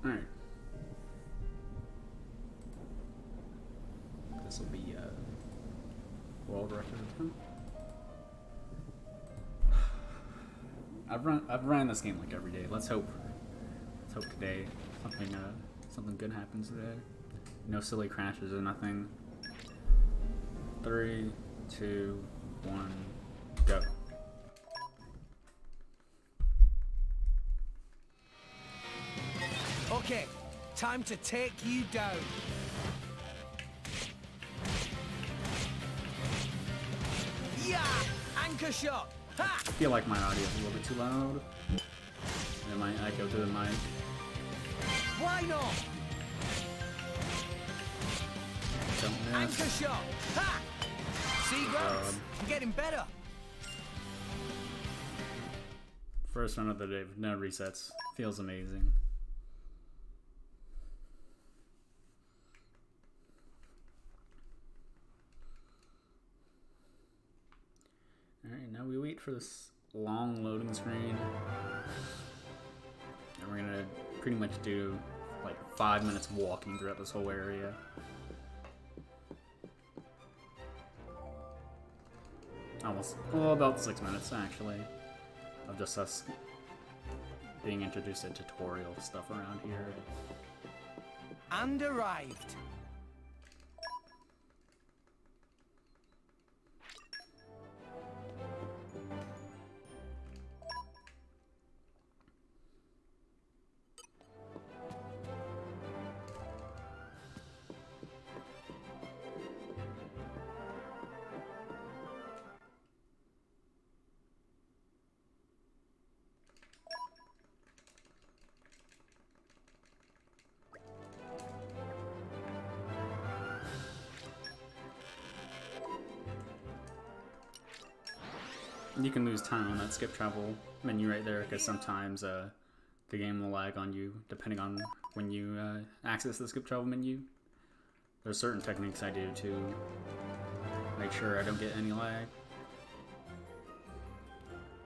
Alright. This will be world record attempt. I've run this game like every day. Let's hope today something good happens today. No silly crashes or nothing. 3, 2, 1, go. Okay, time to take you down. Yeah! Anchor shot! Ha! I feel like my audio is a little bit too loud. It might echo through the mic. Why not? Don't miss. Anchor shot! Ha! See, Grant? I'm getting better. First run of the day with no resets. Feels amazing. Alright, now we wait for this long loading screen. And we're gonna pretty much do like 5 minutes of walking throughout this whole area. Almost, well, about 6 minutes actually, of just us being introduced to tutorial stuff around here. And arrived. You can lose time on that skip travel menu right there because sometimes the game will lag on you depending on when you access the skip travel menu. There's certain techniques I do to make sure I don't get any lag.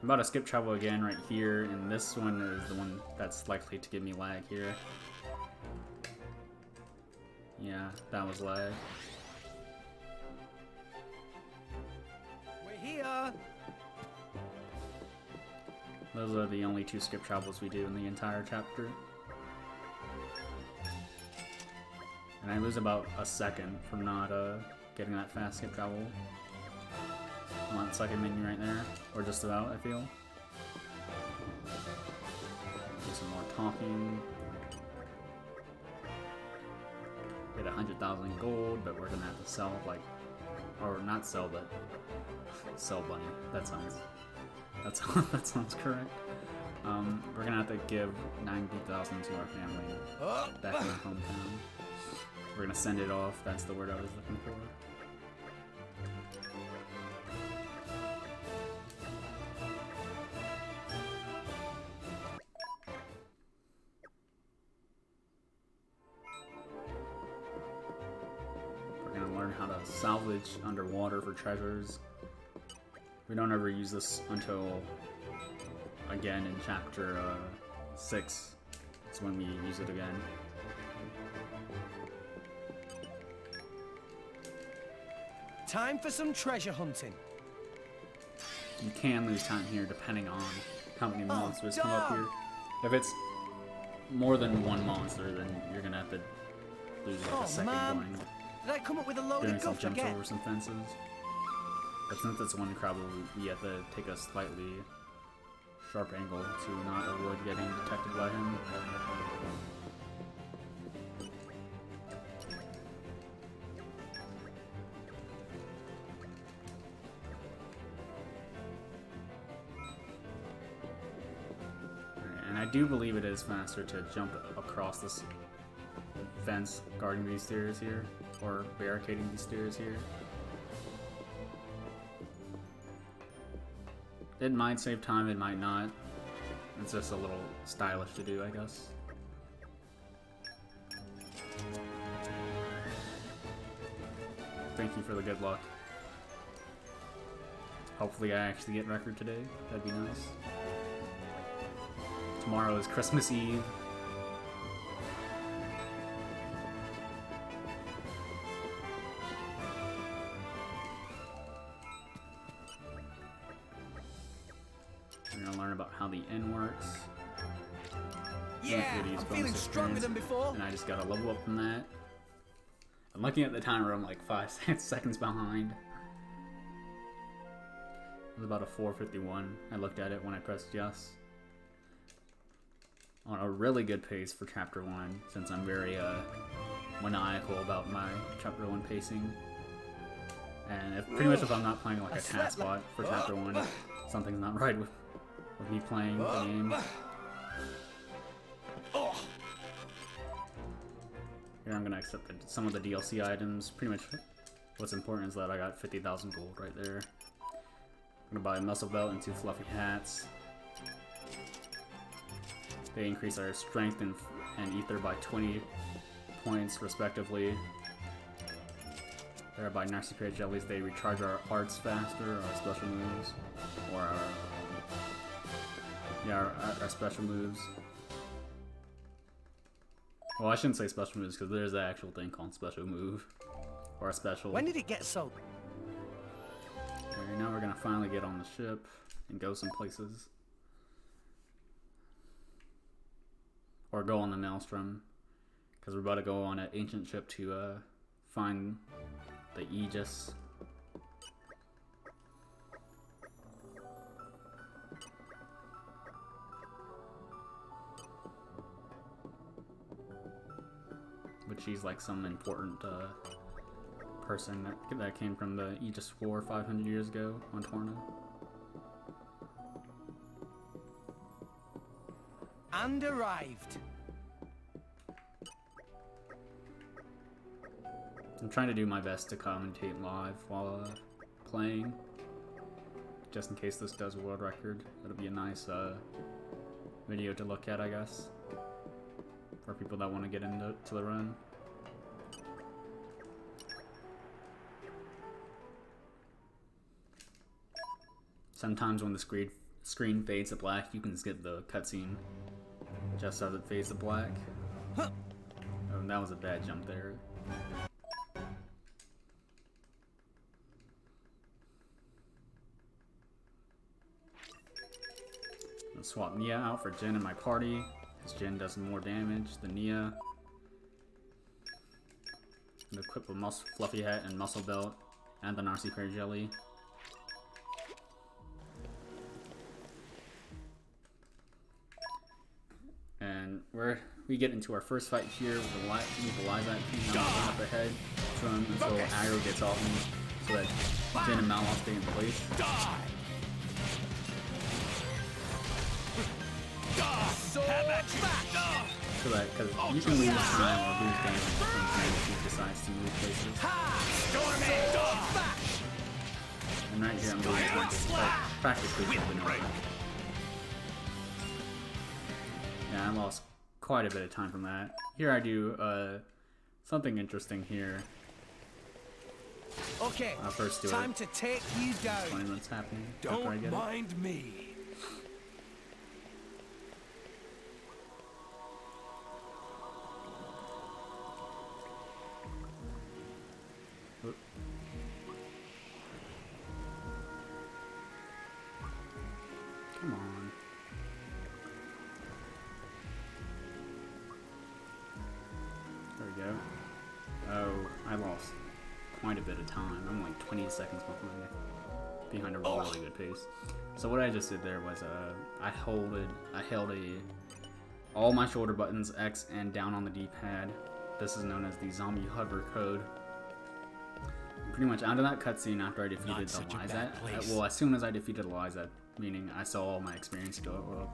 I'm about to skip travel again right here, and this one is the one that's likely to give me lag here. Yeah, that was lag. We're here. Those are the only 2 skip travels we do in the entire chapter. And I lose about a second from not getting that fast skip travel. I'm on the second menu right there, or just about, I feel. Do some more talking. Get 100,000 gold, but we're gonna have to sell, like, or not sell, but sell bunny. That sounds correct. We're gonna have to give 90,000 to our family back in our hometown. We're gonna send it off. That's the word I was looking for. We're gonna learn how to salvage underwater for treasures. We don't ever use this until, again, in chapter 6. That's when we use it again. Time for some treasure hunting. You can lose time here depending on how many monsters come up here. If it's more than one monster, then you're gonna have to lose like a second going. Did I come up with a load Doing of some guff jumps again? over some fences. But since it's one crowd, we have to take a slightly sharp angle to not avoid getting detected by him. And I do believe it is faster to jump across this fence guarding these stairs here, or barricading these stairs here. It might save time, it might not. It's just a little stylish to do, I guess. Thank you for the good luck. Hopefully I actually get record today. That'd be nice. Tomorrow is Christmas Eve. works. Yeah, I'm feeling stronger than before. And I just gotta level up from that. I'm looking at the timer, I'm like 5 seconds behind. It was about a 4:51. I looked at it when I pressed yes. On a really good pace for Chapter 1, since I'm very maniacal about my Chapter 1 pacing. And pretty much if I'm not playing like a task bot for Chapter 1, something's not right with me playing the game. Here I'm gonna accept some of the DLC items. Pretty much what's important is that I got 50,000 gold right there. I'm gonna buy a muscle belt and 2 fluffy hats. They increase our strength and ether by 20 points respectively. There by Narcy Pear Jellies, they recharge our arts faster, our special moves, or our special moves. Well, I shouldn't say special moves because there's an actual thing called special move, or a special. When did it get so? Okay, now we're gonna finally get on the ship and go some places, or go on the Maelstrom, because we're about to go on an ancient ship to find the Aegis. But she's like some important person that came from the Aegis War 500 years ago on Torna. And arrived. I'm trying to do my best to commentate live while playing, just in case this does a world record. It'll be a nice video to look at, I guess, for people that want to get into the run. Sometimes when the screen fades to black, you can skip the cutscene just as it fades to black. Oh, that was a bad jump there. I'll swap Nia out for Jin in my party, because Jin does more damage than Nia. I'm equipped with fluffy hat and muscle belt, and the Narcy Pear Jelly. And we get into our first fight here with the Lizac King up ahead to him until aggro gets off him, so that Jin and Mallow stay in place. So that, because you can lose time or lose damage from Jin if he decides to move places. And right here I'm going to practically jumping over. Yeah, I lost quite a bit of time from that. Here I do something interesting here. Okay, I'll first do time to take you down. Explain what's happening after I get Don't mind me. it. Come on. There we go. Oh, I lost quite a bit of time. I'm like 20 seconds behind a really good pace. So what I just did there was I held all my shoulder buttons, X and down on the D-pad. This is known as the zombie hover code. Pretty much out of that cutscene after I defeated the Lizac, well, as soon as I defeated the Lizac, meaning I saw all my experience go up,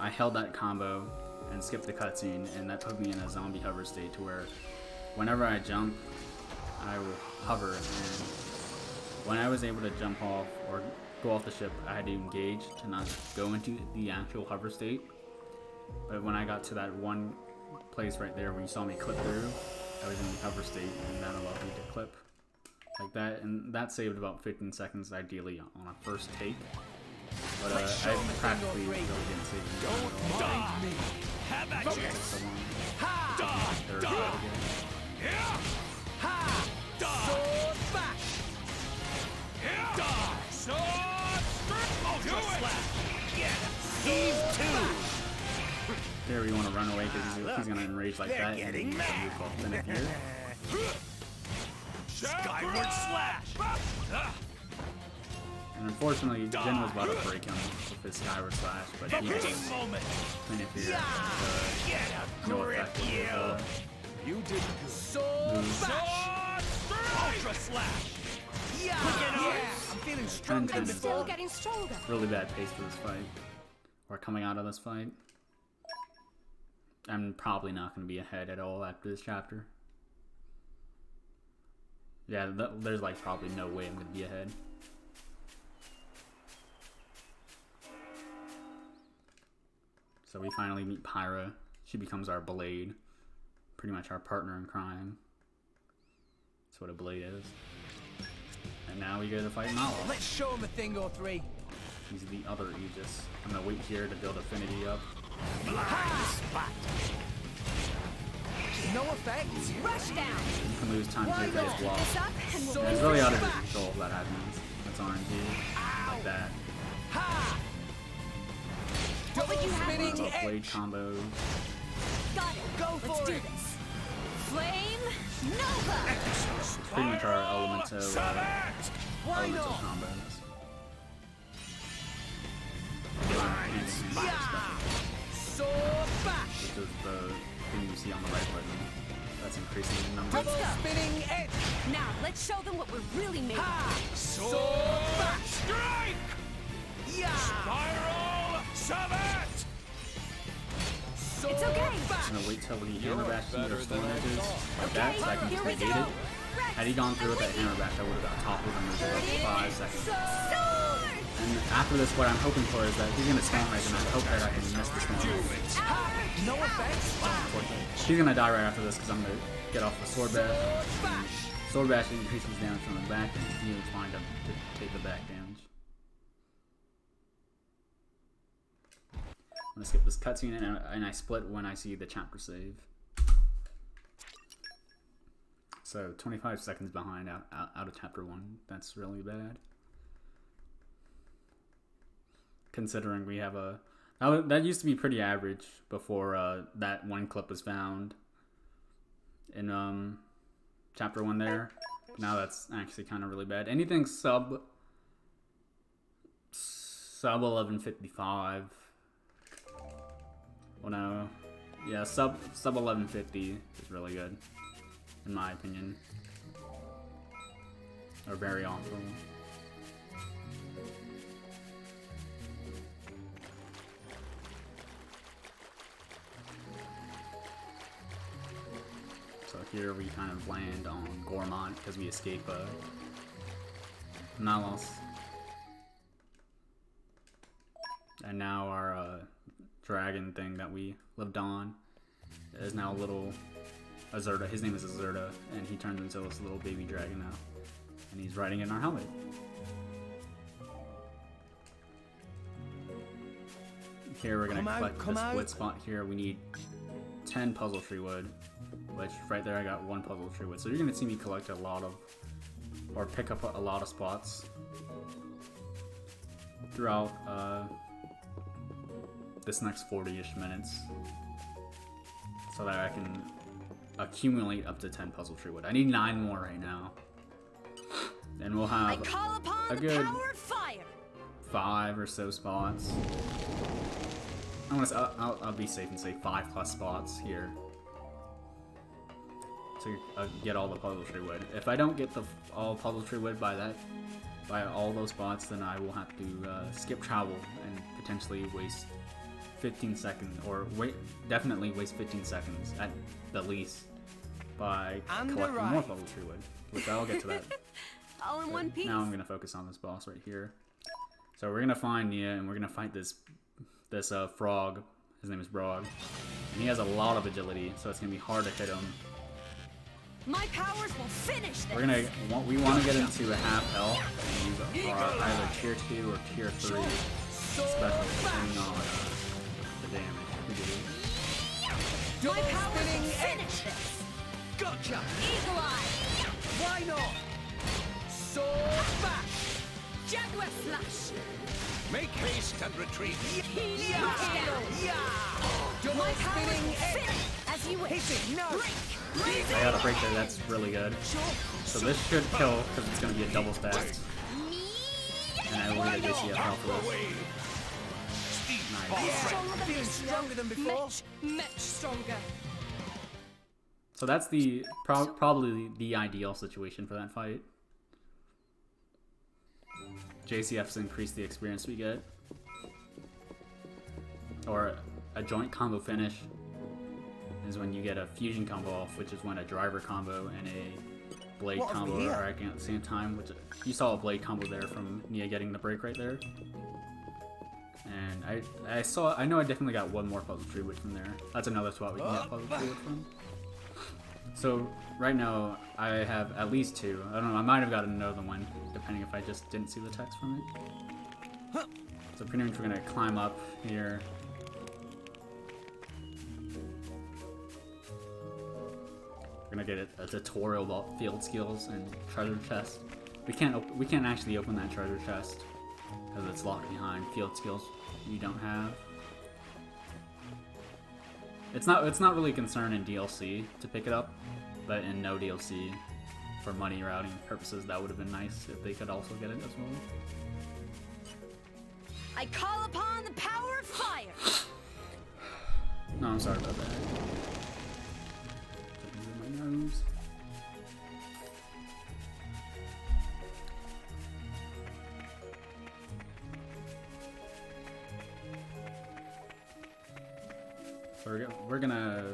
I held that combo and skipped the cutscene, and that put me in a zombie hover state to where whenever I jump, I will hover, and when I was able to jump off or go off the ship, I had to engage to not go into the actual hover state. But when I got to that one place right there where you saw me clip through, I was in the hover state, and that allowed me to clip like that, and that saved about 15 seconds ideally on a first take. But I practically really didn't save any time at all. Have at you. Sword bash. Sword. Ultra slap. Heave two. Here we want to run away because he's going to enrage like that. And then you call Finish here. Skyward slash. And unfortunately, Jin was about to break him with his Skyward Slash, but he just Finish here. No effect with his You did good. Sword bash. Ultra slash. Yeah. I'm feeling stronger than Ten's Still getting stronger. really bad pace for this fight. Or coming out of this fight. I'm probably not going to be ahead at all after this chapter. Yeah, there's like probably no way I'm going to be ahead. So we finally meet Pyra. She becomes our blade. Pretty much our partner in crime. That's what a blade is. And now we go to fight Nala. Let's show him a thing or three. He's the other Aegis. I'm gonna wait here to build Affinity up. Blind spot. No effect. Rush down. You can lose time to his block. This up and we'll It's really out of his control if that happens. That's RNG. Like that. Ha! What would you have me Spinning do? Blade combos. Got it. Go Let's for do it. this. Flame Nova. It's pretty much our elemental Why elemental not? combos. Sword bash. Which is the thing you see on the right button. That's increasing in number. Let's go. Spinning edge. Now let's show them what we're really made of. Ha! Sword bash. Strike. Yeah. Spiral Summit. It's okay. I'm gonna wait till he hammer bash me or stone edges like Okay, that so I can here just we negate go. it. Had he gone through with that hammer bash, I would have got toppled in like 5 seconds. Sword. And after this, what I'm hoping for is that he's gonna stone edge, and I hope that I can miss the stone edge. No effects. He's gonna die right after this because I'm gonna get off the sword bash. Sword bash. Sword bash increases damage from the back, and he was fine to take the back damage. I'm gonna skip this cutscene, and I split when I see the chapter save. So 25 seconds behind out of chapter 1. That's really bad. Considering we have a that used to be pretty average before that one clip was found in chapter 1 there. But now that's actually kind of really bad. Anything sub 1155. Well, no, yeah, sub 1150 is really good, in my opinion, or very awful. So here we kind of land on Gormont because we escape Nalos, and now our dragon thing that we lived on is now a little Azurta. His name is Azurta, and he turns into this little baby dragon now, and he's riding in our helmet. Here we're gonna collect this wood spot here. We need 10 puzzle tree wood, which right there I got 1 puzzle tree wood. So you're gonna see me collect a lot of, or pick up a lot of spots throughout this next 40-ish minutes, so that I can accumulate up to 10 puzzle tree wood. I need 9 more right now, and we'll have I call upon a the good power of fire. 5 or so spots. I'll be safe and say 5+ spots here to get all the puzzle tree wood. If I don't get all puzzle tree wood by all those spots, then I will have to skip travel and potentially waste 15 seconds, or definitely waste 15 seconds at the least by collecting more puzzle tree wood, which I'll get to that. All in one piece. Now I'm gonna focus on this boss right here. So we're gonna find Nia, and we're gonna fight this frog. His name is Brog, and he has a lot of agility, so it's gonna be hard to hit him. My powers will finish this. We want to get into a half health and use our either tier 2 or tier 3 special, depending on the damage we do. My powers will finish this. Gotcha. Eagle Eye. Why not? Sword bash. Jaguar Slash. Make haste and retreat. Yeah. Yeah. My spinning finish as you wish. hitting no. I got a break there, that's really good. So this should kill, because it's going to be a double stack. And I will get a JCF out for this. Nice. Yeah, feeling stronger than before. Much stronger. So that's the probably the ideal situation for that fight. JCFs increase the experience we get. Or a joint combo finish is when you get a fusion combo off, which is when a driver combo and a blade combo are acting at the same time. Which you saw a blade combo there from Nia getting the break right there. And I know I definitely got one more puzzle tree wood from there. That's another spot we can get puzzle tree wood from. So right now I have at least two. I don't know, I might have gotten another one depending if I just didn't see the text from it. So pretty much we're gonna climb up here. We're gonna get a tutorial about field skills and treasure chest. We can't actually open that treasure chest because it's locked behind field skills you don't have. It's not really a concern in DLC to pick it up, but in no DLC for money routing purposes that would have been nice if they could also get it as well. I call upon the power of fire. No, I'm sorry about that. My nose. So we're gonna.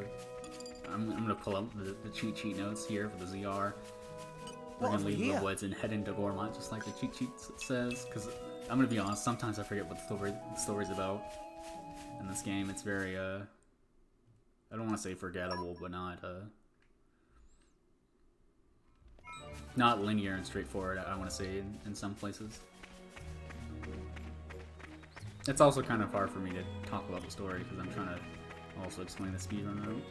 I'm gonna pull up the cheat sheet notes here for the ZR. We're gonna leave the woods and head into Gormont, just like the cheat sheet says. Because I'm gonna be honest, sometimes I forget what the story's about in this game. It's very I don't want to say forgettable, but not linear and straightforward. I want to say in some places. It's also kind of hard for me to talk about the story because I'm trying to also explain the speedrun route.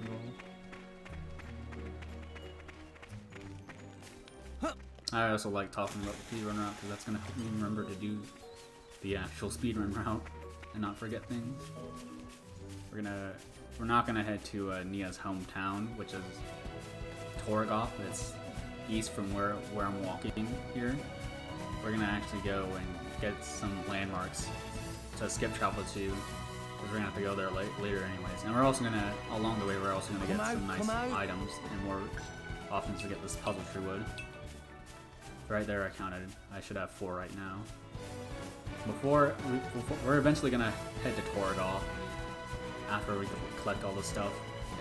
I also like talking about the speedrun route because that's going to help me remember to do the actual speedrun route and not forget things. We're not gonna head to Nia's hometown, which is Torgoth. It's east from where I'm walking here. We're gonna actually go and get some landmarks to skip travel to, because we're gonna have to go there later anyways. And we're also gonna, along the way, we're also gonna get some nice items and more options to get this puzzle tree wood. Right there I counted. I should have 4 right now. We're eventually gonna head to Torgoth after we collect all the stuff,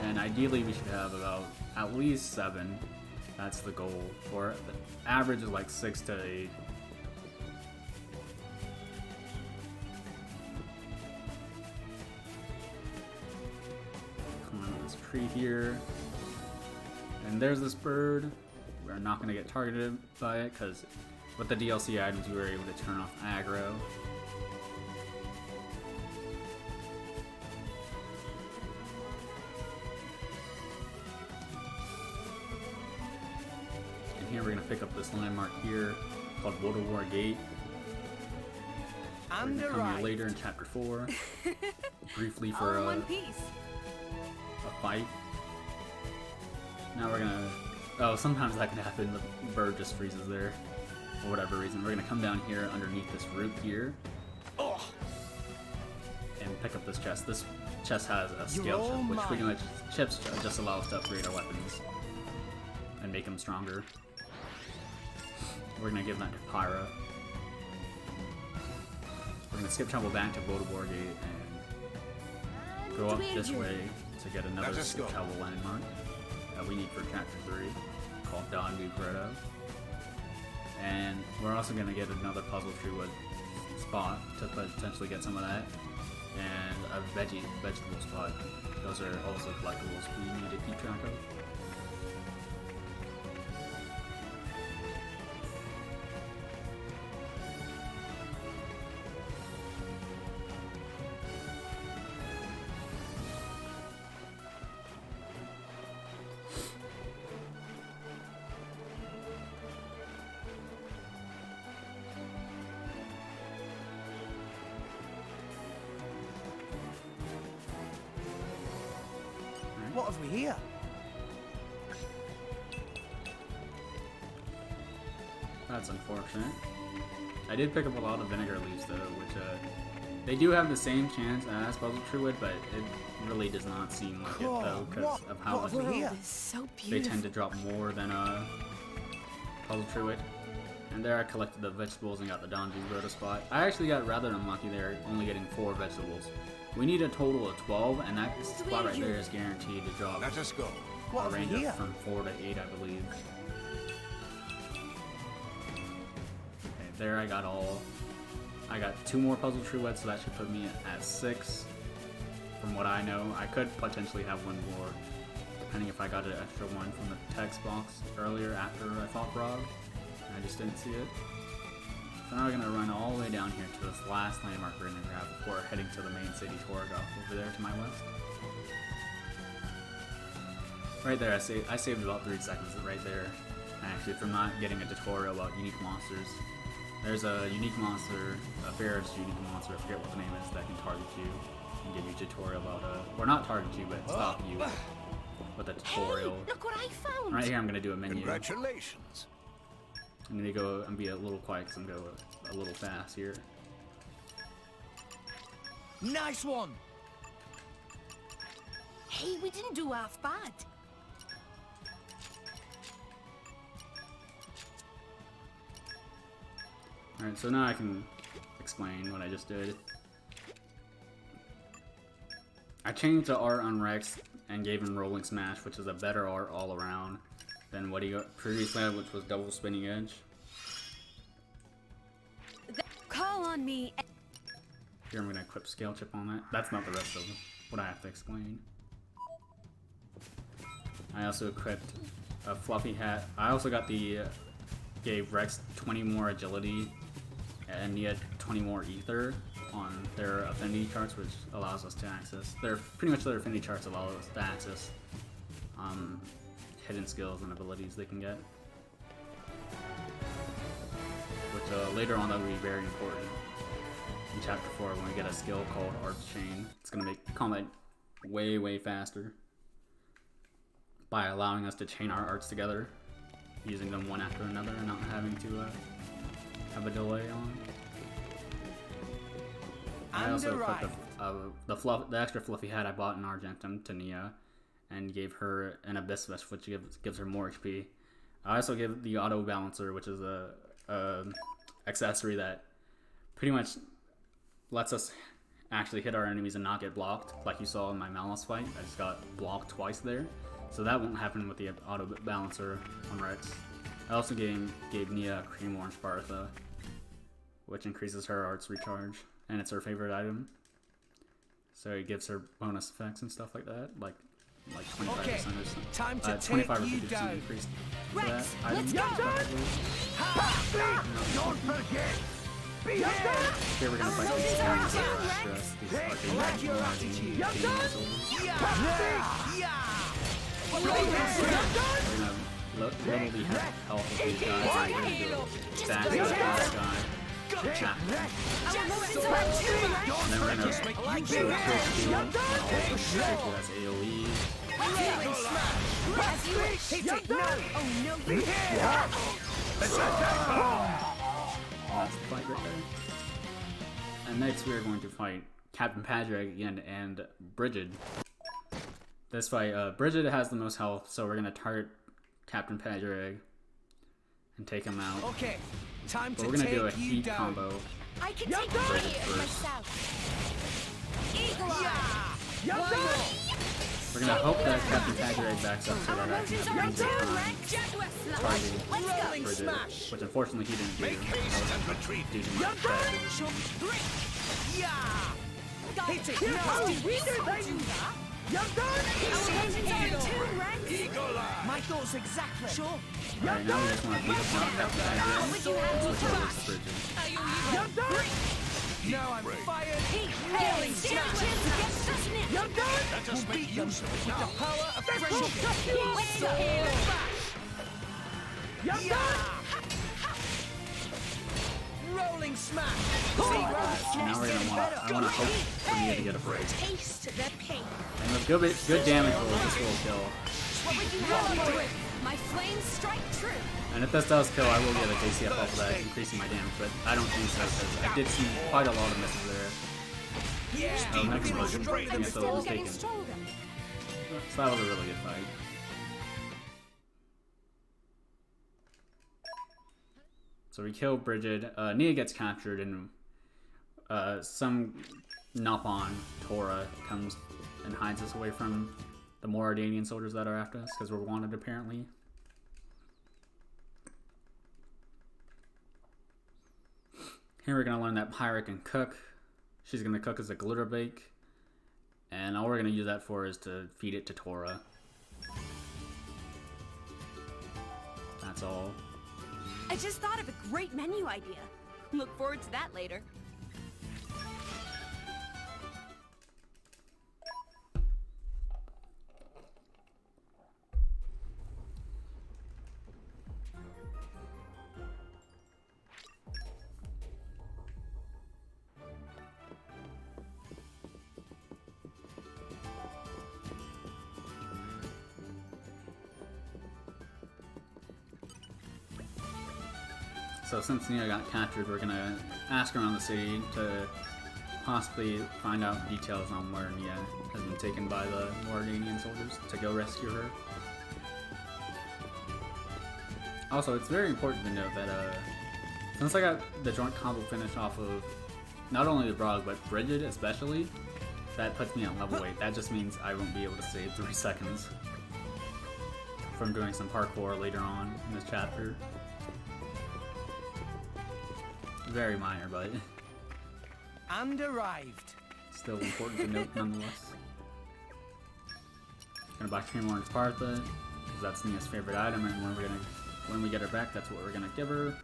and ideally we should have about at least 7. That's the goal. Or the average is like 6 to 8. Come on this tree here, and there's this bird. We're not gonna get targeted by it because with the DLC items we were able to turn off aggro. Here we're gonna pick up this landmark here called Water War Gate. We're gonna come here later in chapter 4, briefly for a fight. Now we're gonna. Oh, sometimes that can happen. The bird just freezes there for whatever reason. We're gonna come down here underneath this root here and pick up this chest. This chest has a scale chip, which pretty much chips just allow us to upgrade our weapons and make them stronger. We're gonna give that to Pyra. We're gonna skip travel back to War Gate and go up this way to get another skip travel landmark that we need for chapter 3 called Don Ducredo. And we're also gonna get another puzzle tree wood spot to potentially get some of that, and a vegetable spot. Those are also collectibles we need to keep track of. What have we here? That's unfortunate. I did pick up a lot of vinegar leaves though, which they do have the same chance as puzzle truewood, but it really does not seem like it though, because of how What have we here? So they beautiful. tend to drop more than puzzle truewood. And there I collected the vegetables and got the Donji Rota spot. I actually got rather unlucky there, only getting 4 vegetables. We need a total of 12, and that spot right there is guaranteed to drop Let us go. What a have we range here? of from 4 to 8, I believe. Okay, there I got 2 more puzzle truewood, so that should put me at 6. From what I know, I could potentially have one more, depending if I got an extra one from the text box earlier after I fought Frog. I just didn't see it. So now we're gonna run all the way down here to this last landmark we're gonna grab before heading to the main city, Torgoth, over there to my west. Right there, I saved about 3 seconds right there. Actually, from not getting a tutorial about unique monsters. There's a unique monster, a Ferris unique monster, I forget what the name is, that can target you and give you a tutorial about or not target you, but stop you with a tutorial. Hey, look what I found. Right here, I'm gonna do a menu. Congratulations. I'm gonna go and be a little quiet because I'm going a little fast here. Nice one. Hey, we didn't do half bad. Alright, so now I can explain what I just did. I changed the art on Rex and gave him Rolling Smash, which is a better art all around than what he got previously had, which was Double Spinning Edge. Call on me. Here I'm gonna equip Scale Chip on that. That's not the rest of what I have to explain. I also equipped a Fluffy Hat. I also got gave Rex 20 more agility and Nia 20 more ether on their affinity charts, which allows us to access their affinity charts allow us to access hidden skills and abilities they can get, which later on that will be very important in chapter 4 when we get a skill called Arts Chain. It's going to make combat way faster by allowing us to chain our arts together, using them one after another and not having to have a delay on. I also put the extra Fluffy Hat I bought in Argentum to Nia and gave her an Abyss Vest, which gives her more HP. I also give the Auto Balancer, which is a accessory that pretty much lets us actually hit our enemies and not get blocked, like you saw in my Malus fight. I just got blocked twice there, so that won't happen with the Auto Balancer on Rex. I also gave Nia Cream Orange Bartha, which increases her arts recharge, and it's her favorite item. So it gives her bonus effects and stuff like that, like 25% Okay, or something. time to 25 or take you 50% down. increase to Rex, that item. let's go. Don't forget. Be Here we're gonna fight these Rex. stress, these arcade Like your magic attitude. games. We're gonna level the health of these guys. We're gonna do a stack of this guy. Attack. And then we're gonna switch to that's AoE. That's the fight right there. And next we are going to fight Captain Padraig again and Bridget. This fight, Bridget has the most health, so we're gonna target Captain Padraig and take him out. Okay, time But to we're gonna take do a you heat down. combo. I can take care of myself. Eagle Eye. We're gonna hope that Captain Padraig backs up so that I can Emotions have are him too, time Rex. targeting Let's go. Rolling Bridget, smash. which unfortunately he didn't do. Make haste and retreat. Due to my effect. Yeah. Hit it. Eagle Eye. My thoughts exactly. Sure. Alright, now we just want to beat up on Captain Padraig. Switch over to Bridget. Now I'm break. fired. Hey, stand a chance against us now. Let us make use of it The now. power of friendship. Let's go. Rolling smash. Now we're gonna I want to hope for Nia to get a break. Taste the pain. And let's Good damage roll. This will kill. What would you have me do? My flames strike true. And if this does kill, I will get a JCF off of that, increasing my damage, but I don't think so, because I did see quite a lot of misses there. Oh, Mega Explosion. Yeah, so it was Getting taken. stronger. So that was a really good fight. So we kill Bridget. Nia gets captured, and some Nopon, Tora, comes and hides us away from the more Ardanian soldiers that are after us, because we're wanted apparently. Here we're going to learn that Pyra can cook. She's going to cook as a glitter bake. And all we're going to use that for is to feed it to Tora. That's all. I just thought of a great menu idea. Look forward to that later. So since Nia got captured, we're gonna ask around the city to possibly find out details on where Nia has been taken by the Mordanian soldiers to go rescue her. Also, it's very important to note that since I got the joint combo finish off of not only the Brog, but Bridget especially, that puts me at level 8. That just means I won't be able to save 3 seconds from doing some parkour later on in this chapter. Very minor, but And arrived. still important to note nonetheless. Gonna buy 3 more Sparta, because that's Nia's favorite item, and when we get her back, that's what we're gonna give her.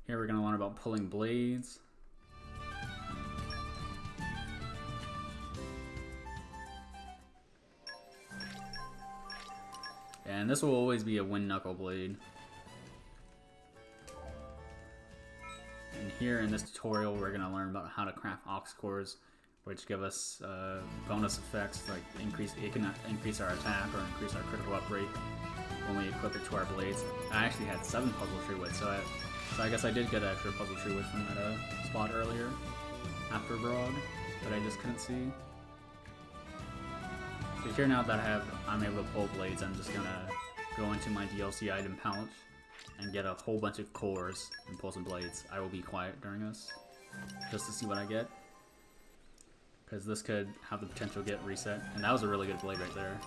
Here we're gonna learn about pulling blades. And this will always be a wind knuckle blade. And here in this tutorial, we're going to learn about how to craft ox cores, which give us bonus effects like it can increase our attack or increase our critical up rate when we equip it to our blades. I actually had 7 puzzle tree wood, so I guess I did get an extra puzzle tree wood from that spot earlier after Brog, but I just couldn't see. So here now that I'm able to pull blades, I'm just gonna go into my DLC item pouch and get a whole bunch of cores and pull some blades. I will be quiet during this, just to see what I get, because this could have the potential to get reset, and that was a really good blade right there.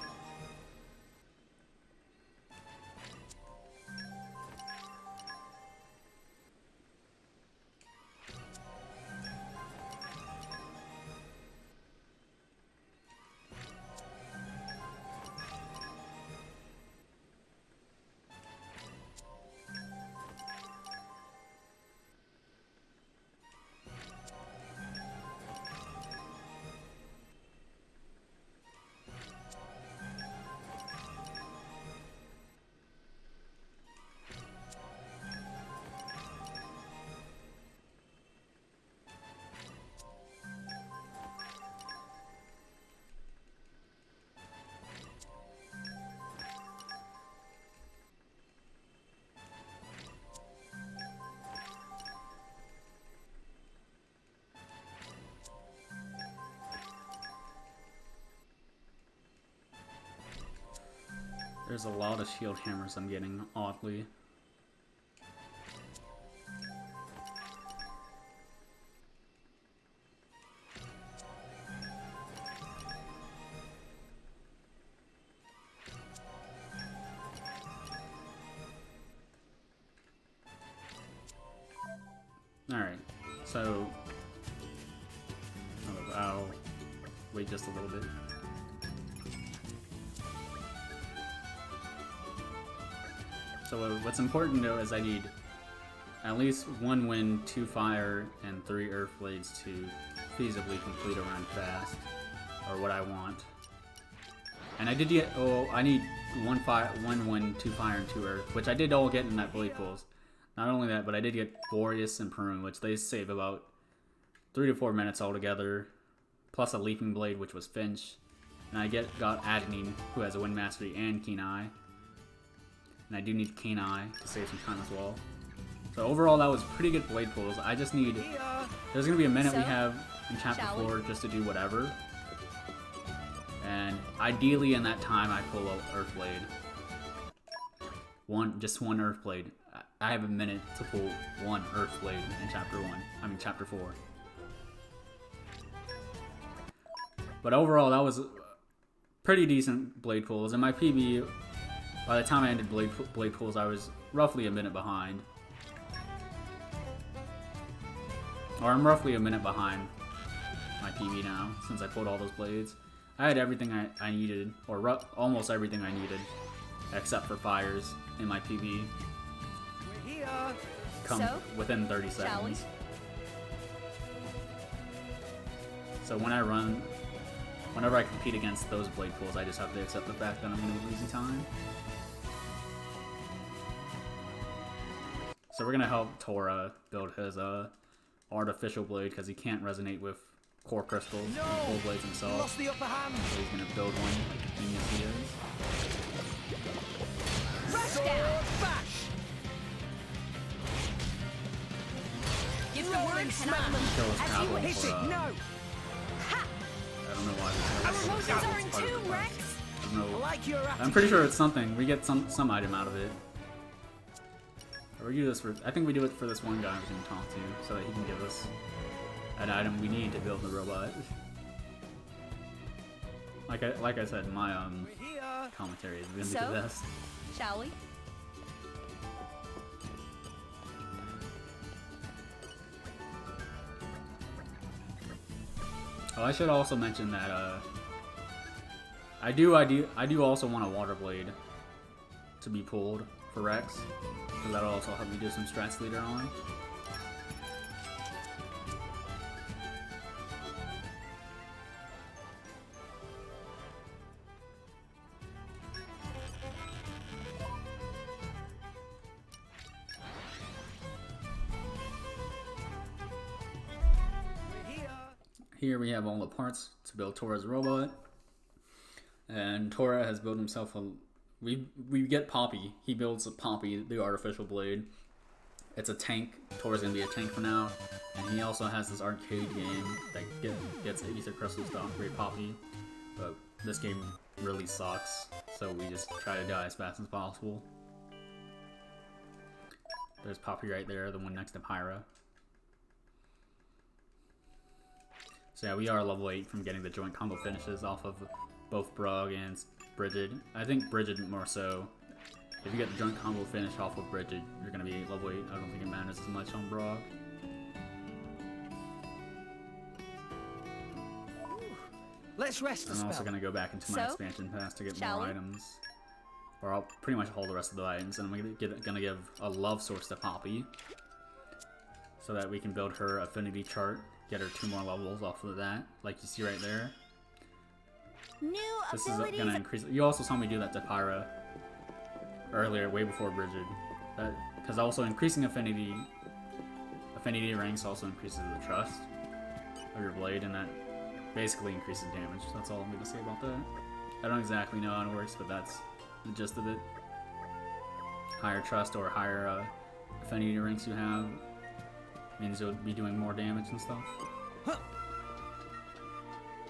There's a lot of shield hammers I'm getting, oddly. Alright, so I'll wait just a little bit. So what's important to know is I need at least 1 wind, 2 fire, and 3 earth blades to feasibly complete a run fast, or what I want. And I did get, I need 1 wind, 2 fire, and 2 earth, which I did all get in that blade pulls. Not only that, but I did get Boreas and Perun, which they save about 3 to 4 minutes altogether, plus a leaping blade, which was Finch, And I got Adenine, who has a Wind Mastery and Keen Eye. And I do need Keen Eye to save some time as well. So overall, that was pretty good blade pulls. I just need... There's going to be a minute we have in Chapter 4 just to do whatever. And ideally in that time, I pull a Earth Blade. Just one Earth Blade. I have a minute to pull one Earth Blade in Chapter 4. But overall, that was pretty decent blade pulls. And my PB, by the time I ended blade pulls, I was roughly a minute behind. Or I'm roughly a minute behind my PB now, since I pulled all those blades. I had everything I needed, or almost everything I needed, except for fires in my PB. We're here. Come within 30 seconds. So whenever I compete against those blade pulls, I just have to accept the fact that I'm going to be losing time. So we're going to help Tora build his artificial blade, because he can't resonate with core crystals and full blades himself. Lost the upper hand. So he's going to build one like genius he is. Rush down. Bash. Give the word and Kill his as you travel wish. Hit it. No. Ha! I don't know why Our this emotions are in part of tune, the Rex. quest. I don't I know. like your attitude. I'm pretty sure it's something. We get some item out of it. Or we do this for... I think we do it for this one guy we're going to talk to, so that he can give us an item we need to build the robot. Like I said, my We're here. commentary is going to be So? the best. Shall we? Oh, I should also mention that I do also want a water blade to be pulled for Rex, because that'll also help me do some strats later on. We're here. Here we have all the parts to build Tora's robot, and Tora has built himself a... We get Poppy. He builds Poppy, the artificial blade. It's a tank. Tora's gonna be a tank for now, and he also has this arcade game that gets ether crystals to upgrade Poppy. But this game really sucks, so we just try to die as fast as possible. There's Poppy right there, the one next to Pyra. So yeah, we are level 8 from getting the joint combo finishes off of both Brog and Bridget. I think Bridget more so. If you get the joint combo finish off of Bridget, you're going to be level 8. I don't think it matters as much on Brog. Let's rest a I'm spell. also going to go back into my So, expansion pass to get shall more we? items. Or I'll pretty much hold the rest of the items, and I'm going to give a love source to Poppy, so that we can build her affinity chart, get her 2 more levels off of that, like you see right there. New This is abilities. going to increase... You also saw me do that to Pyra earlier, way before Bridget. Because also increasing affinity ranks also increases the trust of your blade, and that basically increases damage. That's all I'm going to say about that. I don't exactly know how it works, but that's the gist of it. Higher trust or higher affinity ranks you have means you'll be doing more damage and stuff.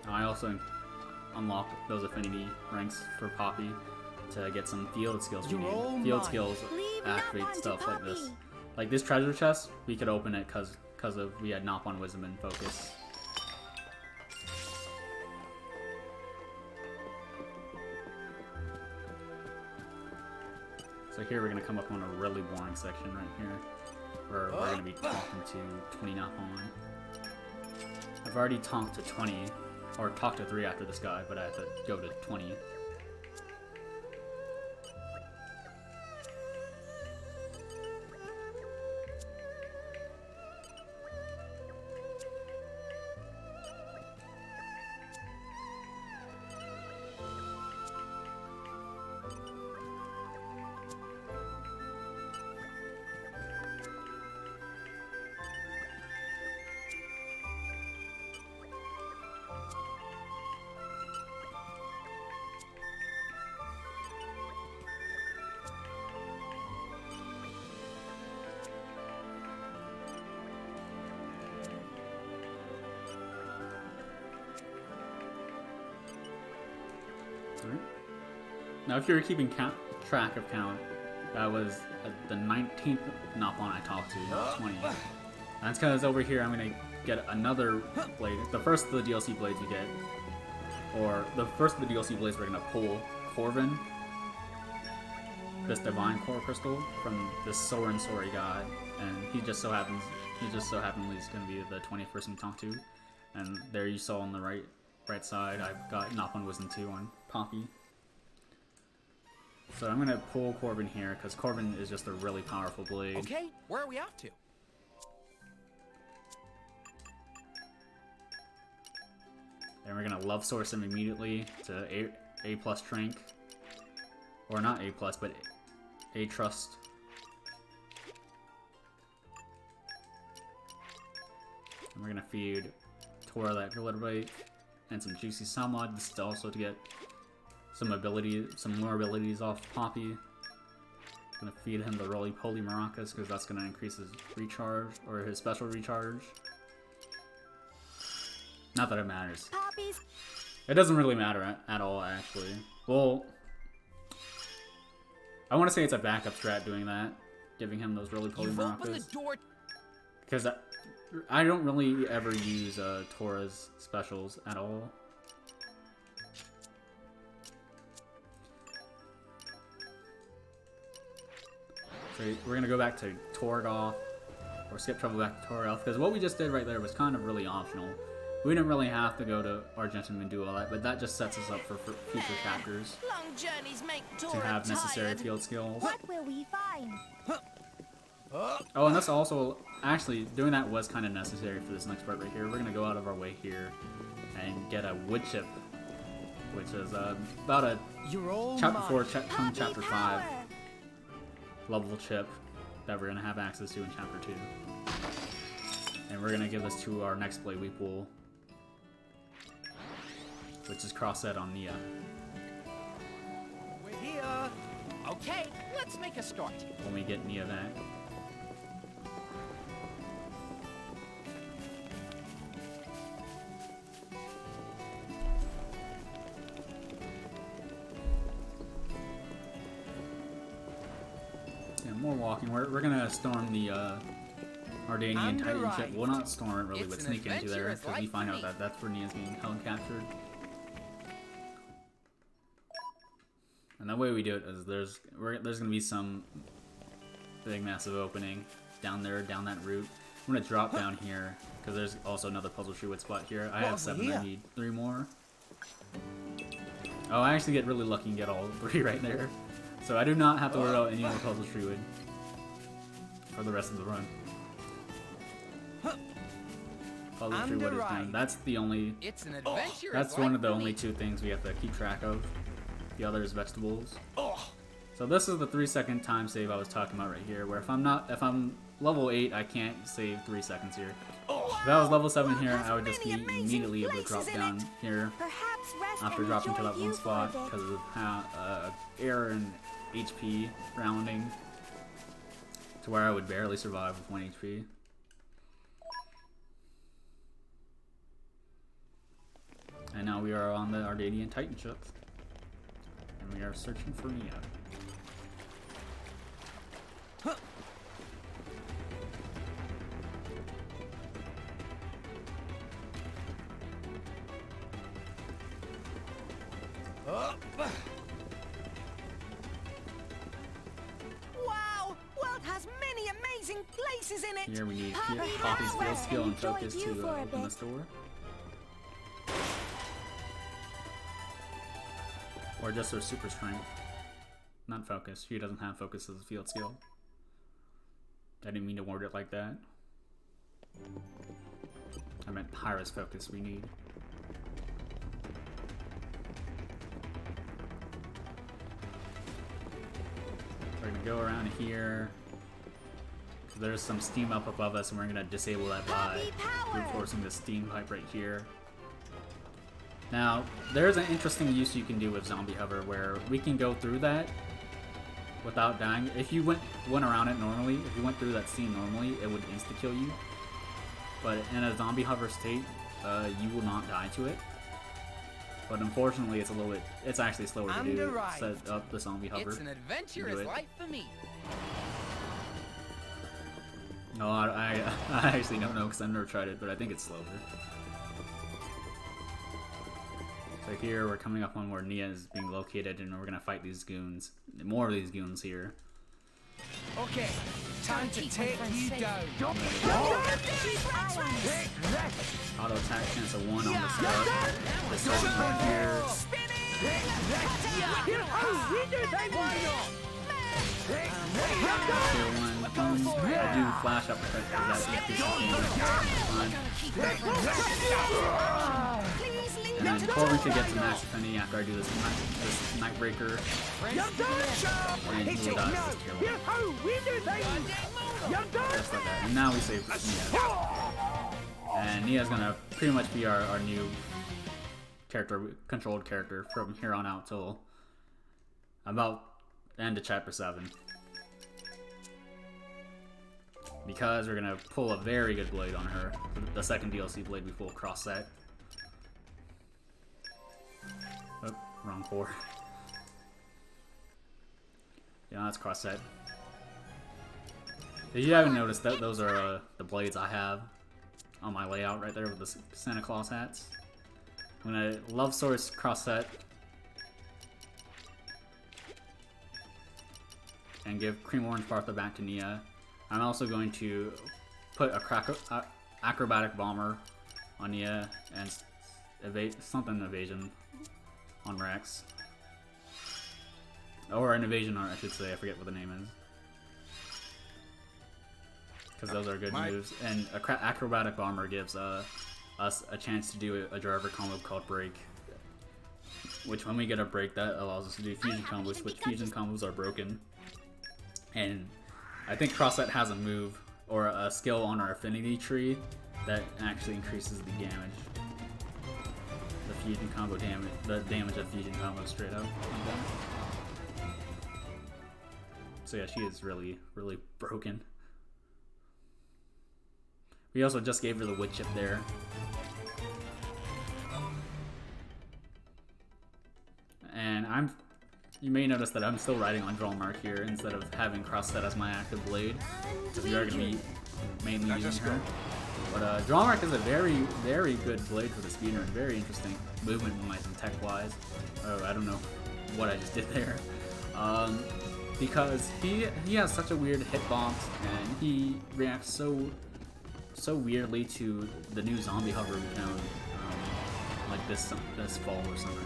I also unlocked those affinity ranks for Poppy to get some field skills we You're all need. Field mine. skills Leave activate Nap on to stuff like this. Poppy. Like this treasure chest, we could open it because we had Nop on Wisdom and Focus. So here we're going to come up on a really boring section right here, where we're going to be talking to 20 Nop on. I've already talked to 20, or talked to 3 after this guy, but I have to go to 20. Alright. Now, if you're keeping track of count, that was the 19th Nopon I talked to, not 20. That's because over here I'm going to get another blade. The first of the DLC blades we get, or the first of the DLC blades we're going to pull Corvin, this Divine Core Crystal, from this Soren Sori guy, and he just so happens he's going to be the 20th person we talk to. And there you saw on the right side, I've got Nopon Wisdom 2 on Poppy. So I'm gonna pull Corvin here, because Corvin is just a really powerful blade. Okay, where are we off to? And we're gonna love source him immediately to A plus Trank. Or not A plus, but A Trust. And we're gonna feed Tora that Glitter Break and some Juicy Salmod. This is also to get some more abilities off Poppy. Gonna feed him the Roly Poly Maracas because that's gonna increase his recharge, or his special recharge. Not that it matters. Poppies. It doesn't really matter at all, actually. Well, I want to say it's a backup strat doing that, giving him those Roly Poly Maracas. Because I don't really ever use Tora's specials at all. So we're gonna go back to Torgoth, or skip trouble back to Torgoth, because what we just did right there was kind of really optional. We didn't really have to go to Argentum and do all that, but that just sets us up for future chapters Long journeys make to have necessary field skills. What will we find? Oh, and that's also, actually, doing that was kind of necessary for this next part right here. We're gonna go out of our way here and get a wood chip, which is about a chapter 4, chapter 5 level chip that we're gonna have access to in chapter 2. And we're gonna give this to our next blade we pull, which is cross-set on Nia. We're here. Okay, let's make a start. When we get Nia back. Yeah, more walking. We're gonna storm the Ardanian Titan ship. Well, not storm it really, but sneak into there, because we find out that that's where Nia's being held captured. And the way we do it is there's gonna be some big massive opening down there, down that route. I'm gonna drop down here because there's also another puzzle tree wood spot here. I have 7. I need 3 more. Oh, I actually get really lucky and get all 3 right there, so I do not have to worry about any more puzzle tree wood for the rest of the run. Puzzle tree wood is done. That's the only. It's an adventure. That's one of the only 2 things we have to keep track of. The other is vegetables. So this is the 3-second time save I was talking about right here, where if I'm level 8, I can't save 3 seconds here. If I was level 7 here, I would just be immediately able to drop down here after dropping to that one spot because of how air and HP rounding to where I would barely survive with 1 HP. And now we are on the Ardanian Titan ship. And we are searching for Nia. Wow! World has many amazing places in it. Here we need Poppy's field skill and focus to open this door. Or just her super strength. Not focus. She doesn't have focus as a field skill. I didn't mean to word it like that. I meant Pyra's focus we need. We're gonna go around here. There's some steam up above us and we're gonna disable that by reinforcing the steam pipe right here. Now, there's an interesting use you can do with Zombie Hover where we can go through that without dying. If you went around it normally, if you went through that scene normally, it would insta-kill you. But in a Zombie Hover state, you will not die to it. But unfortunately, it's actually slower to do. Right. Set up the zombie hover. It's an adventurous life for me. No, I actually don't know because I've never tried it, but I think it's slower. So here we're coming up on where Nia is being located, and we're gonna fight these goons. More of these goons here. Okay, time to take you down. Auto attack chance of 1 on the start. The sergeant right here. Tier 1. I do flash up because that increases damage. And then Corbin could get to max affinity after I do this Nightbreaker. And he will die this tier 1. Just like that. And now we save Nia. And Nia's gonna pretty much be our new controlled character from here on out till about the end of chapter 7. Because we're gonna pull a very good blade on her. The second DLC blade we pull cross set. Oh, wrong 4. Yeah, that's cross set. If you haven't noticed, those are the blades I have on my layout right there with the Santa Claus hats. I'm gonna Love Source cross set and give Cream Orange Partha back to Nia. I'm also going to put a Acrobatic Bomber on Nia and something evasion on Rex. Or an evasion art, I should say. I forget what the name is. Because those are good moves. And Acrobatic Bomber gives us a chance to do a driver combo called Break. Which when we get a break, that allows us to do fusion combos, which fusion combos are broken. And I think Crossset has a move or a skill on our affinity tree that actually increases the damage. The fusion combo damage, the damage of fusion combo straight up. So yeah, she is really, really broken. We also just gave her the wood chip there. And you may notice that I'm still riding on Draw Mark here instead of having Crossset as my active blade, because we are going to be mainly using her. But Draw Mark is a very, very good blade for the speedrun. Very interesting movement-wise and tech-wise. Oh, I don't know what I just did there. Because he has such a weird hitbox, and he reacts so weirdly to the new zombie hover we found, like this fall or summer.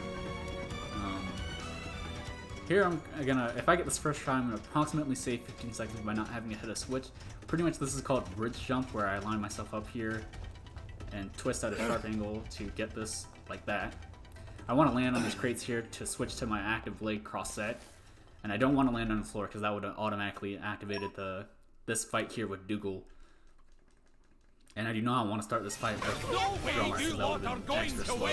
Here I'm gonna, if I get this first try, I'm gonna approximately save 15 seconds by not having to hit a switch. Pretty much this is called bridge jump, where I line myself up here and twist at a sharp angle to get this like that. I want to land on these crates here to switch to my active blade cross set, and I don't want to land on the floor because that would have automatically activated this fight here with Dougal. And I do not want to start this fight with Drummer, because that would have been extra slow.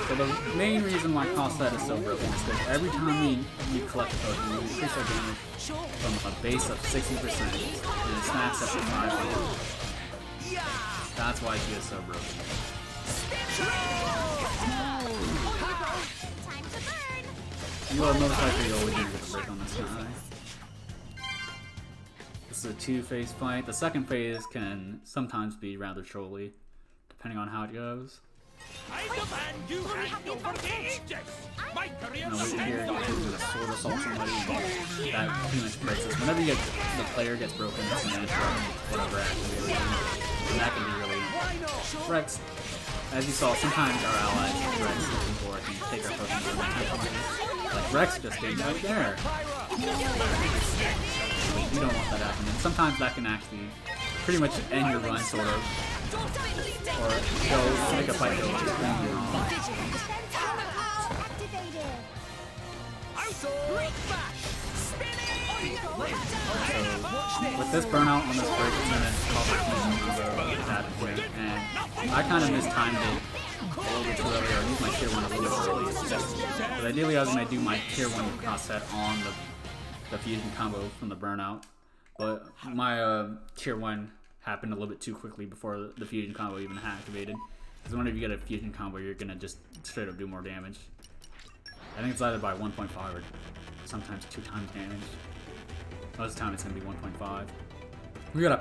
So the main reason why Crossset is so broken is because every time we collect a potion, we increase our damage from a base of 60% and it stacks up to 500. That's why she is so broken. You are most likely always going to get a break on this guy. This is a 2-phase fight. The second phase can sometimes be rather trolly, depending on how it goes. I demand you hand over the Aegis! My career What you hear, you can do a sword assault somebody, that pretty much breaks this. Whenever the player gets broken, it's going to interrupt whatever action they were doing. And that can be really... Rex, as you saw, sometimes our allies, Rex and Thor, can take our Pokemon. Like Rex just did right there. You don't want that happening. Sometimes that can actually pretty much end your run, sort of. Or go make a fight go just bring you wrong. So, with this burnout on this break, it's going to cause a fusion at that point, and I kind of mistimed it a little bit too early, or used my tier 1 a little bit early. But ideally I was going to do my tier 1 cross set on the fusion combo from the burnout, but my tier 1 happened a little bit too quickly before the fusion combo even activated. Because whenever you get a fusion combo, you're gonna just straight up do more damage. I think it's either by 1.5 or sometimes 2 times damage. Most of the time it's gonna be 1.5. We got a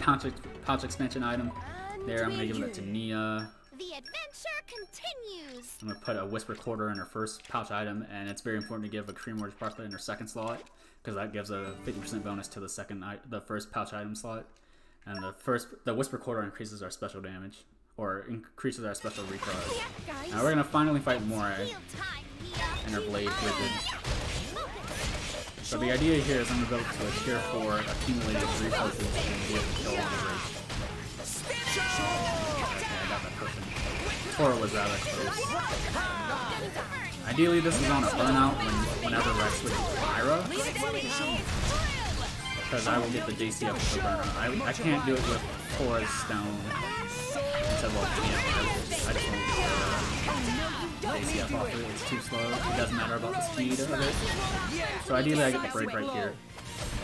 pouch expansion item there. I'm gonna give it to Nia. The adventure continues. I'm gonna put a Whisper Quarter in her first pouch item, and it's very important to give a Cream Orange Sparklet in her second slot, because that gives a 50% bonus to the first pouch item slot. And the Whisper Quarter increases our special damage, or increases our special recharge. Now we're gonna finally fight Moray and her blade Wicked. So the idea here is I'm gonna go to a tier 4 accumulated resources and be able to kill all the race. Okay, I got that person. Tora was rather close. Ideally this is on a burnout whenever Rex switches Pyra, because I will get the JCF with the burnout. I can't do it with Tora's stone until I just won't get the JCF off it. It's too slow. It doesn't matter about the speed of it. So ideally I get the break right here.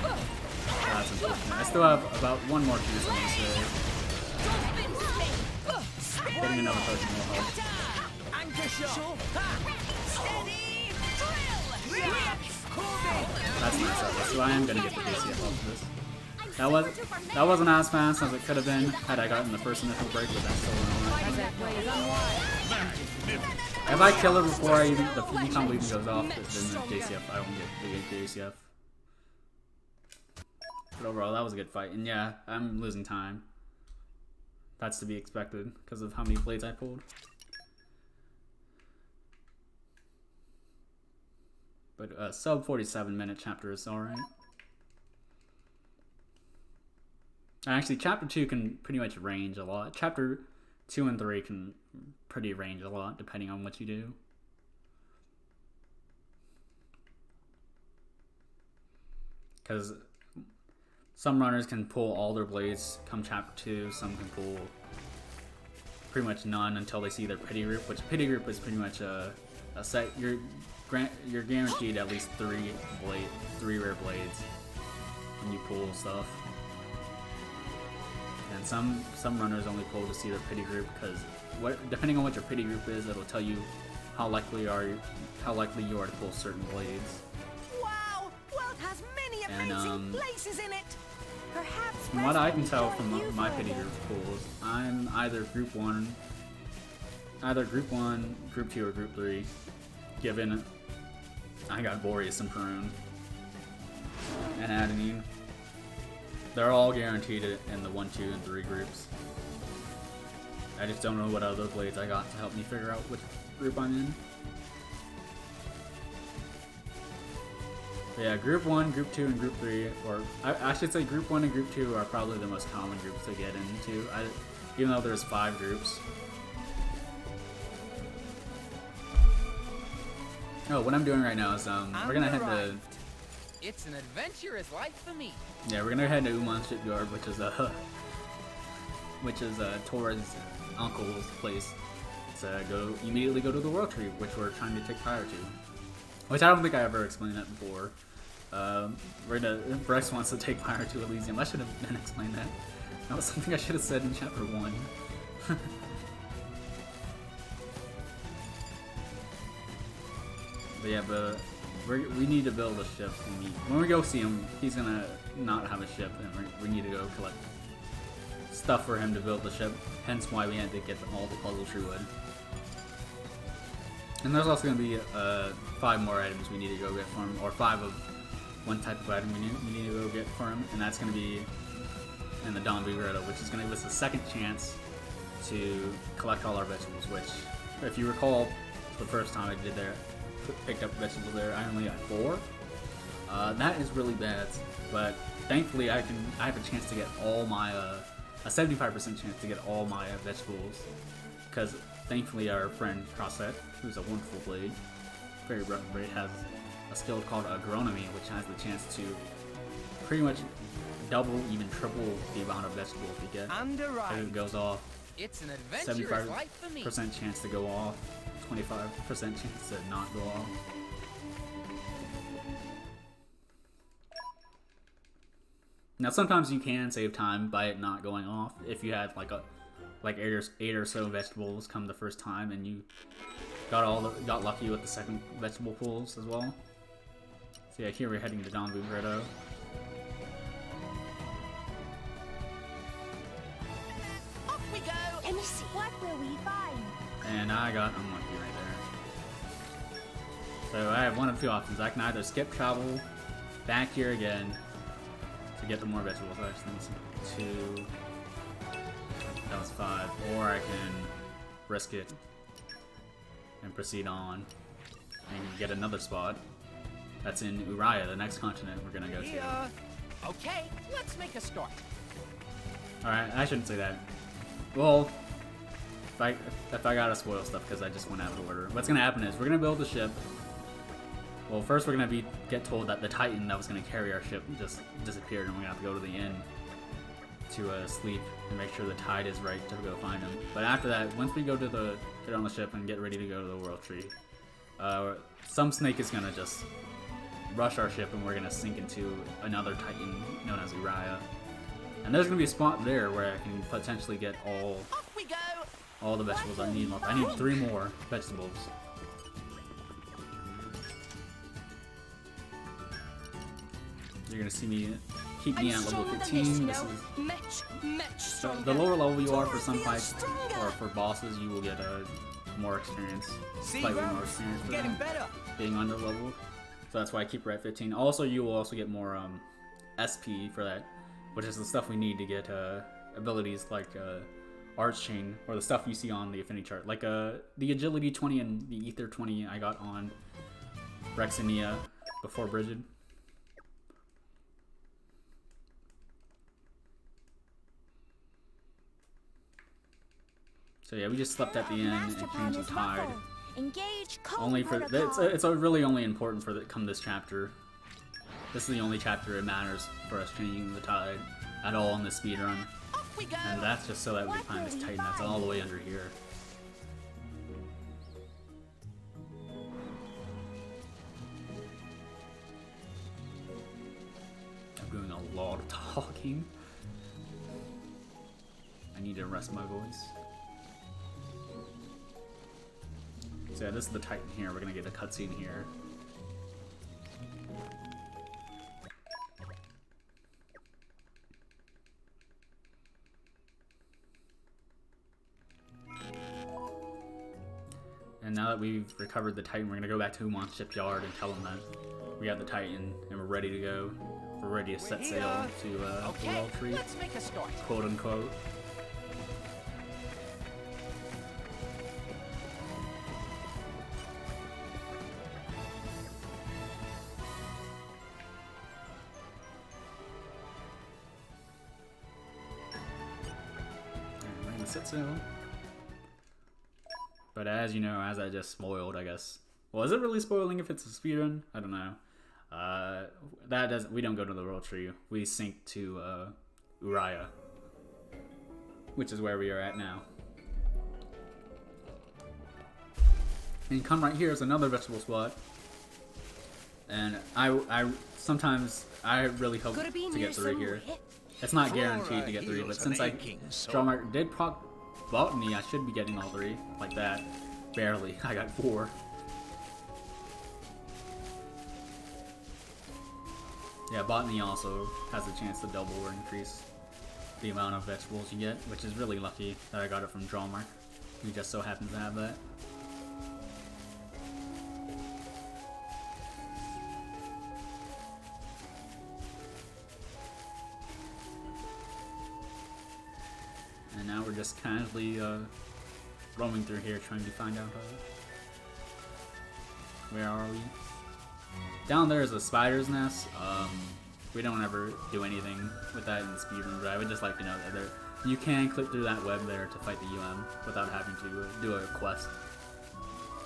That's unfortunate. I still have about one more juice on this. Getting another potion will help. That's nice. So I am gonna get the JCF off of this. That wasn't as fast as it could have been had I gotten the first initial break, but that's still annoying. If I kill her before the fusion combo even goes off, then the JCF, I won't get the JCF. But overall, that was a good fight. And yeah, I'm losing time. That's to be expected because of how many blades I pulled. But a sub 47-minute chapter is alright. Actually, chapter 2 can pretty much range a lot. Chapter 2 and 3 can pretty range a lot depending on what you do. Because some runners can pull all their blades come chapter 2, some can pull pretty much none until they see their pity group, which pity group is pretty much a set. You're guaranteed at least 3 rare blades when you pull stuff. And some runners only pull to see their pity group, because depending on what your pity group is, it'll tell you how likely you are to pull certain blades. Wow, world has many amazing places in it. Perhaps from what I can tell from my pity group pulls, I'm either group 1, group 2, or group 3. Given I got Boreas and Perun and Adenine. They're all guaranteed in the 1, 2, and 3 groups. I just don't know what other blades I got to help me figure out which group I'm in. But yeah, group 1, group 2, and group 3, or I should say group 1 and group 2 are probably the most common groups to get into, even though there's 5 groups. Oh, what I'm doing right now is we're gonna head to. It's an adventurous life for me. Yeah, we're gonna head to Uman Shipyard, which is Tora's uncle's place. To immediately go to the World Tree, which we're trying to take Pyra to. Which I don't think I ever explained that before. Brex wants to take Pyra to Elysium. I should have been explained that. That was something I should have said in chapter 1. But yeah, we need to build a ship. When we go see him, he's gonna not have a ship, and we need to go collect stuff for him to build the ship. Hence why we had to get all the puzzle tree wood. And there's also gonna be 5 more items we need to go get for him, or 5 of one type of item we need to go get for him, and that's gonna be in the Don Grotto, which is gonna give us a second chance to collect all our vegetables. Which, if you recall, the first time I did there. Picked up vegetables there, I only got 4. That is really bad, but thankfully I have a chance to get all my a 75% chance to get all my vegetables, because thankfully our friend Crosset, who's a wonderful blade, very rough blade, has a skill called Agronomy, which has the chance to pretty much double, even triple the amount of vegetables we get. If it goes off, it's an adventurous life for me. 75% chance to go off. 25% chance to not go off. Now sometimes you can save time by it not going off if you had like like eight or so vegetables come the first time, and you got lucky with the second vegetable pools as well. So yeah, here we're heading to Don Bugretto. Off we go. Let me see. What will we find? And I got unlucky right there. So I have one of two options. I can either skip travel back here again to get the more vegetables. Actually, let's see, 2. That was 5. Or I can risk it and proceed on and get another spot. That's in Uriah, the next continent we're gonna go to. Okay, let's make a start. Alright, I shouldn't say that. Well, if I gotta spoil stuff because I just went out of order. What's gonna happen is we're gonna build the ship. Well, first we're gonna get told that the Titan that was gonna carry our ship just disappeared, and we're gonna have to go to the inn to sleep and make sure the tide is right to go find him. But after that, once we get on the ship and get ready to go to the World Tree, some snake is gonna just rush our ship, and we're gonna sink into another Titan known as Uriah. And there's gonna be a spot there where I can potentially get Off we go. all the vegetables I need. I need 3 more vegetables. You're gonna see me keep me at level 15. This is so the lower level you are for some fights or for bosses, you will get more experience, slightly more experience for Getting that, better. being under leveled. So that's why I keep her at 15. Also, you will also get more SP for that, which is the stuff we need to get abilities like Arch Chain, or the stuff you see on the affinity chart, like the Agility 20 and the Ether 20 I got on Rexinia before Brigid. So yeah, we just slept at the inn and changed the tide. Engage Only for it's really only important for come this chapter. This is the only chapter it matters for us changing the tide at all in the speedrun. Off we go. And that's just so that we can find this Titan that's all the way under here. I'm doing a lot of talking. I need to rest my voice. So yeah, this is the Titan here. We're gonna get a cutscene here. And now that we've recovered the Titan, we're gonna go back to Uman's shipyard and tell him that we have the Titan and we're ready to go. We're ready to set sail to the World Tree, let's make a start. quote unquote. We're gonna set sail. But as you know, as I just spoiled, I guess. Well, is it really spoiling if it's a speedrun? I don't know. We don't go to the World Tree. We sink to Uriah, which is where we are at now. And come right here is another vegetable spot. And I sometimes I really hope to get 3 here. It's not guaranteed to get 3, but since Strawmark did proc Botany, I should be getting all 3, like that. Barely. I got 4. Yeah, Botany also has a chance to double or increase the amount of vegetables you get, which is really lucky that I got it from Drawmark. He just so happens to have that. And now we're just casually roaming through here trying to find out where are we? Down there is a spider's nest. We don't ever do anything with that in the speedrun, but I would just like to know that you can click through that web there to fight the UM without having to do a quest.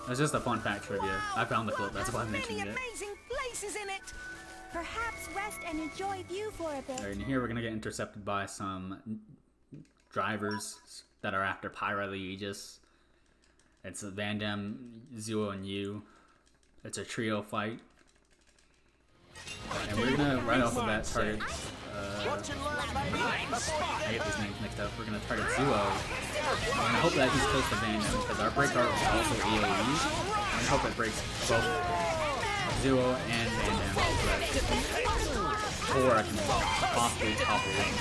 It's just a fun fact trivia. Wow, I found the clip, that's why I mentioned it. Amazing places in it. Perhaps rest and enjoy view for a bit. Alright, and here we're gonna get intercepted by some drivers that are after Pyra the Aegis. It's Van Damme, Zuo, and you. It's a trio fight. And we're gonna right off the bat target I get these names mixed up. We're gonna target Zuo. And I hope that he's close to Van Damme because our break art is also AoE. I hope it breaks both Zuo and Van Damme so that Tora can possibly topple him.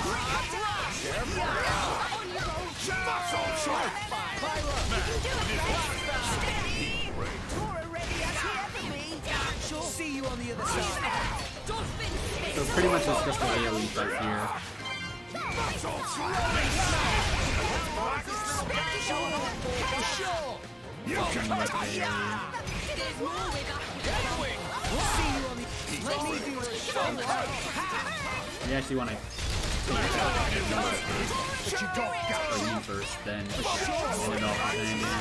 See you on the other side. So pretty much it's just an AoE fight here. You actually want to you first, then end it off with Van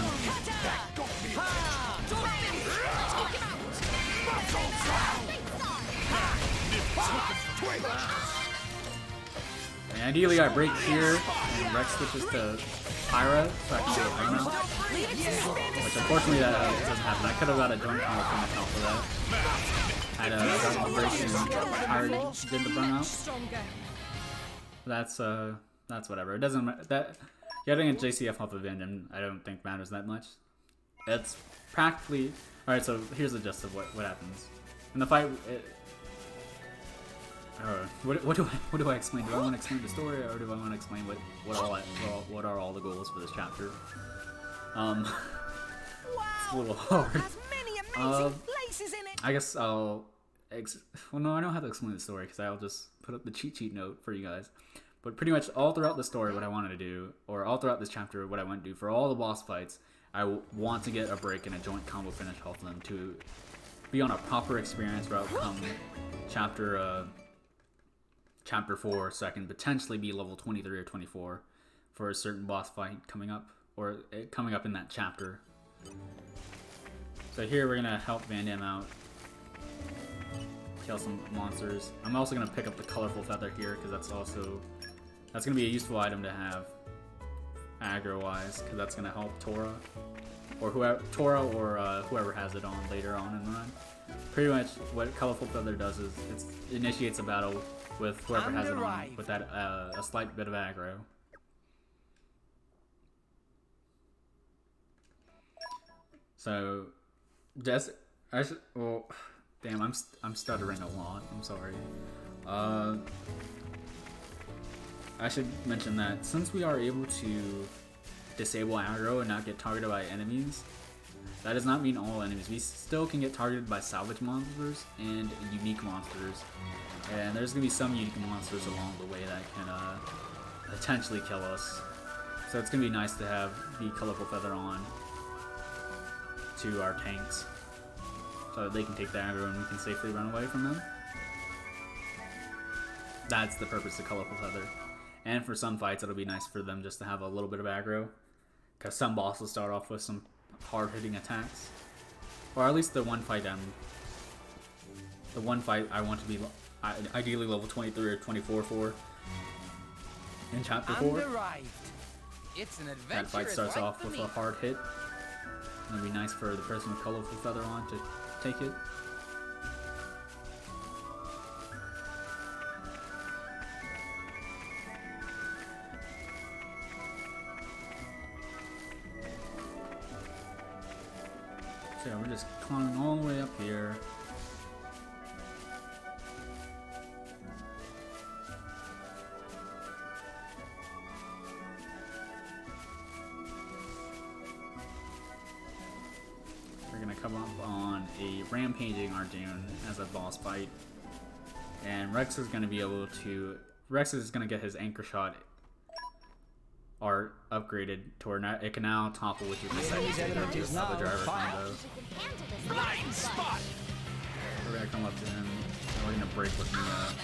And ideally I break here and Rex switches to Pyra so I can get a burnout. Which unfortunately that doesn't happen. I could have got a joint combo from the top of that. Had a break and Pyra did the burnout. That's whatever. It doesn't that getting a JCF off of Van Damme I don't think matters that much. It's practically alright, so here's the gist of what happens. In the fight what do I explain? Do I want to explain the story, or do I want to explain what are all the goals for this chapter? It's a little hard. Has many amazing places in it. I guess I'll well, no, I don't have to explain the story because I'll just put up the cheat sheet note for you guys. But pretty much all throughout the story, what I wanted to do, or all throughout this chapter, what I want to do for all the boss fights, I want to get a break and a joint combo finish off them to be on a proper experience route come Chapter 4, so I can potentially be level 23 or 24 for a certain boss fight coming up, or coming up in that chapter. So here we're gonna help Van Damme out, kill some monsters. I'm also gonna pick up the colorful feather here because that's gonna be a useful item to have aggro-wise, because that's gonna help Tora or whoever has it on later on in the run. Pretty much what colorful feather does is it initiates a battle with whoever has it on with that a slight bit of aggro. So well, damn, I'm stuttering a lot. I'm sorry. I should mention that since we are able to disable aggro and not get targeted by enemies, that does not mean all enemies. We still can get targeted by salvage monsters and unique monsters. And there's going to be some unique monsters along the way that can potentially kill us. So it's going to be nice to have the colorful feather on to our tanks so that they can take the aggro and we can safely run away from them. That's the purpose of colorful feather. And for some fights it'll be nice for them just to have a little bit of aggro, because some bosses start off with some hard-hitting attacks. Or at least the one fight I want to be ideally level 23 or 24 for in chapter 4. It's an adventure. That fight starts off with a hard hit. It'll be nice for the person with colorful feather on to take it. So yeah, we're just climbing all the way up here. We're gonna come up on a rampaging Arjun as a boss fight, and Rex is gonna get his anchor shot art upgraded to where it can now topple, which is the second stage of the driver combo. Blind spot. We're gonna come up to him and we're gonna break with Mia.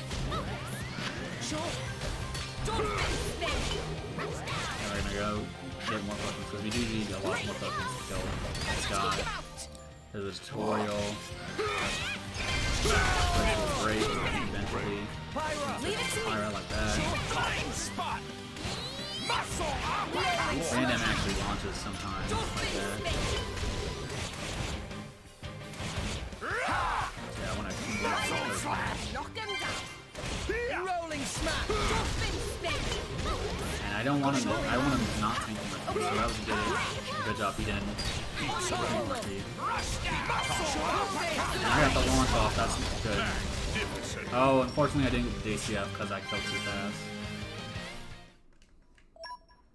And we're gonna go get more tokens because we do need a lot more tokens to kill this guy. There's a tutorial. Break eventually. Pyra like that. Blind spot. Van Damme actually launches sometimes like that. So yeah, I want to Rolling I don't want him to, I want him to not tank him, so that was good job, he didn't. And I got the launch off, that's good. Oh, unfortunately I didn't get the DCF because I killed too fast.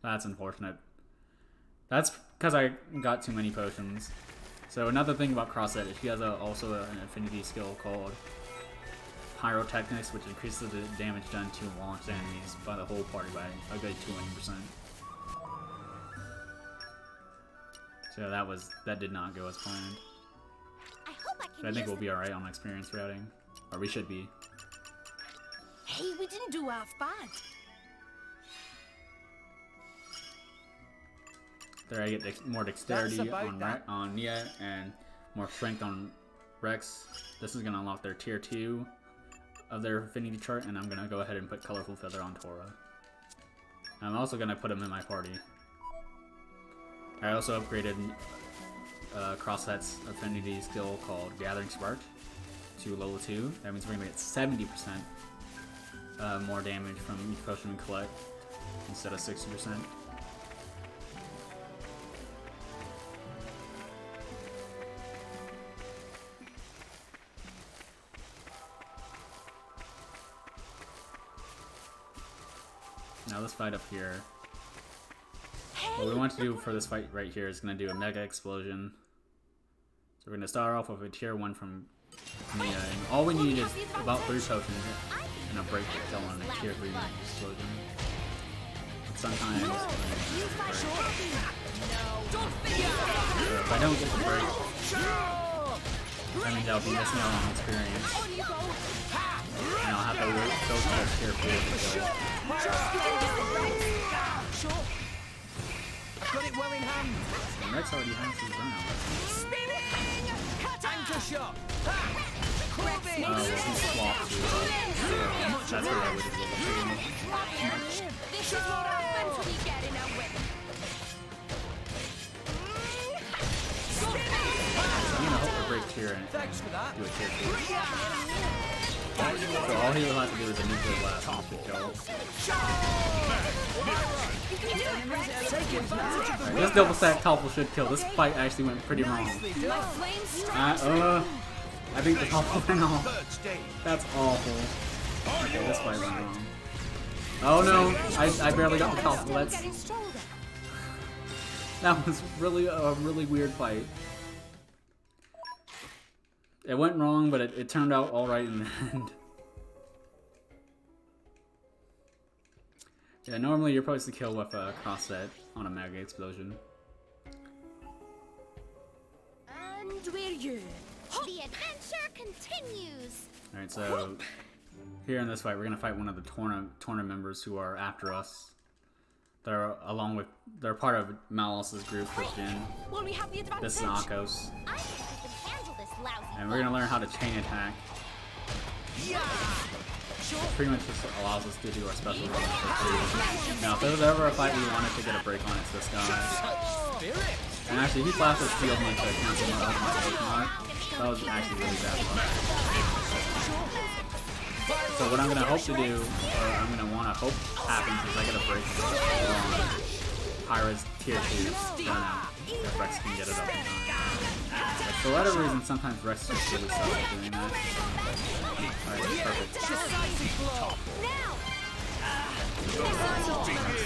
That's unfortunate. That's because I got too many potions. So another thing about Crossset is she has also an affinity skill called Pyrotechnics, which increases the damage done to launched enemies by the whole party by a good 200%. So that did not go as planned. But I think we'll be alright on experience routing. Or we should be. Hey, we didn't do half bad. There I get more dexterity on Nia and more strength on Rex. This is going to unlock their tier 2 of their affinity chart, and I'm going to go ahead and put Colorful Feather on Tora. I'm also going to put him in my party. I also upgraded Crossset's affinity skill called Gathering Spark to level 2. That means we're going to get 70% more damage from each potion we collect instead of 60%. Now let's fight up here. What we want to do for this fight right here is going to do a Mega Explosion. So we're going to start off with a tier 1 from Mia, and all we need is about 3 potions and a break to kill on a tier 3 Mega Explosion. But sometimes so if I don't get the break, that means I'll be missing out on experience. And I'll have to wait till the tier 4 to kill. Got it well in hand. And Rex already has his burnout. Anchor shot. He's swapped to that's what I would do. This is what happens when you get in a whip. I'm gonna hope for break tier and Thanks for that. do a tier 2. So all he will have to do is a nuclear blast and should kill. Alright, this double stack topple should kill. This fight actually went pretty wrong. I think the topple went off. That's awful. Okay, this fight went wrong. Oh no, I barely got the topple. That was really a really weird fight. It went wrong, but it turned out alright in the end. Yeah, normally you're supposed to kill with a Crossset on a Mega Explosion. And we're here. The adventure continues. Alright, so here in this fight, we're gonna fight one of the Torna members who are after us. They're part of Malos's group with Jin. Well, we have the advantage. This is Akos. I think we can handle this lousy. And we're gonna learn how to chain attack. Pretty much just allows us to do our special runs for free. Now, if there was ever a fight we wanted to get a break on, it's this guy. And actually, he flashed his shield like to cancel my ultimate. That was actually really bad luck. So what I'm gonna hope to do, or I'm gonna wanna hope happens, is I get a break on Pyra's tier 2 burnout. If Rex can get it up in time. But for whatever reason, sometimes Rex just really sucks at doing that. Alright, perfect.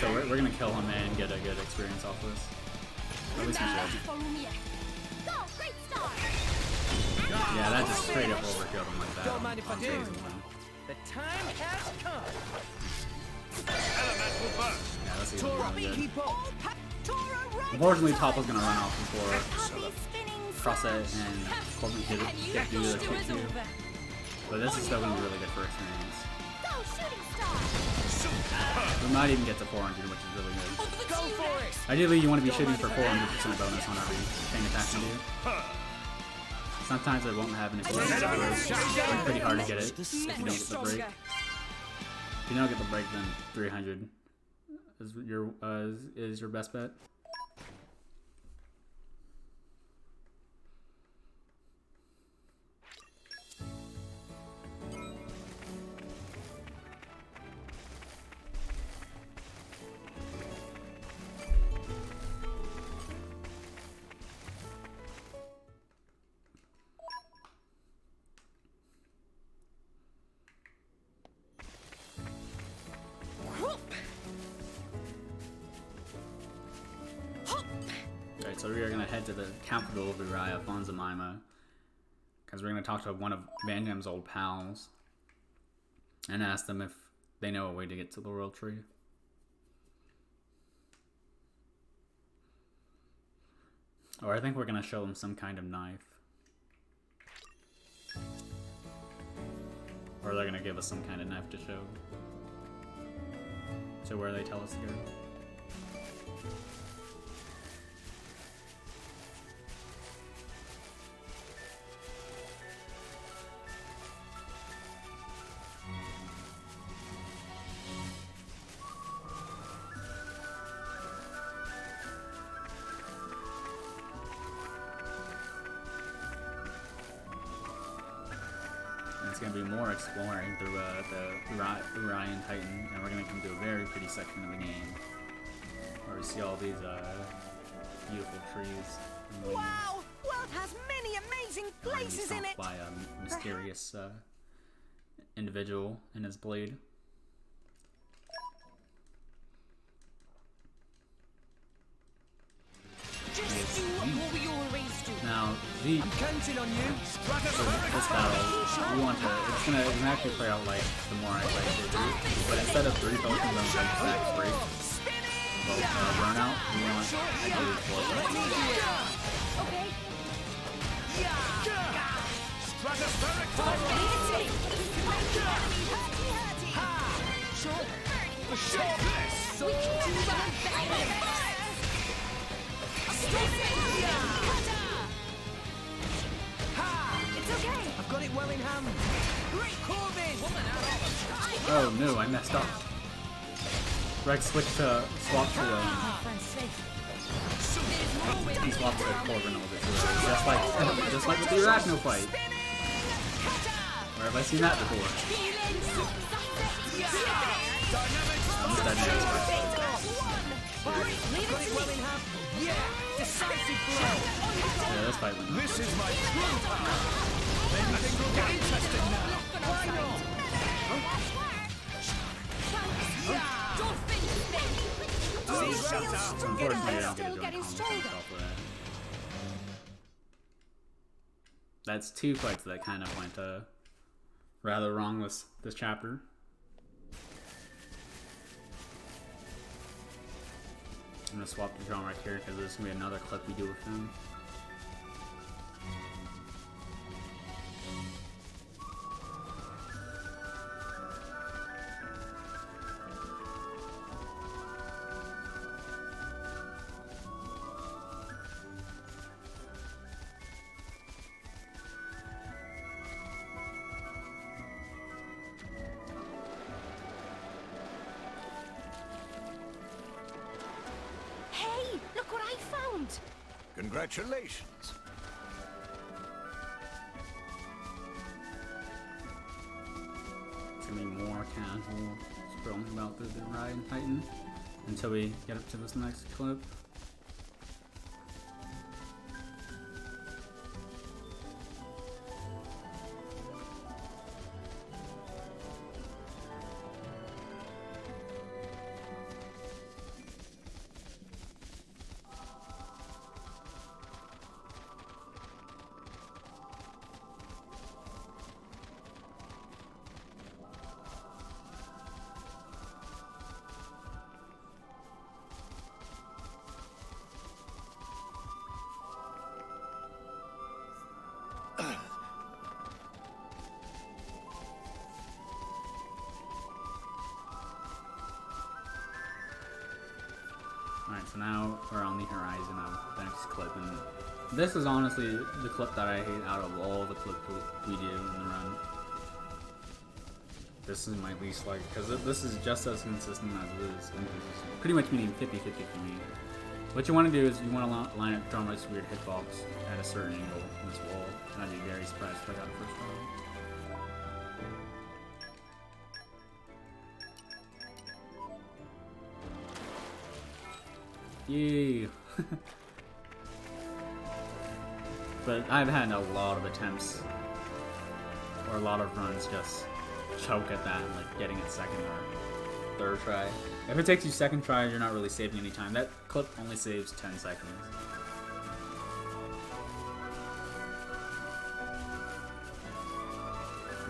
So we're gonna kill him and get a good experience off this. At least we should. Yeah, that just straight up overkilled him like that. Don't mind if I on do. phase 1. The time has come. Elemental burst. Yeah, that's even Tora, really good. keep up. Unfortunately, Topple's gonna run off before Crossset and Corbin get do the kick too. But this is still gonna be really good for experience. We might even get to 400, which is really good. Go for it. Ideally, you want to be shooting for 400% bonus on every chain attack you do. Sometimes it won't have an experience, so it's pretty hard to get it if you don't get the break. If you don't get the break, then 300 is your best bet. So we are gonna head to the capital of Uriah, Fonzamaima, because we're gonna talk to one of Van Damme's old pals and ask them if they know a way to get to the World Tree. Or I think we're gonna show them some kind of knife. Or they're gonna give us some kind of knife to show. To where they tell us to go. It's going to be more exploring through the Urian Titan, and we're going to come to a very pretty section of the game where we see all these beautiful trees and leaves. Wow! World has many amazing And we're gonna be places in stopped it. by a mysterious individual in his blade. Just do what we always do. Now, the I'm counting on you. this battle, we want to, it's gonna actually play out like the more I play it, but instead of 3 Falcon Zones, like stack 3, burnout, we want to do 4 Falcon. Okay. Stratospheric Sure. for sure. This. We can do that. It's okay. I've got it well in hand. Great Corbin. Oh no, I messed up. Rex switched to, swapped to, he swapped to Corbin a little bit too early. Just like with the Arachno fight. Where have I seen that before? I'm dead I've got it well in hand. Yeah. Decisive blow. Yeah, this fight went on. This is my true power. Maybe things will get interesting now. Why not? See, shut up. Unfortunately, I don't get to Still join getting comments stronger. myself with that. That's 2 fights that kind of went rather wrong this chapter. I'm gonna swap the drone right here because this is gonna be another clip we do with him. Hey, look what I found. Congratulations. It's gonna be more casual scrolling about the Ryan Titan until we get up to this next clip. Alright, so now we're on the horizon of the next clip, and this is honestly the clip that I hate out of all the clips we do in the run. This is my least like, because this is just as consistent as it is inconsistent. Pretty much meaning 50-50 for me. What you want to do is you want to line up John Wright's weird hitbox at a certain angle in this wall, and I'd be very surprised if I got it first try. Yay! But I've had a lot of attempts, or a lot of runs just choke at that, like getting it second or third try. If it takes you second try, you're not really saving any time. That clip only saves 10 seconds.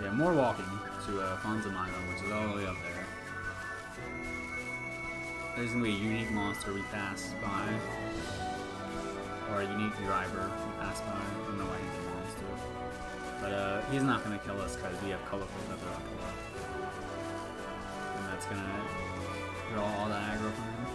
Yeah, more walking to Fonzamino, which is all the way up there. There's gonna be a unique monster we pass by, or a unique driver we pass by. I don't know why he's a monster, but he's not gonna kill us because we have colorful feather on the left, and that's gonna draw all that aggro from him.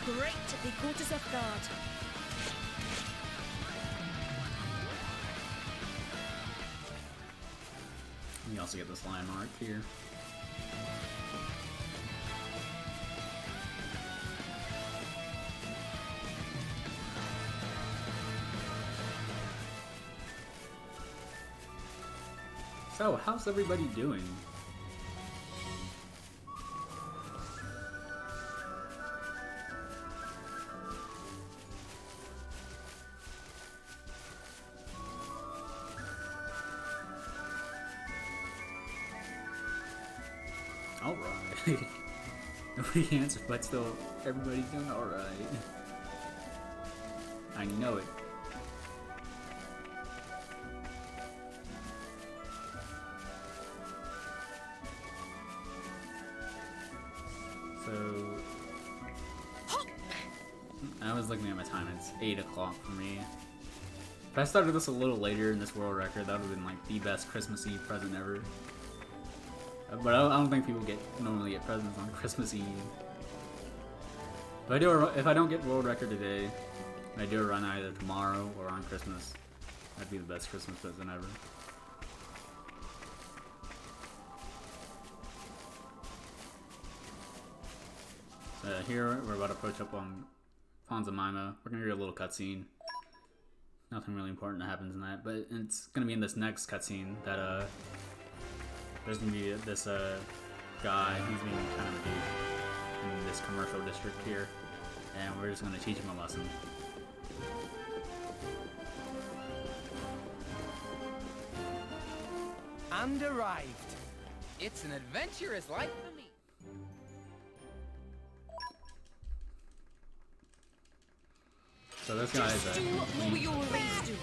Great, they caught us off guard. You also get this landmark here. So, how's everybody doing? Alright. Nobody answered, but still, everybody's doing alright. I know it. So, I was looking at my time, it's 8 o'clock for me. If I started this a little later in this world record, that would have been like the best Christmas Eve present ever. But I don't think people normally get presents on Christmas Eve. If I don't get world record today, and I do a run either tomorrow or on Christmas, that'd be the best Christmas present ever. Here we're about to approach up on Fonzamino. We're gonna hear a little cutscene. Nothing really important that happens in that, but it's gonna be in this next cutscene that there's gonna be this guy. He's being kind of a dude in this commercial district here, and we're just gonna teach him a lesson. And arrived. It's an adventurous life for me. So this guy is Do what we always do.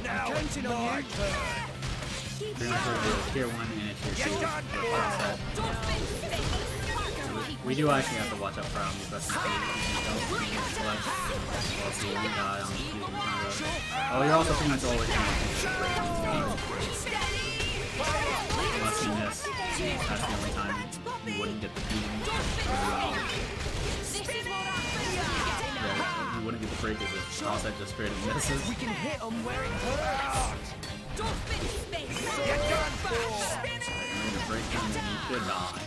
Now counting on you. pretty much a tier 1 and a tier 2 set. We do actually have to watch out for him, especially if you select. We'll see one guy on the field in front of us. Oh, you're also pretty much always going to unless you miss. That's the only time you wouldn't get the beam. Yeah, you wouldn't get the break as if Crosshead just straight up misses. We can hit them where it hurts. Get done for! And then you break them and you could die.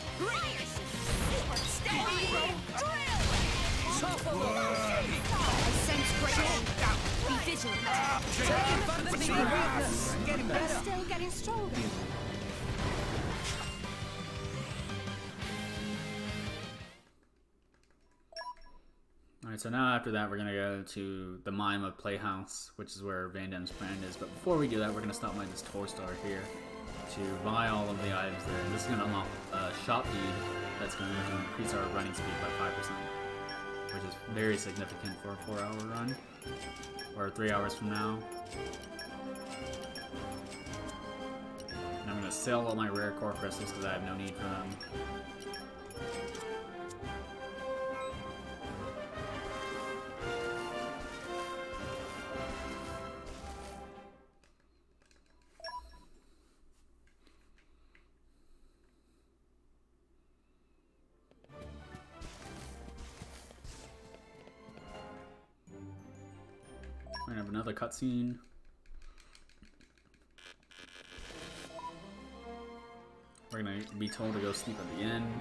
Be vigilant. Getting better. Still getting stronger. Alright, so now after that we're going to go to the Mima Playhouse, which is where Van Damme's friend is. But before we do that, we're going to stop by this tour star here to buy all of the items there. And this is going to unlock a shop deed that's going to increase our running speed by 5%, which is very significant for a 4-hour run, or 3 hours from now. And I'm going to sell all my rare core crystals because I have no need for them. We're gonna have another cutscene. We're gonna be told to go sleep at the inn.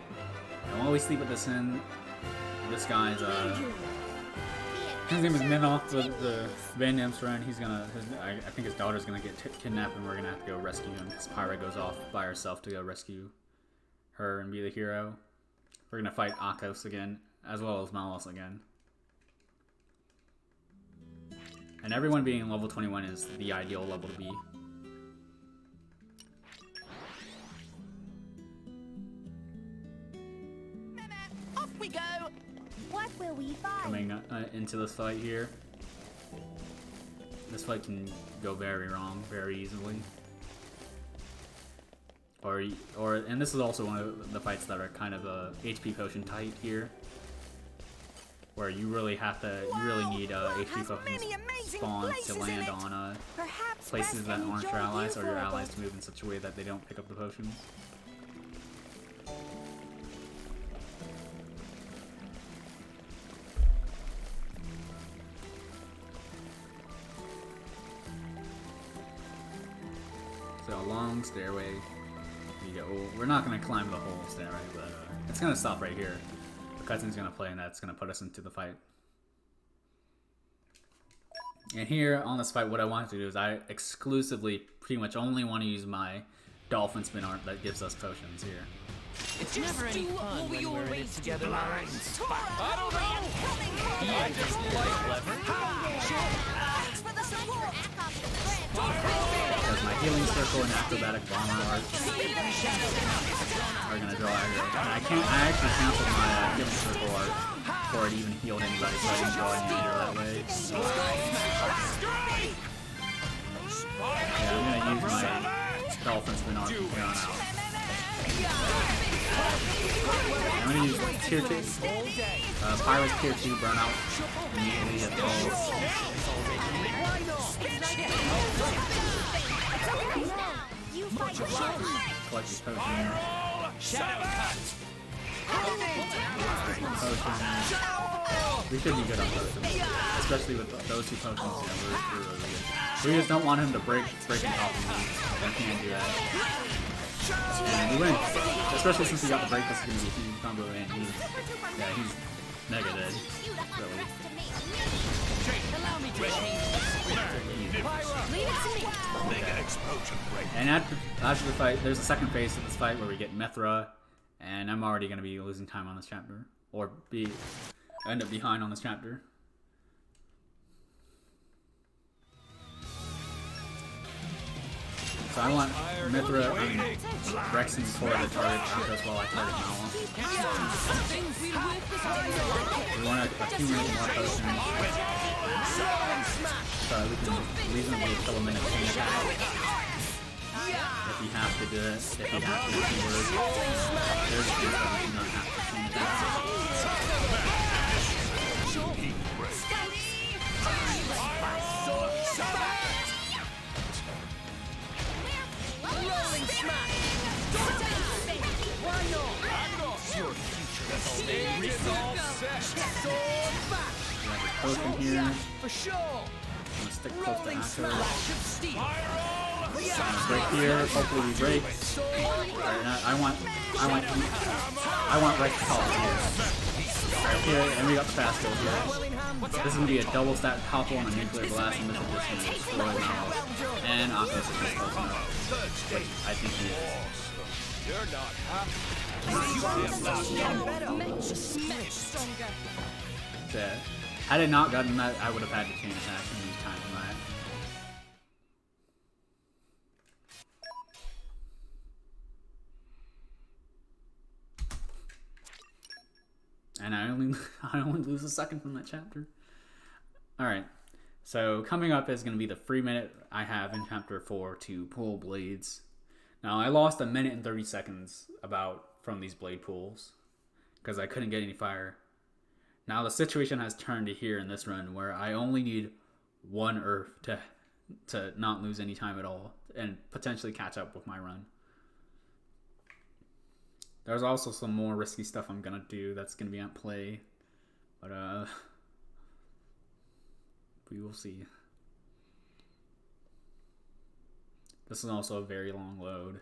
Don't always sleep at this inn. This guy's his name is Minoff, the Van Damme's friend. He's gonna, I think his daughter's gonna get kidnapped, and we're gonna have to go rescue him. Because Pyra goes off by herself to go rescue her and be the hero. We're gonna fight Akos again, as well as Malos again. And everyone being level 21 is the ideal level to be. Off we go. What will we find? Coming into this fight here. This fight can go very wrong very easily. And this is also one of the fights that are kind of HP potion tight here, where you really have to, you really need HP potion spawns to land on places that aren't your allies, or your allies to move in such a way that they don't pick up the potions. So a long stairway. We're not going to climb the whole stairway, but it's going to stop right here. The cutscene's going to play, and that's going to put us into the fight. And here on this fight, what I want to do is I exclusively pretty much only want to use my dolphin spin art that gives us potions here. It's never any fun when we're in it together. I don't know. I just like clever. Thanks for the support. Because my healing circle and acrobatic bomber art are going to draw aggro. And I actually canceled my healing circle art before it even healed anybody, so I didn't draw any aggro that way. Yeah, I'm going to use my dolphin spin art from here on out. I'm going to use tier 2. Pyrus tier 2 burnout immediately at balls. Collect these potions. We should be good on potions. Especially with those two potions, we're really good. We just don't want him to break on top of me. I can't do that. And we win. Especially since we got the break, this is going to be a huge combo, and he's mega dead. Really. Allow me to And after the fight, there's a second phase of this fight where we get Mithra, and I'm already going to be losing time on this chapter, or end up behind on this chapter. So I want Mithra, Rex and Tor to target Arcos while I target Malwa. We want to accumulate more potions so we can reasonably kill him in a chain attack. If you have to do it, if you have to use keywords, there's a chance that we do not have to chain attack. rolling smash. Why not? Your future is all set. Sword back. We have a potion here. For sure. I'm going to stick close to Rolling Akko. smash of steel. I'm going to break here. Hopefully we break. I want Rex to help here. Right here, and we got the fast kill here. This is going to be a double stack topple on a nuclear blast, and this is just going to destroy Malwa. And Akos is just close enough. Which I think he is. You're not Yeah. Had it not gotten that, I would have had to chain attack and use time for that. And I only lose a second from that chapter. Alright. So coming up is going to be the free minute I have in chapter 4 to pull blades. Now I lost 1 minute and 30 seconds from these blade pulls because I couldn't get any fire. Now the situation has turned to here in this run where I only need 1 earth to not lose any time at all and potentially catch up with my run. There's also some more risky stuff I'm gonna do that's gonna be at play, but we will see. This is also a very long load.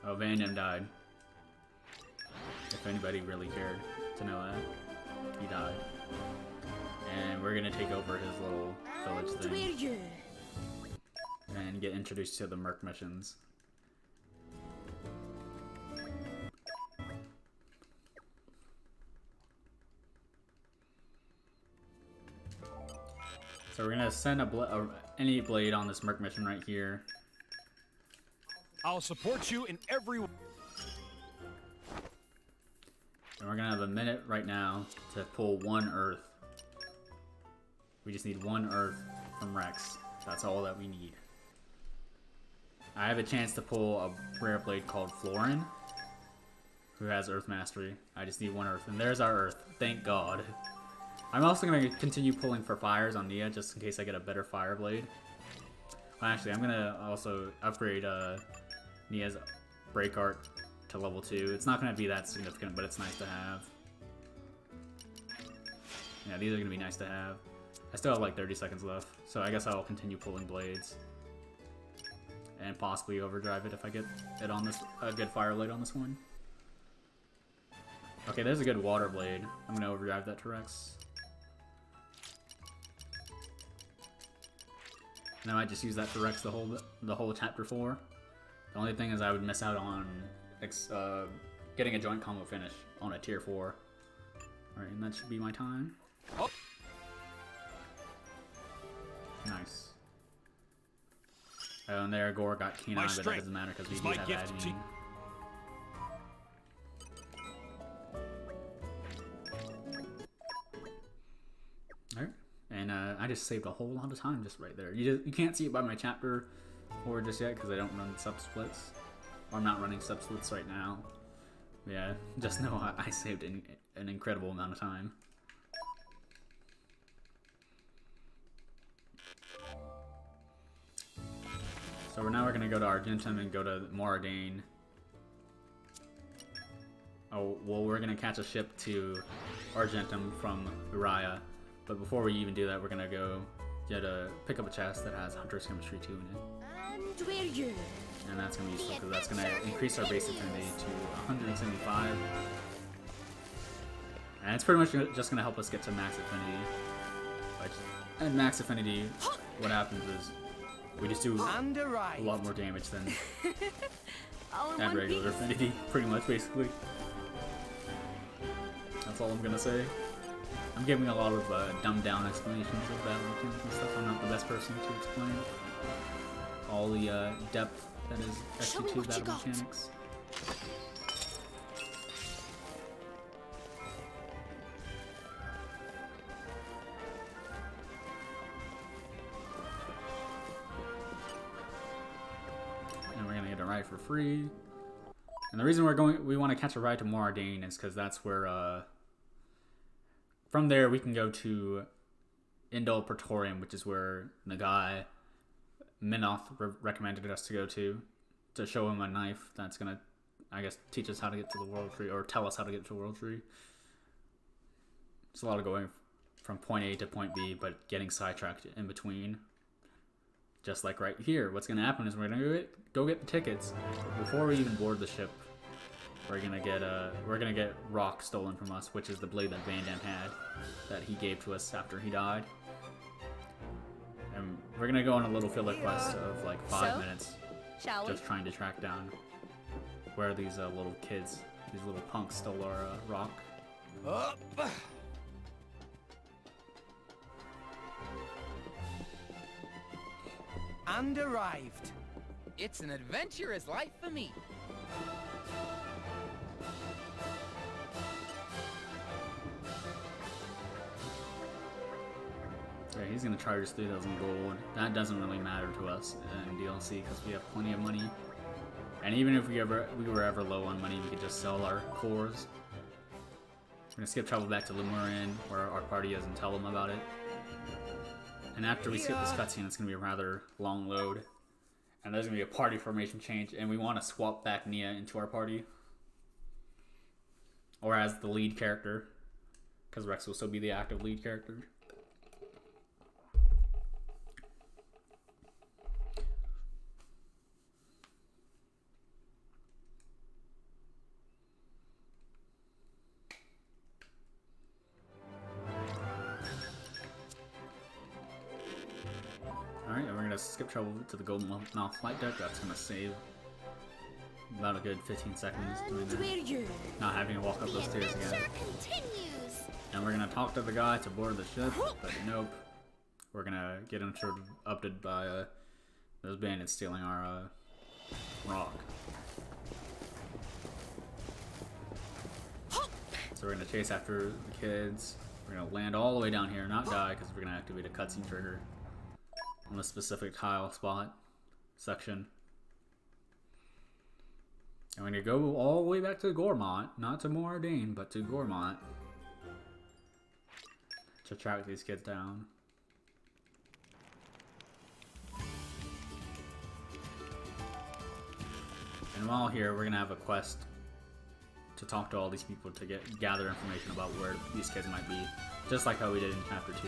Oh, Vandam died. If anybody really cared to know that. He died. And we're gonna take over his little village thing. And get introduced to the Merc missions. So we're gonna send any blade on this Merc mission right here. I'll support you in every way. And we're gonna have a minute right now to pull 1 Earth. We just need 1 Earth from Rex. That's all that we need. I have a chance to pull a rare blade called Florin, who has Earth Mastery. I just need 1 Earth, and there's our Earth. Thank God. I'm also going to continue pulling for fires on Nia, just in case I get a better fire blade. Well, actually, I'm going to also upgrade Nia's Break Art to level 2. It's not going to be that significant, but it's nice to have. Yeah, these are going to be nice to have. I still have like 30 seconds left, so I guess I'll continue pulling blades. And possibly overdrive it if I get it on this a good fire blade on this one. Okay, there's a good water blade. I'm gonna overdrive that to Rex. And I might just use that to Rex the whole chapter 4. The only thing is I would miss out on getting a joint combo finish on a tier 4. Alright, and that should be my time. Oh. Nice. Oh, and there, Gore got Keen Eye, but that doesn't matter because we do have admin. Alright, and I just saved a whole lot of time just right there. You can't see it by my chapter 4 just yet because I don't run sub-splits. Or I'm not running sub-splits right now. But yeah, just know I saved an incredible amount of time. So now we're gonna go to Argentum and go to Moradane. Oh, well, we're gonna catch a ship to Argentum from Uriah. But before we even do that, we're gonna go pick up a chest that has Hunter's Chemistry 2 in it. And where you? And that's gonna be useful because that's gonna increase our base affinity to 175. And it's pretty much just gonna help us get to max affinity. And max affinity, what happens is we just do a lot more damage than at regular affinity, pretty much, basically. That's all I'm gonna say. I'm giving a lot of dumbed-down explanations of battle mechanics and stuff. I'm not the best person to explain all the depth that is SC2 battle mechanics. For free. And the reason we want to catch a ride to Moradane is because that's where from there we can go to Indol Praetorium, which is where the guy Minoth recommended us to go to show him a knife that's gonna, I guess, teach us how to get to the World Tree, or tell us how to get to the World Tree. It's a lot of going from point A to point B, but getting sidetracked in between. Just like right here, what's gonna happen is we're gonna go get the tickets. But before we even board the ship, we're gonna get rock stolen from us, which is the blade that Van Damme had, that he gave to us after he died. And we're gonna go on a little filler quest of like 5 minutes, just trying to track down where these little kids, these little punks, stole our rock. Up. And arrived. It's an adventurous life for me. Yeah, he's gonna charge us 3,000 gold. That doesn't really matter to us in DLC because we have plenty of money. And even if we were ever low on money, we could just sell our cores. We're gonna skip travel back to Lemurin, where our party is, and tell them about it. And after we skip this cutscene, it's going to be a rather long load. And there's going to be a party formation change, and we want to swap back Nia into our party. Or as the lead character, because Rex will still be the active lead character. Skip travel to the Golden Mouth flight deck. That's gonna save about a good 15 seconds doing that. Not having to walk up those stairs again. And we're gonna talk to the guy to board the ship, but nope. we're gonna get interrupted by those bandits stealing our rock. So we're gonna chase after the kids. We're gonna land all the way down here, not die, because we're gonna activate a cutscene trigger on a specific tile spot section. And we're gonna go all the way back to Gormont, not to Moradine, but to Gormont, to track these kids down. And while here, we're gonna have a quest to talk to all these people to gather information about where these kids might be, just like how we did in Chapter 2,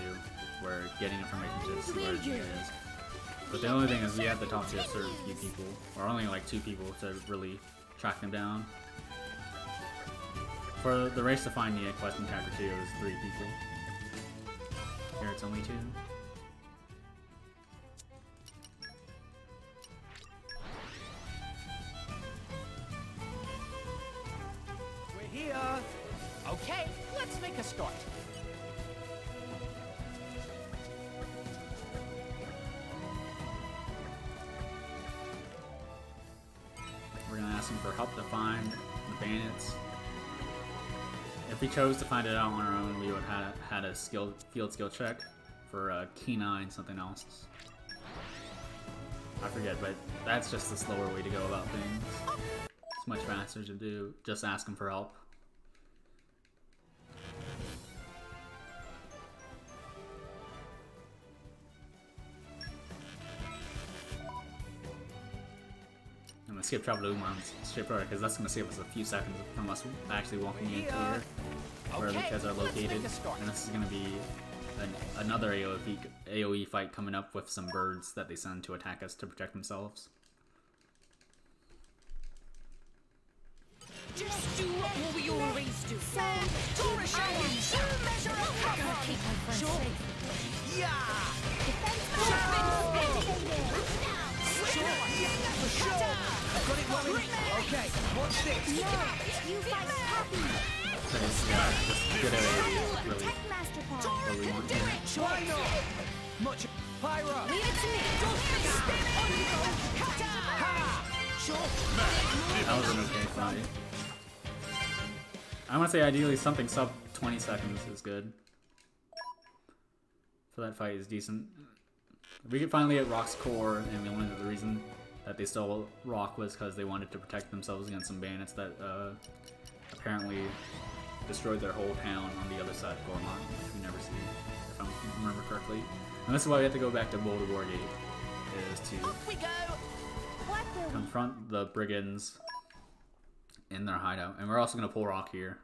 where getting information to see where it is. But the only thing is we have to talk to a certain few people, or only like 2 people to really track them down. For the race to find the quest in Chapter 2, it was 3 people. Here it's only 2. Here. Okay, let's make a start. We're gonna ask them for help to find the bandits. If we chose to find it out on our own, we would have had a field skill check for K9 something else. I forget, but that's just the slower way to go about things. It's much faster to do. Just ask them for help. I'm gonna skip travel to Uman's straight forward because that's gonna save us a few seconds from us actually walking into here, where the kids are located. And this is gonna be another AoE fight coming up with some birds that they send to attack us to protect themselves. Just do what we always do. I've got it rolling. Okay, what's this? You fight Happy. So yeah, just good AoE, really what we want here. Why not? Much pyro. Leave it to me. Spin on you. Ha! Sure. That was an okay fight. I want to say ideally something sub 20 seconds is good. For that fight is decent. We could finally get Rock's core, and we wanted the reason that they stole Rock was because they wanted to protect themselves against some bandits that apparently destroyed their whole town on the other side of Gormont, which we never see, if I remember correctly. And this is why we have to go back to Boulder Wargate, is to Off we go. What will we confront the brigands in their hideout. And we're also going to pull Rock here.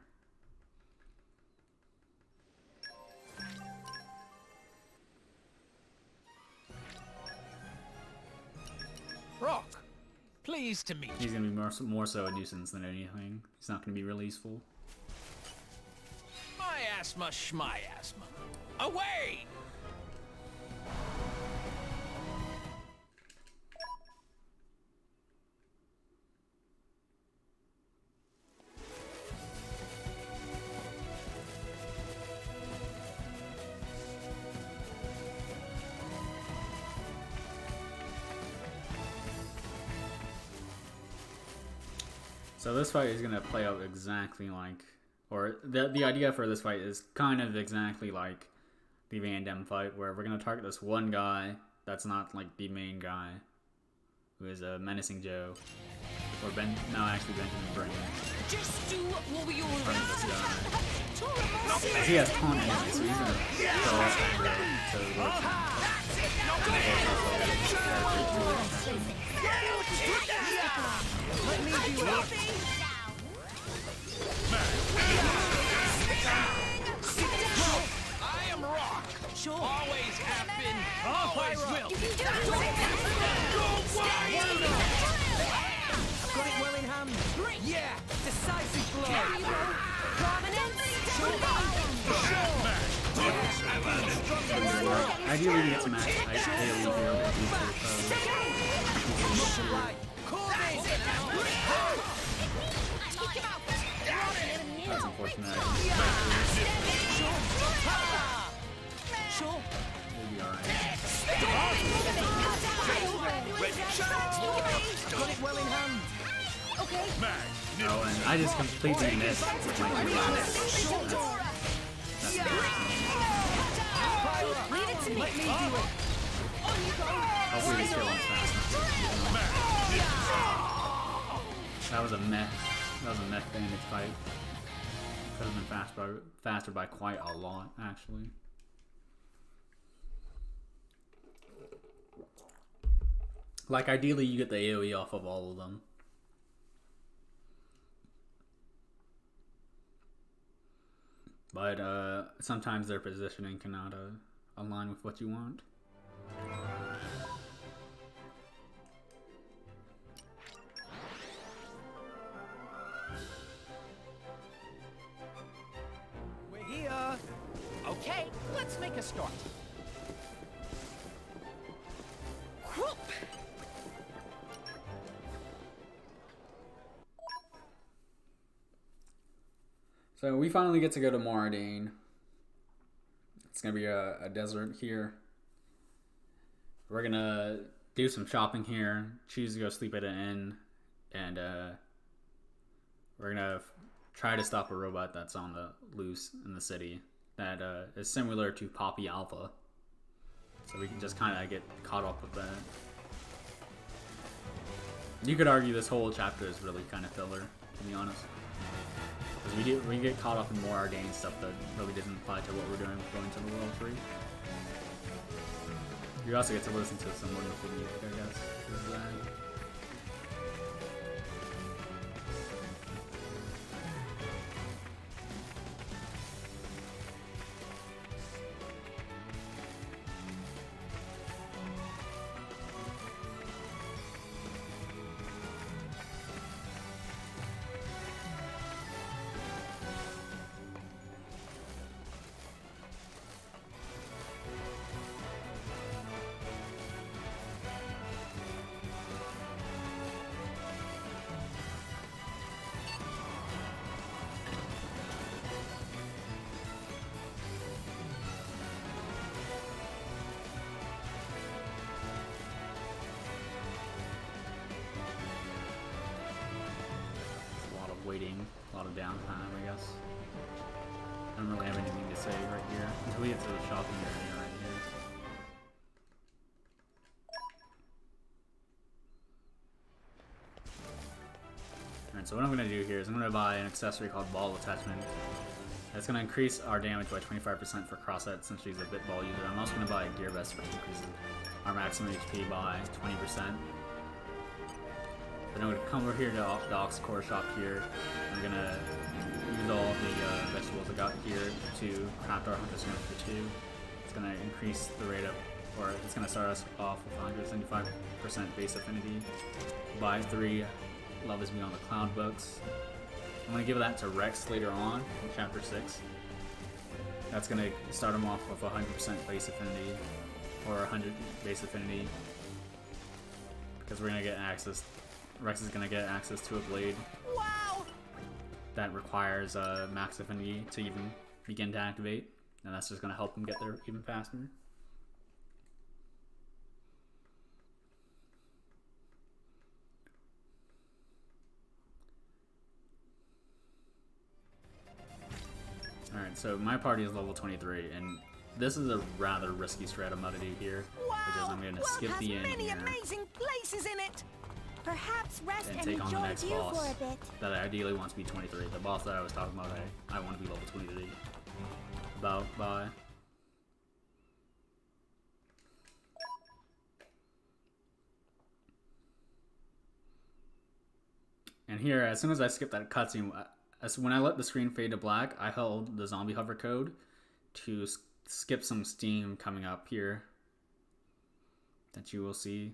Rock, pleased to meet you. He's going to be more so a nuisance than anything. He's not going to be really useful. My asthma, schmy asthma. Away! So this fight is going to play out exactly like, or the idea for this fight is kind of exactly like the Van Damme fight, where we're going to target this one guy that's not like the main guy, who is a Menacing Joe, or actually Benjamin Brain. Just do what we always Target this guy. do. He has taunt energy, so he's going to throw off aggro to Let me do it. I am Rock. Sure. Always have been. Always will. You can do it. Go wild! I've got it well in hand. Yeah, decisive blow. Prominence. Ideally, we get some AoE here. That's unfortunate. We'll be alright. Got it well in hand. Okay. Oh, and I just completely missed with my That's Leave it to me. Let me do it. hopefully this kill is fast. That was a mech. That was a mech bandage fight. Could have been faster by quite a lot, actually. Like, ideally, you get the AoE off of all of them. But sometimes their positioning cannot align with what you want. We're here. Okay, let's make a start. So we finally get to go to Moradine. It's gonna be a desert here. We're gonna do some shopping here, choose to go sleep at an inn, and we're gonna try to stop a robot that's on the loose in the city that is similar to Poppy Alpha. So we can just kind of get caught up with that. You could argue this whole chapter is really kind of filler, to be honest. Because we get caught up in more arcane stuff that really doesn't apply to what we're doing going to the World 3. You also get to listen to some wonderful music, I guess. There's that. Waiting, a lot of downtime, I guess. I don't really have anything to say right here until we get to the shopping area right here. Alright, so what I'm going to do here is I'm going to buy an accessory called Ball Attachment. That's going to increase our damage by 25% for Crosshead since she's a bit ball user. I'm also going to buy a Gear Vest which increases our maximum HP by 20%. Then I'm going to come over here to the Ox Core shop here. I'm going to use all the vegetables I got here to craft our Hunter Sandwich for 2. It's going to increase the rate of, or it's going to start us off with 175% base affinity. Buy 3 Love is Beyond the Cloud books. I'm going to give that to Rex later on in Chapter 6. That's going to start him off with 100% base affinity, or 100 base affinity, because we're going to get access. Rex is going to get access to a blade that requires max affinity to even begin to activate, and that's just going to help him get there even faster. Alright, so my party is level 23, and this is a rather risky strat I'm about to do here, which is I'm going to skip the end here. Amazing places in it. Perhaps rest And and take on the enjoy next view boss for a bit. that I ideally want to be 23. The boss that I was talking about, I want to be level 23. Bye. And here, as soon as I skip that cutscene, when I let the screen fade to black, I held the zombie hover code to skip some steam coming up here that you will see.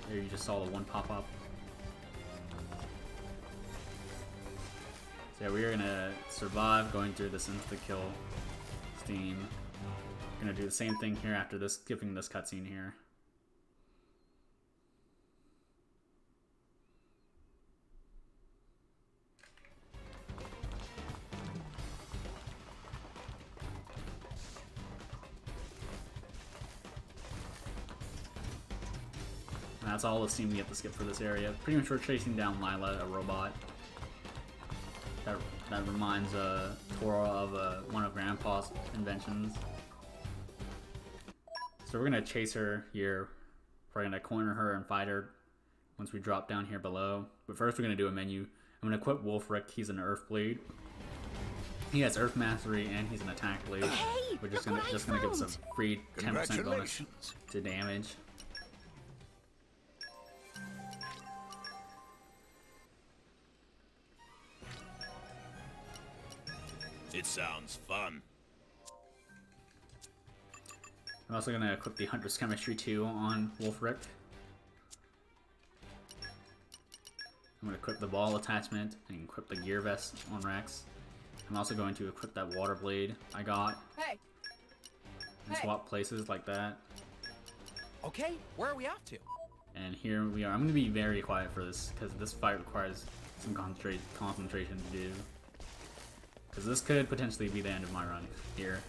There you just saw the one pop up. So yeah, we are gonna survive going through this insta-kill steam. We're gonna do the same thing here after this, skipping this cutscene here. That's all the steam we get to skip for this area. Pretty much we're chasing down Lila, a robot. That reminds Tora of one of Grandpa's inventions. So we're gonna chase her here. We're gonna corner her and fight her once we drop down here below. But first we're gonna do a menu. I'm gonna equip Wolfric. He's an Earth Blade. He has Earth Mastery and he's an attack blade. Hey, We're just gonna give us a free 10% bonus to damage. It sounds fun. I'm also gonna equip the Hunter's Chemistry 2 on Wolfric. I'm gonna equip the ball attachment and equip the gear vest on Rex. I'm also going to equip that water blade I got. Hey. And swap places like that. Okay, where are we off to? And here we are. I'm gonna be very quiet for this because this fight requires some concentration to do. Because this could potentially be the end of my run here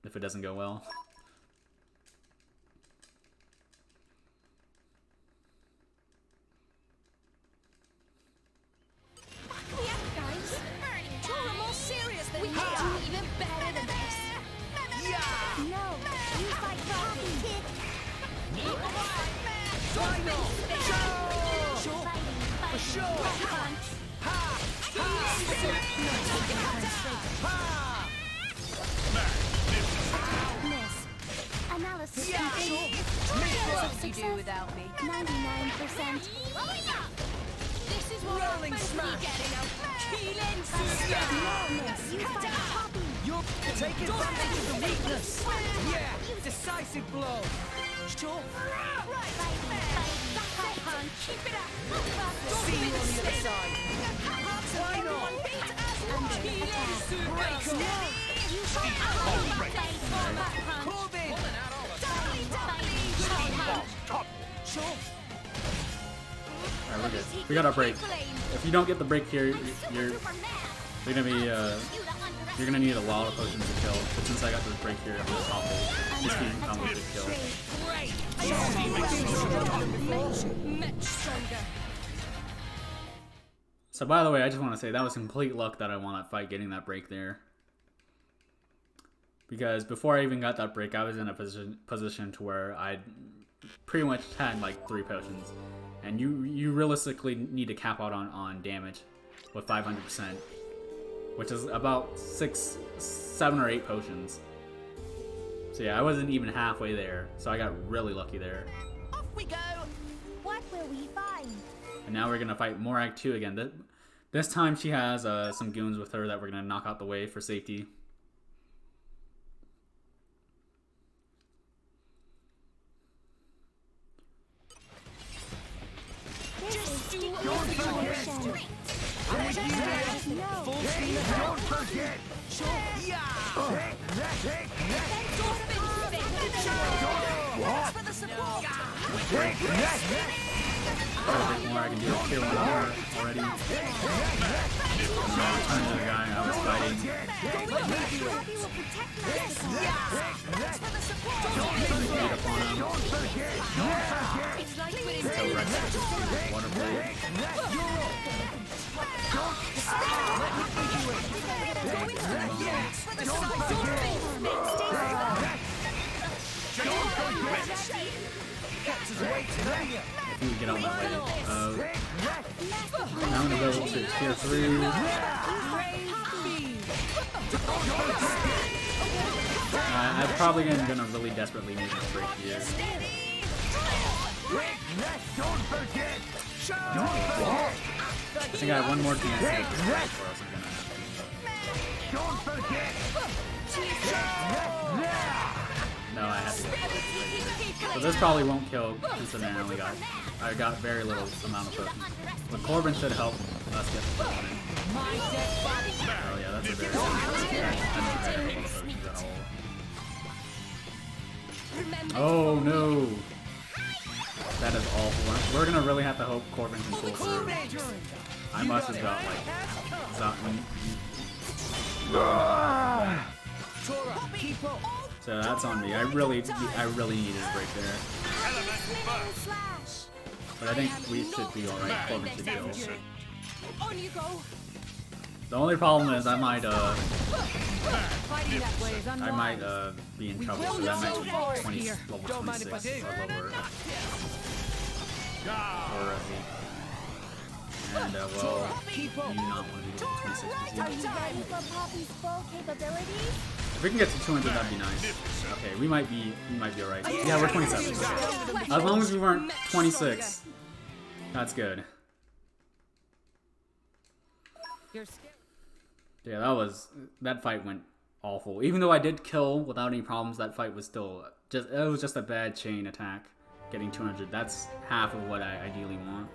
if it doesn't go well. Yeah, guys. Tora, more serious than we can do even better than this. No, you fight Poppy. Dino! Sure. For sure! Miss. Analysis Yeah. complete. What would you do without me? 99%. This is what Rolling I'm smash. getting out. Killing Miss, you fight Poppy. You're taking advantage of the weakness! Yeah! Decisive blow! Sure! Keep it up. See you on the other side! Why not? Corbin! Sure! Alright, we're good. We got our break. If you don't get the break here, you're gonna be you're gonna need a lot of potions to kill. But since I got this break here, I'm just awful. This team almost did kill. Much stronger. So by the way, I just want to say that was complete luck that I won that fight getting that break there. Because before I even got that break, I was in a position to where I pretty much had like 3 potions. And you realistically need to cap out on damage with 500%. Which is about 7 or 8 potions. So yeah, I wasn't even halfway there. So I got really lucky there. Off we go. What will we find? And now we're gonna fight Morag 2 again. This time she has some goons with her that we're gonna knock out the way for safety. This is decontamination. No. Full steam ahead! Don't forget! Sure! Yeah! For the support. A bit more, I can do a tier 1 here already. Turn to the guy I was fighting. Poppy will protect us. For the support. Beat up on him. It's like we're in Kill Rex with water blade. If you would get out my way. Now I'm gonna go to tier 3. I'm probably gonna really desperately need this break here. I think I have one more chance to get this break, or else I'm gonna have to. No, I have to get this break. So this probably won't kill considering I got very little amount of potions. But Corbin should help us get the potion. Oh yeah, that's a very good potions at all. Oh no! That is awful. We're gonna really have to hope Corbin can pull through. I must have got like Tora, keep up! So that's on me. I really needed a break there. Elemental burst. Slash. But I think we should be alright. Corbin should be okay. On you go. The only problem is I might Fighting that way is be in trouble because I might be 20, level 26 or lower. Or and well, you do not want to be level 26 Are you ready for Poppy's full capabilities? If we can get to 200, that'd be nice. Okay, we might be alright. Yeah, we're 27. As long as we weren't 26, that's good. You're scared. Yeah, that fight went awful. Even though I did kill without any problems, that fight was still it was just a bad chain attack. Getting 200, that's half of what I ideally want.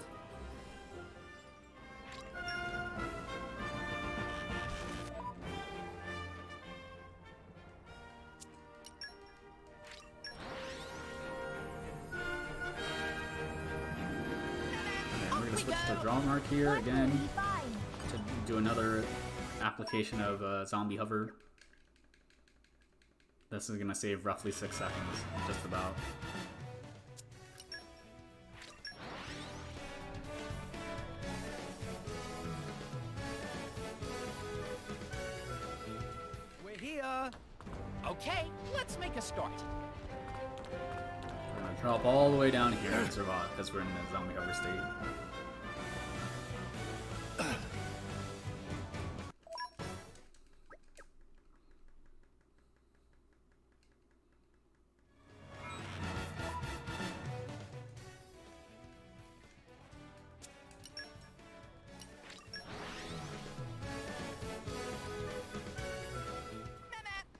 We're gonna switch to draw mark here again to do another application of zombie hover. This is gonna save roughly 6 seconds, just about. We're here. Okay, let's make a start. We're gonna drop all the way down here and survive because we're in the zombie hover state.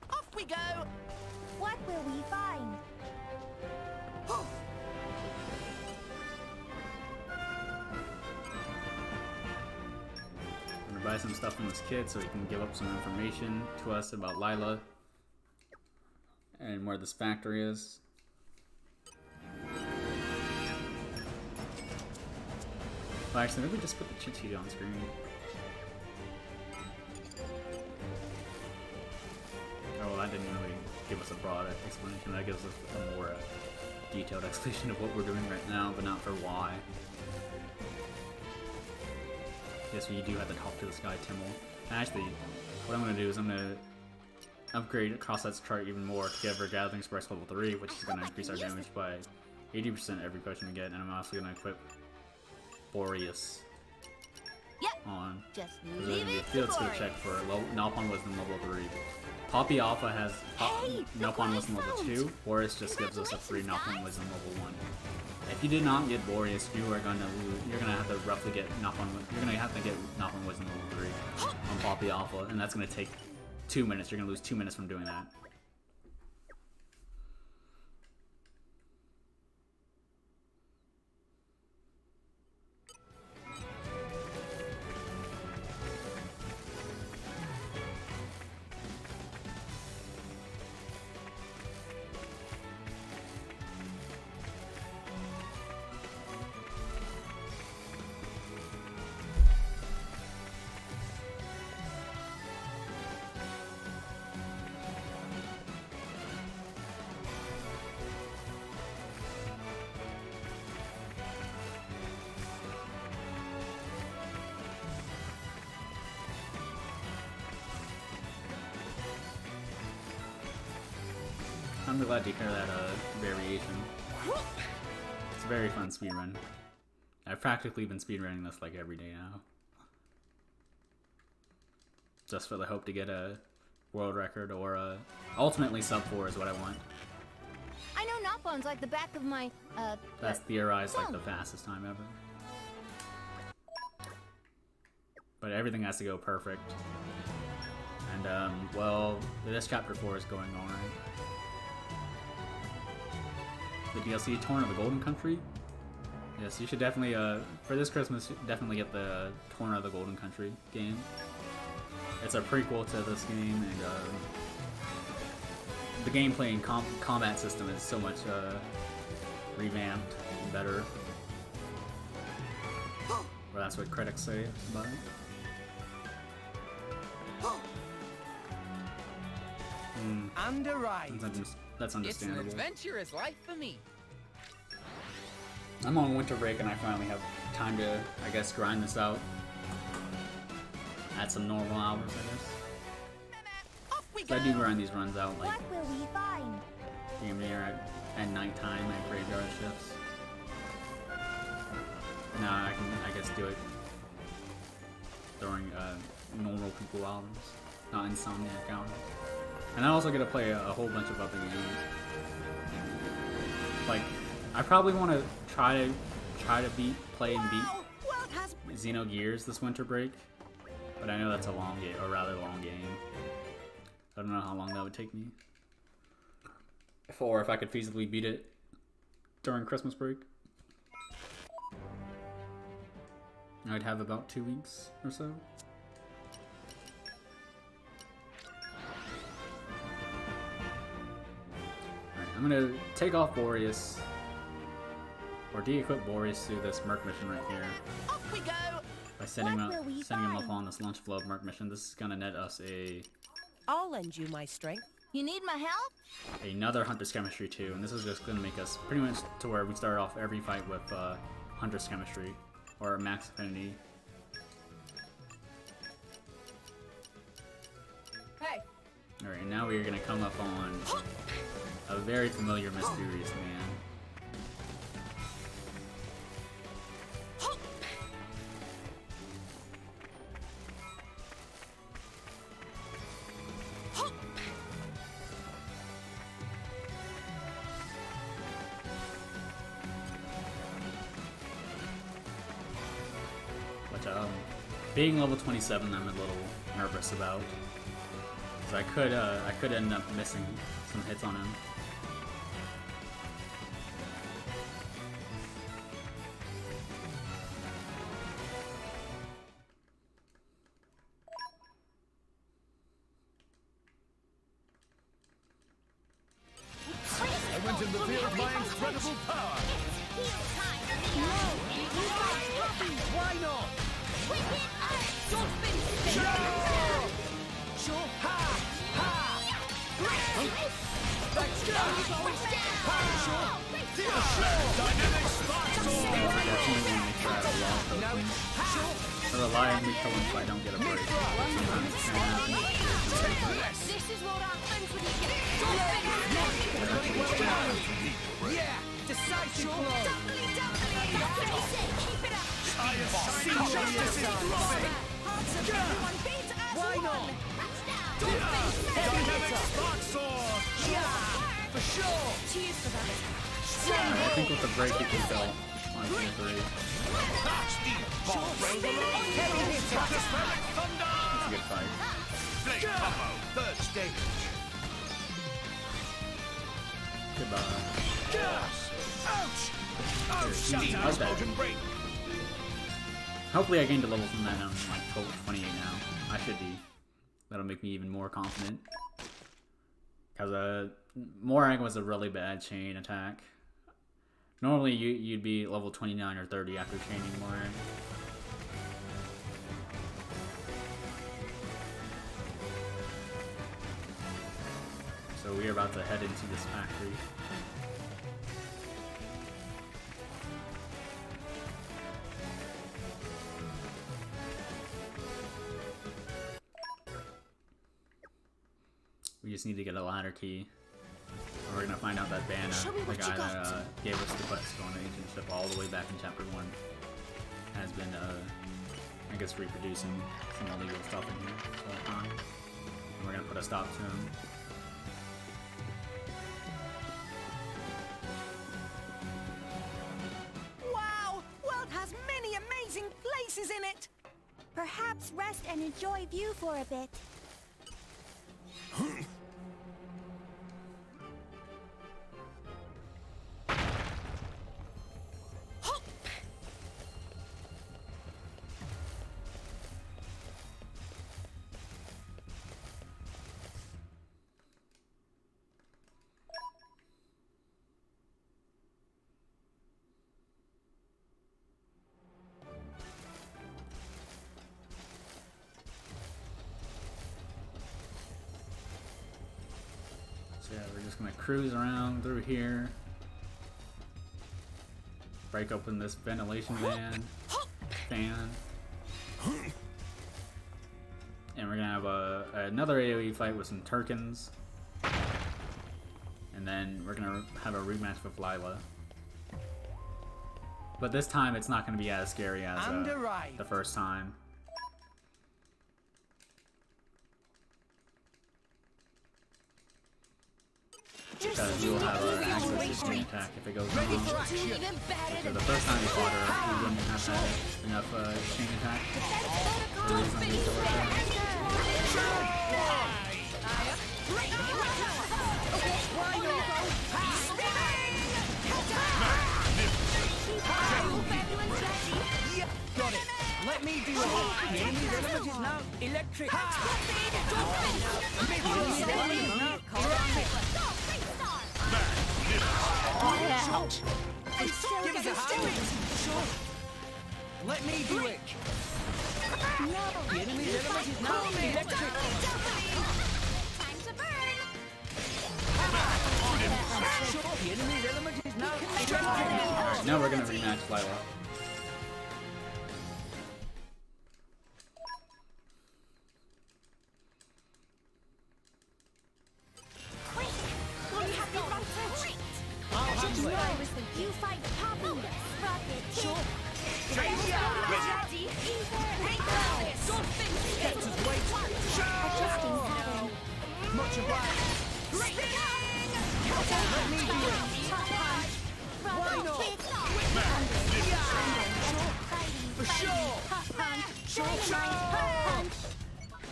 Off we go. What will we find? I'm gonna buy some stuff from this kid so he can give up some information to us about Lila and where this factory is. Well, actually, maybe just put the cheat sheet on screen. Oh, well, that didn't really give us a broad explanation. That gives us a more detailed explanation of what we're doing right now, but not for why. Yes, we do have to talk to this guy, Timmel. And actually, what I'm going to do is I'm going to upgrade Cossette's chart even more to get our Gathering Sparks level 3, which is going to increase our damage by 80% every potion we get, and I'm also going to equip Boreas on. Just There's leave going to be a it to field skill Boreas. check for Nalpon Wisdom level 3. Poppy Alpha has Hey, Nalpon Wisdom level 2. Boreas just gives us a free Nalpon Wisdom level 1. If you did not get Boreas, you are gonna lose. You're gonna have to roughly get Nalpon. You're gonna have to get Nalpon Wisdom level 3 on Poppy Alpha, and that's gonna take 2 minutes. You're gonna lose 2 minutes from doing that. I'm glad to hear that variation. It's a very fun speedrun. I've practically been speedrunning this like every day now. Just for the hope to get a world record or ultimately sub 4 is what I want. I know Nalpon's like the back of my, That's theorized like the fastest time ever. But everything has to go perfect. And well, this chapter 4 is going alright. The DLC Torn of the Golden Country. Yes, you should definitely, for this Christmas, definitely get the Torn of the Golden Country game. It's a prequel to this game, and the gameplay and combat system is so much revamped and better. Well, that's what critics say about it. and a ride. That's It's an understandable. adventurous life for me. I'm on winter break and I finally have time to, I guess, grind this out. Add some normal hours, I guess. Off we So go. I do grind these runs out like What will we find? damn near at nighttime at graveyard shifts. Now I can, I guess, do it during normal people hours, not insomniac hours. And I also get to play a whole bunch of other games. Like, I probably want to try to play and beat Wow, world has Xenogears this winter break, but I know that's a long game, or rather long game. I don't know how long that would take me. Or if I could feasibly beat it during Christmas break. I'd have about 2 weeks or so. Alright, I'm gonna take off Boreas, or de-equip Boreas through this Merc mission right here. off we go. By sending What will we him off find? on this Lunch Flow Merc mission, this is gonna net us I'll lend you my strength. You need my help? another Hunter's Chemistry too, and this is just gonna make us pretty much to where we start off every fight with Hunter's Chemistry, or Max Affinity. Hey, Alright, now we're gonna come up on a very familiar Mysterious Man. Which, being level 27, I'm a little nervous about. Because I could end up missing some hits on him. I went in the field by incredible power. Why not? Sure. Ha! Ha! Let's go! Ha! Sure. Dynamic spark sword. Definitely want to make sure I have a lot of Now those it's sure. things. I rely on recalling so I don't get a break. Sometimes it's gonna happen. this is what happens when you get Yeah, decisive blow. Keep it up. I have seen justice is growing. Hearts of everyone beat as Why one. not? Dynamic spark sword. Yeah, for sure. Cheers for that. I think with the break you can tell on tier 3. Heavy hitter. Stratospheric thunder. It's a good fight. Blade combo, third stage. Goodbye. Ouch! Steam Explosion break. Hopefully I gained a level from that. I'm like 28 now. I should be. That'll make me even more confident. Because Morag was a really bad chain attack. Normally you'd be level 29 or 30 after chaining Morag. So we are about to head into this factory. We just need to get a ladder key. And we're gonna find out that Banna, Show me the what you guy got. that gave us the quest on the ancient ship all the way back in chapter 1, has been, I guess, reproducing some illegal stuff in here this whole time. And we're gonna put a stop to him. Wow! World has many amazing places in it. Perhaps rest and enjoy view for a bit. So yeah, we're just gonna cruise around through here. Break open this ventilation fan. And we're gonna have another AoE fight with some Turkins. And then we're gonna have a rematch with Lila. But this time it's not gonna be as scary as the first time. Because you'll have access to chain attack if it goes wrong. Because the first time we fought her, we wouldn't have had enough chain attack. The reason we kill her. Got it. Let me do it. The enemy's element is now electric. Give us a sure. Let me do it. The enemy's element is now electric. Time to burn. Sure. The enemy's element is now electric. Alright, now we're gonna rematch Lila. You fight Poppy. Rocket. Sure. Much obliged. Let me do it. Why not? For sure.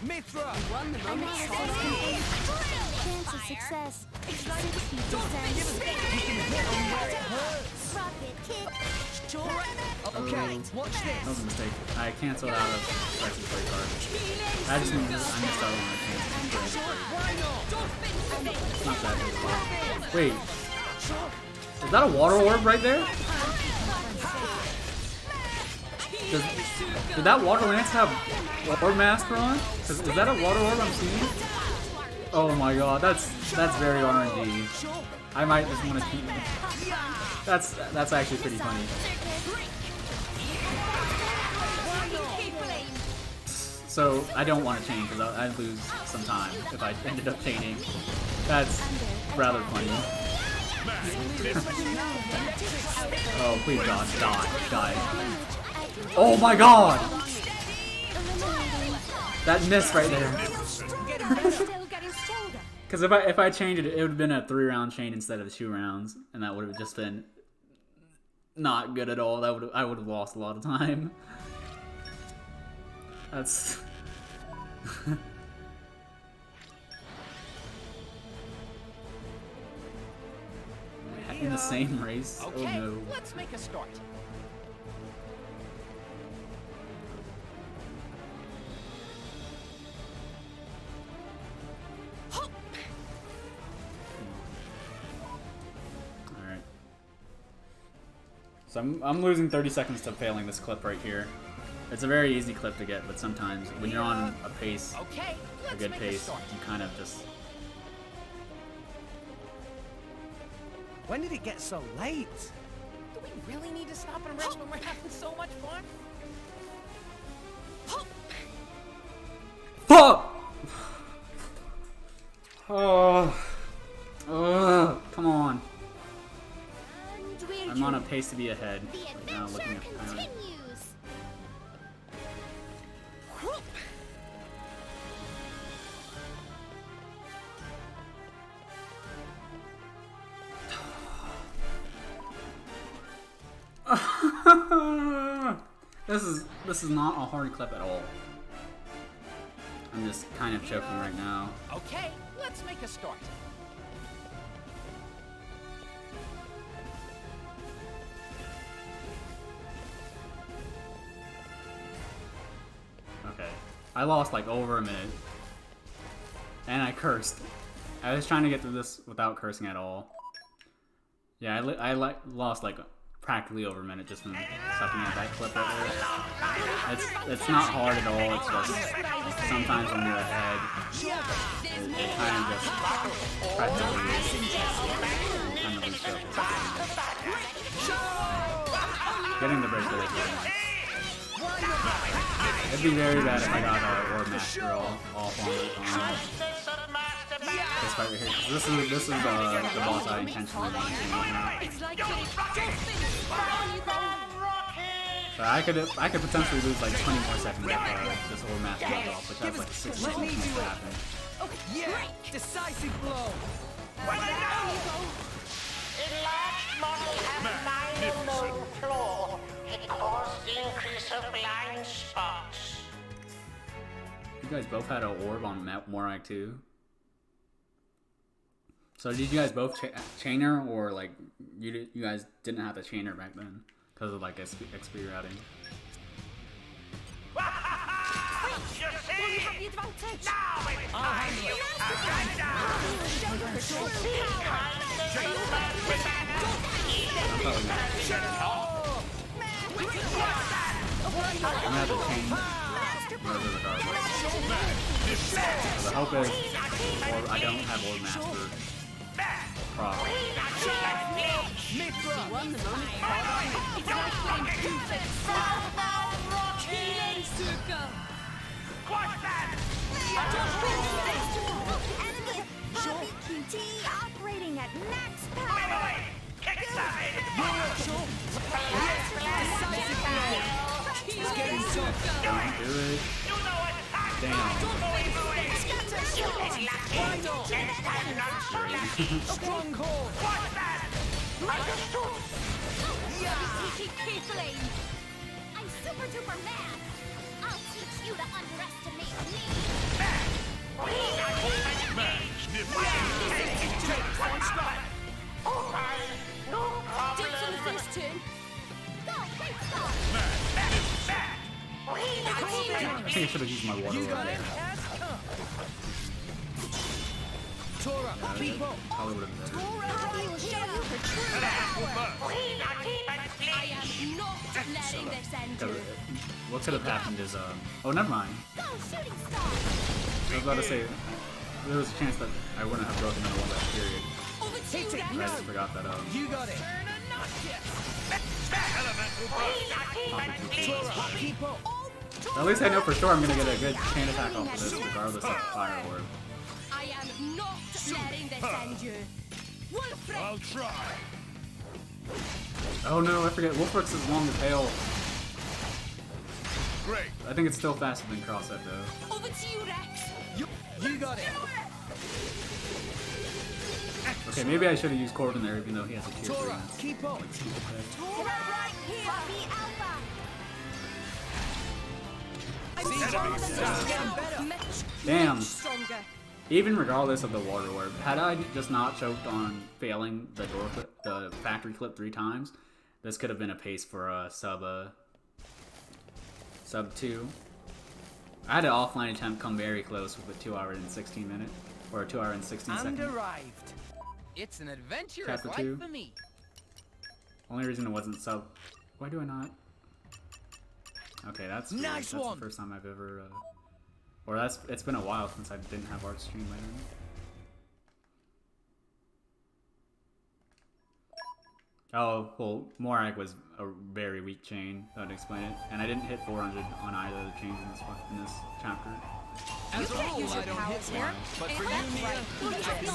Mithra. Won the moment. Chance of success. 60%. You can hit on where it hurts. Rocket kick. Sure. Okay, watch That this. was a mistake. I canceled out of Spicy Play card. I missed out on my chance. Why not? It's not that big of a deal. Wait. Is that a water orb right there? Did that water lance have orb master on? Is that a water orb I'm seeing? Oh my god, that's very RNG. I might just want to keep it. That's actually pretty funny. So I don't want to chain because I'd lose some time if I ended up chaining. That's rather funny. Oh please God, die. Oh my god! That missed right there. Because if I changed it, it would have been a 3-round chain instead of 2 rounds, and that would have just been not good at all. I would have lost a lot of time. That's in the same race. Okay, Oh no. let's make a start. Alright. So I'm losing 30 seconds to failing this clip right here. It's a very easy clip to get, but sometimes when you're on a pace, Okay, a let's good make pace, a start. you kind of just... When did it get so late? Do we really need to stop and rest when we're having so much fun? Fuck! Come on. I'm on a pace to be ahead right now, looking at the time. Continues. This is not a hard clip at all. I'm just kind of choking right now. Okay, let's make a start. Okay. I lost like over a minute. And I cursed. I was trying to get through this without cursing at all. Yeah, I lost like practically over a minute just from sucking at that clip right there. It's not hard at all. It's just sometimes when you're ahead, it kind of just practically kind of lose focus. Getting the break really good. It'd be very bad if I got Orb Master off on this fight right here. This is the boss I intentionally want to do. So I could potentially lose like 20 more seconds if this Orb Master goes off, which has like 6 seconds to happen. Yeah, decisive blow. Enlarged model has minor known flaw. It caused the increase of blind spots. You guys both had an orb on Morak too. So did you guys both chain her, or like you guys didn't have to chain her back then because of like XP routing? You see? The advantage. Now I'll handle it. I'm gonna have to chain murder regardless. So the hope is, I don't have Orb Master proc. What's that? Enemy QT operating at max power. Wait, kick side. Don't do it. Damn. Stronghold. What's that? Understood. Carefully. I'm super duper mad. I'll teach you to underestimate me. No problem. Dibs on the first turn. Go, great start. I think I should have used my water You over got there. it. Tora, keep up. Probably would have been better. I will show you her true power. I am not letting this end you. What could have happened is, oh, never mind. Go, shooting star. I was about to say, there was a chance that I wouldn't have broken into one last period. Over to Hit you, it. But I just forgot that, You got it. Tora, keep up. at least I know for sure I'm gonna get a good chain attack off of this, regardless of fire orb. I am not letting this end you. Wolfric! I'll try. Oh no, I forget, Wolfric's long as hail. Great. I think it's still faster than Crosshead though. Over to you, Rex! You got it. Okay, maybe I should have used Corbin there even though he has a tier 3. Tora, keep up. Tora right here. Copy Alpha. Damn. Stronger. Even regardless of the water orb, had I just not choked on failing the the factory clip 3 times, this could have been a pace for a sub 2. I had an offline attempt come very close with a 2 hour and 16 minute, or 2 hour and 16 And second. arrived. It's an adventurous Chapter life 2. for me. Only reason it wasn't sub. Why do I not? Okay, that's weird. Nice That's one. the first time I've ever. Or it's been a while since I didn't have art stream by then. Oh, well, Morak was a very weak chain. That would explain it. And I didn't hit 400 on either of the chains in this chapter. As a rule, I don't hit one, but for you, Mia, So we have not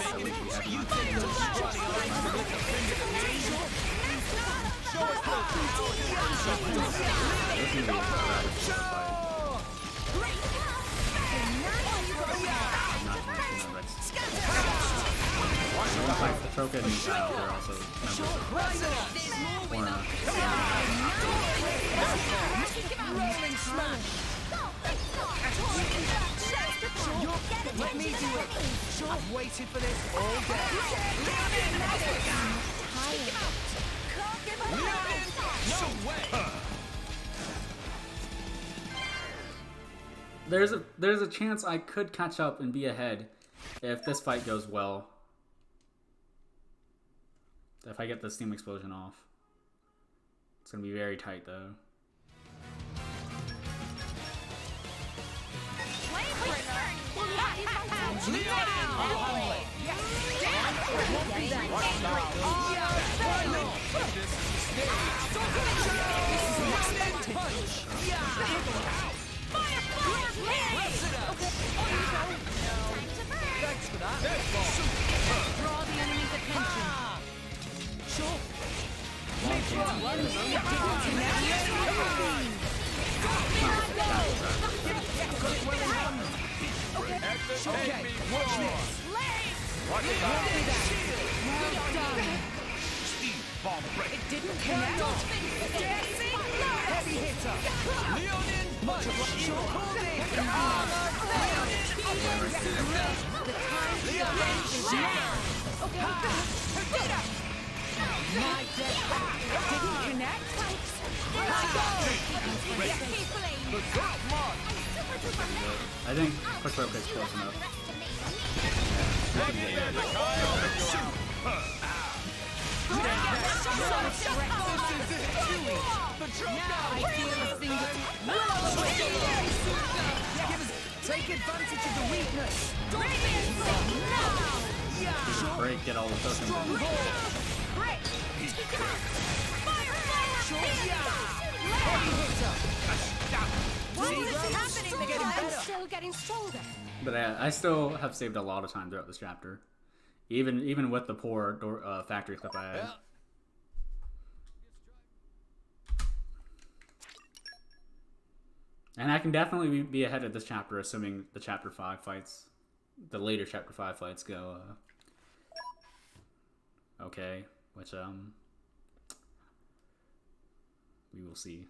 This is gonna be a rather short fight. Not like the Troca and Mishao, they're also members of Corna. Rolling smash. Let me do it. I've waited for this all No way. There's a chance I could catch up and be ahead if this fight goes well. If I get the steam explosion off. It's gonna be very tight though. Thanks for that. Draw the enemy's attention. Sure. Okay, watch this. Watch it out. Speed bomb break. It didn't connect. Heavy hitter. Leonin punch. Sure. Leonin shield. My death. Didn't connect. I think quick rope is close enough. Take advantage of the weakness. Break, get all the tokens. I'm still getting stronger. But I still have saved a lot of time throughout this chapter, even with the poor factory clip I had. And I can definitely be ahead of this chapter, assuming the chapter 5 fights, the later chapter 5 fights go okay, which we will see.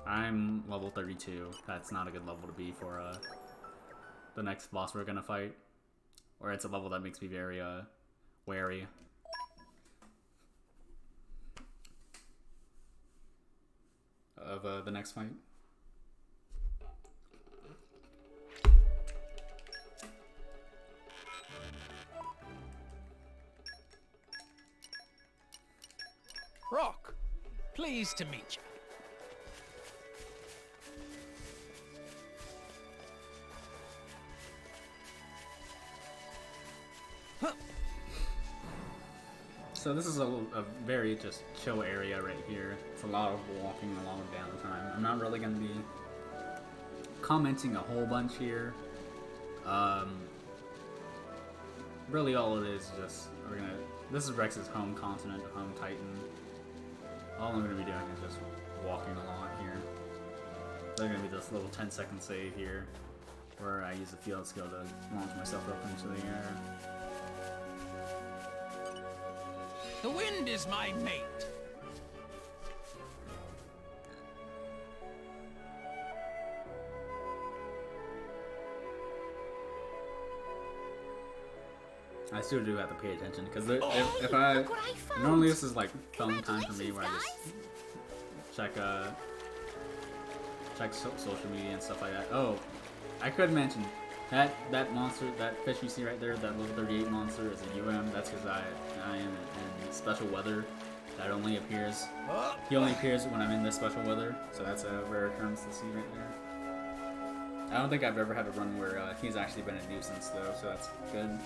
I'm level 32. That's not a good level to be for the next boss we're gonna fight. Or it's a level that makes me very wary. Of the next fight. Rock, pleased to meet you. So this is a very just chill area right here. It's a lot of walking, a lot of downtime. I'm not really going to be commenting a whole bunch here. Really all it is just, this is Rex's home continent, home Titan. All I'm going to be doing is just walking a lot here. There's going to be this little 10-second save here, where I use the field skill to launch myself up into the air. The wind is my mate. I still do have to pay attention because if I normally this is like phone time for me where I just check social media and stuff like that. Oh, I could mention that monster, that fish you see right there, that level 38 monster is a UM. That's because I am in special weather. That only appears. He only appears when I'm in this special weather, so that's a rare occurrence to see right there. I don't think I've ever had a run where he's actually been a nuisance though, so that's good.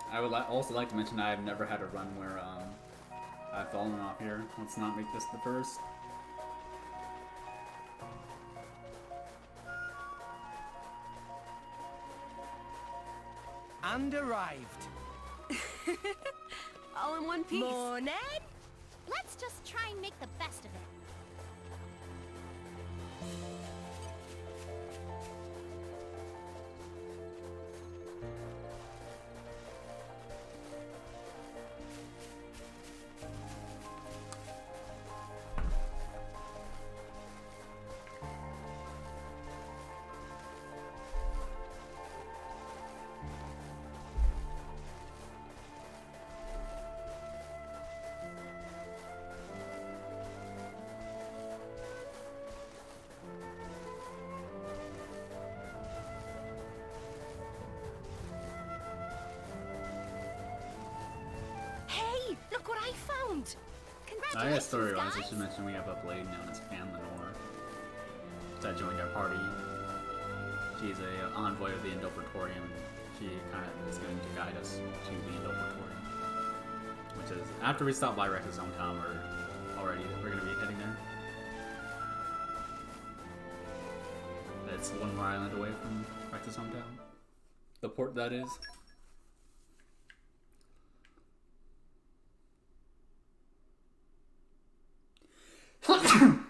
I would also like to mention I've never had a run where I've fallen off here. Let's not make this the first. And arrived. All in one piece. Morning. Let's just try and make the best of it. Hey, look what I found! I guess Congratulations, story-wise, I guys! should mention we have a blade known as Fan Lenore that joined our party. She's a envoy of the Indopraetorium, and she kind of is going to guide us to the Indopraetorium. Which is, after we stop by Rex's hometown, we're going to be heading there. It's one more island away from Rex's hometown. The port, that is. I'm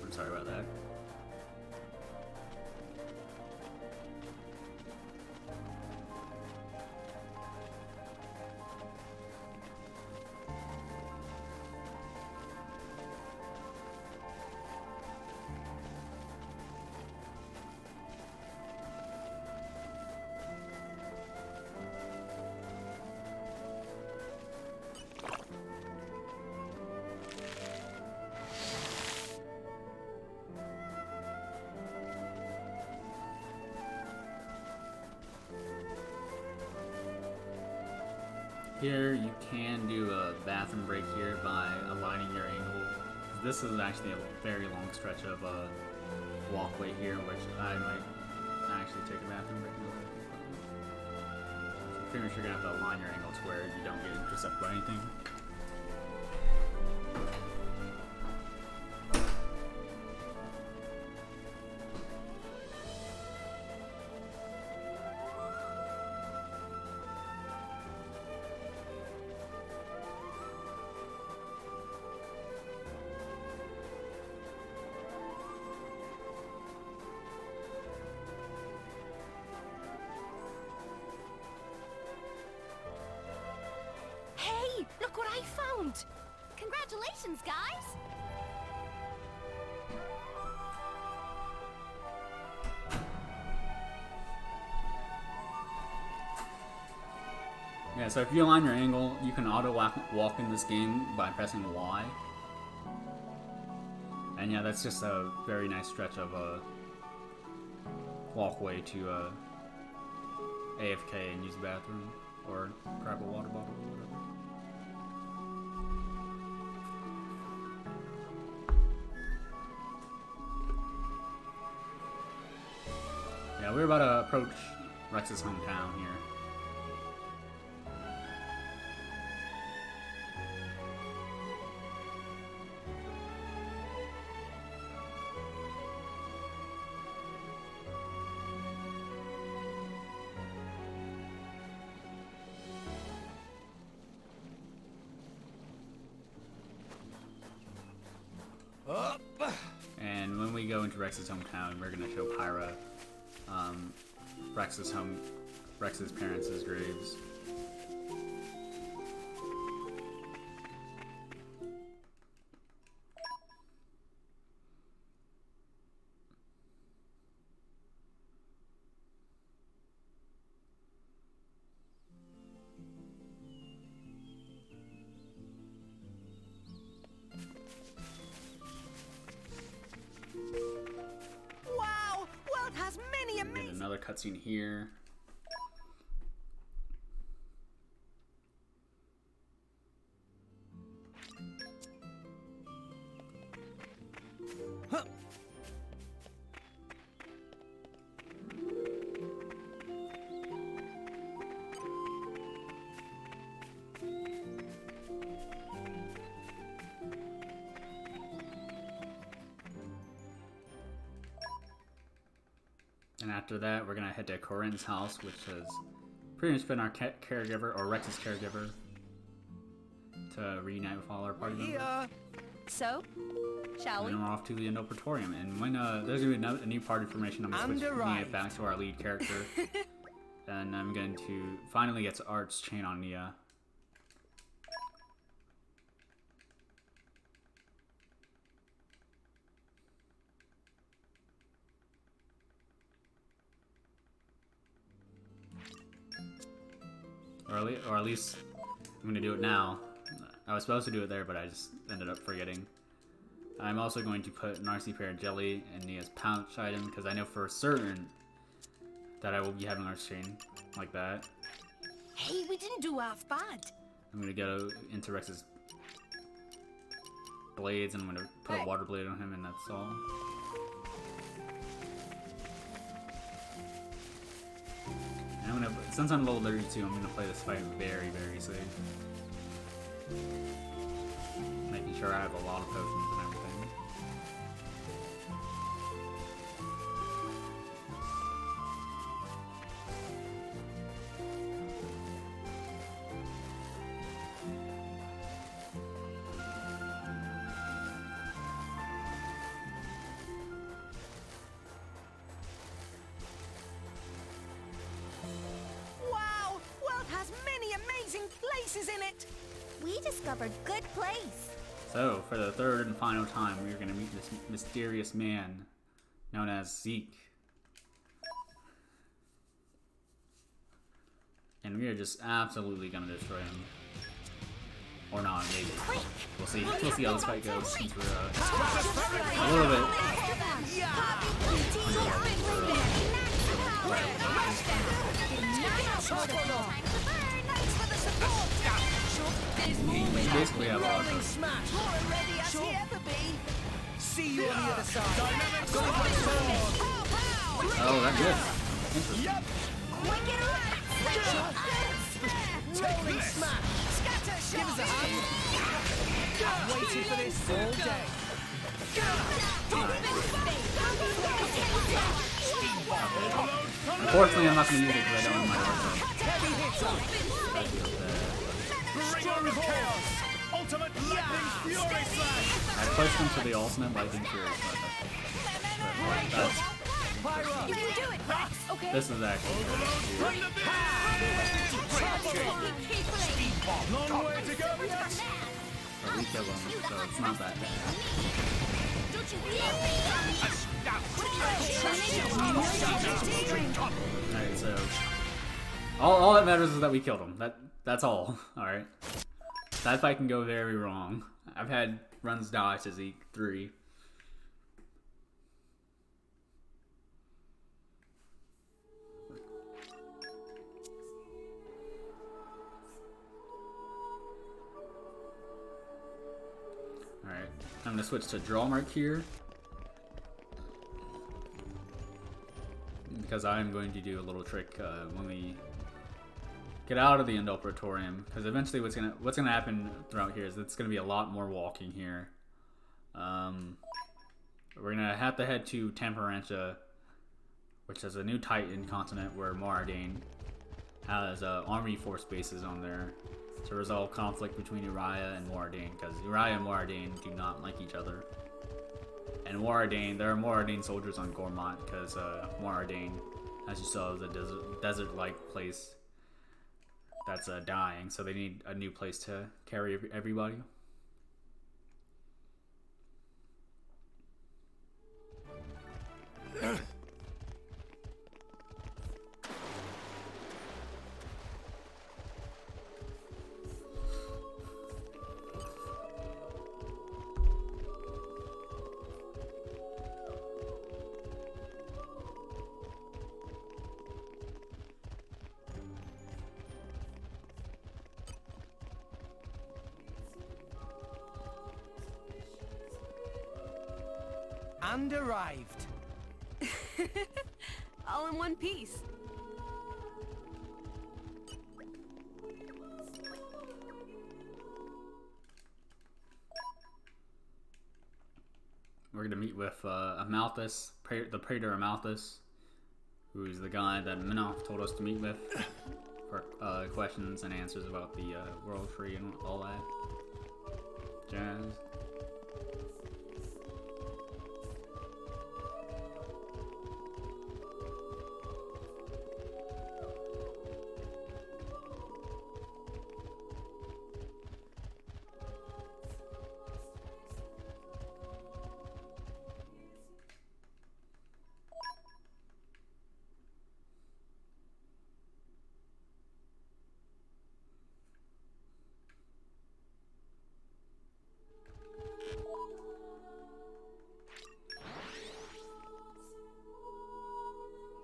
sorry about that. Here, you can do a bathroom break here by aligning your angle. This is actually a very long stretch of a walkway here, which I might actually take a bathroom break. So pretty much you're going to have to align your angle to where you don't get intercepted by anything. Hey, look what I found! Congratulations, guys! Yeah, so if you align your angle, you can auto walk in this game by pressing Y. And yeah, that's just a very nice stretch of a walkway to AFK and use the bathroom, or grab a water bottle or whatever. Yeah, we're about to approach Rex's hometown here. Up. And when we go into Rex's hometown, we're gonna show Pyra Rex's parents' graves. Wow! World has many Get amazing. another cutscene here. Huh. And after that, we're gonna head to Corinne's house, which has pretty much been our caregiver, or Rex's caregiver, to reunite with all our party members. Here. So, shall we? And then we're off to the Indopraetorium. And when there's gonna be a new party formation, I'm gonna switch it back to our lead character. And I'm going to finally get to Art's chain on Nia. Or at least I'm gonna do it now. I was supposed to do it there, but I just ended up forgetting. I'm also going to put Narcy Pear Jelly in Nia's pouch item, because I know for certain that I will be having Arch Chain like that. Hey, we didn't do half bad. I'm gonna go into Rex's blades, and I'm gonna put a water blade on him, and that's all. And I'm gonna, since I'm level 32, I'm gonna play this fight very, very safe. Making sure I have a lot of potions and everything. Wow, world has many amazing places in it. We discovered good place. So, for the third and final time, we're gonna meet this mysterious man known as Zeke. And we are just absolutely gonna destroy him. Or not, maybe. We'll see. We'll see how this fight goes since we're a little bit. We basically have a lot of Smash. You're ready as he ever be. See you on the other side. Go for the sword. Oh, that's good. Interesting. Wicked rolling smash. Scatter shot. Give us a hand. I've waited for this all day. Unfortunately, I'm not going to use it because I don't have my arsenal. Heavy hitter. That feels bad. Storm of chaos. Ultimate lightning fury slash. I pushed him to the ultimate lightning fury, but Pyro. You can do it, Rex. Okay. this is actually Bring the beat. Long way to go yet. but we kill him, so it's not that bad. Alright, so all that matters is that we killed him. That's all. Alright. That fight can go very wrong. I've had runs die to Zeke 3. Alright, I'm gonna switch to draw mark here. Because I'm going to do a little trick when we get out of the End Praetorium. Because eventually what's gonna happen throughout here is it's gonna be a lot more walking here. We're gonna have to head to Temperantia, which is a new Titan continent where Moradane has army force bases on there to resolve conflict between Uriah and Moradane, because Uriah and Moradane do not like each other. And Moradane, there are Moradane soldiers on Gormont, because Moradane, as you saw, is a desert-like place that's dying, so they need a new place to carry everybody. And arrived. All in one piece. We're gonna meet with Amalthus, the Praetor Amalthus, who's the guy that Minoff told us to meet with for questions and answers about the World Tree and all that jazz.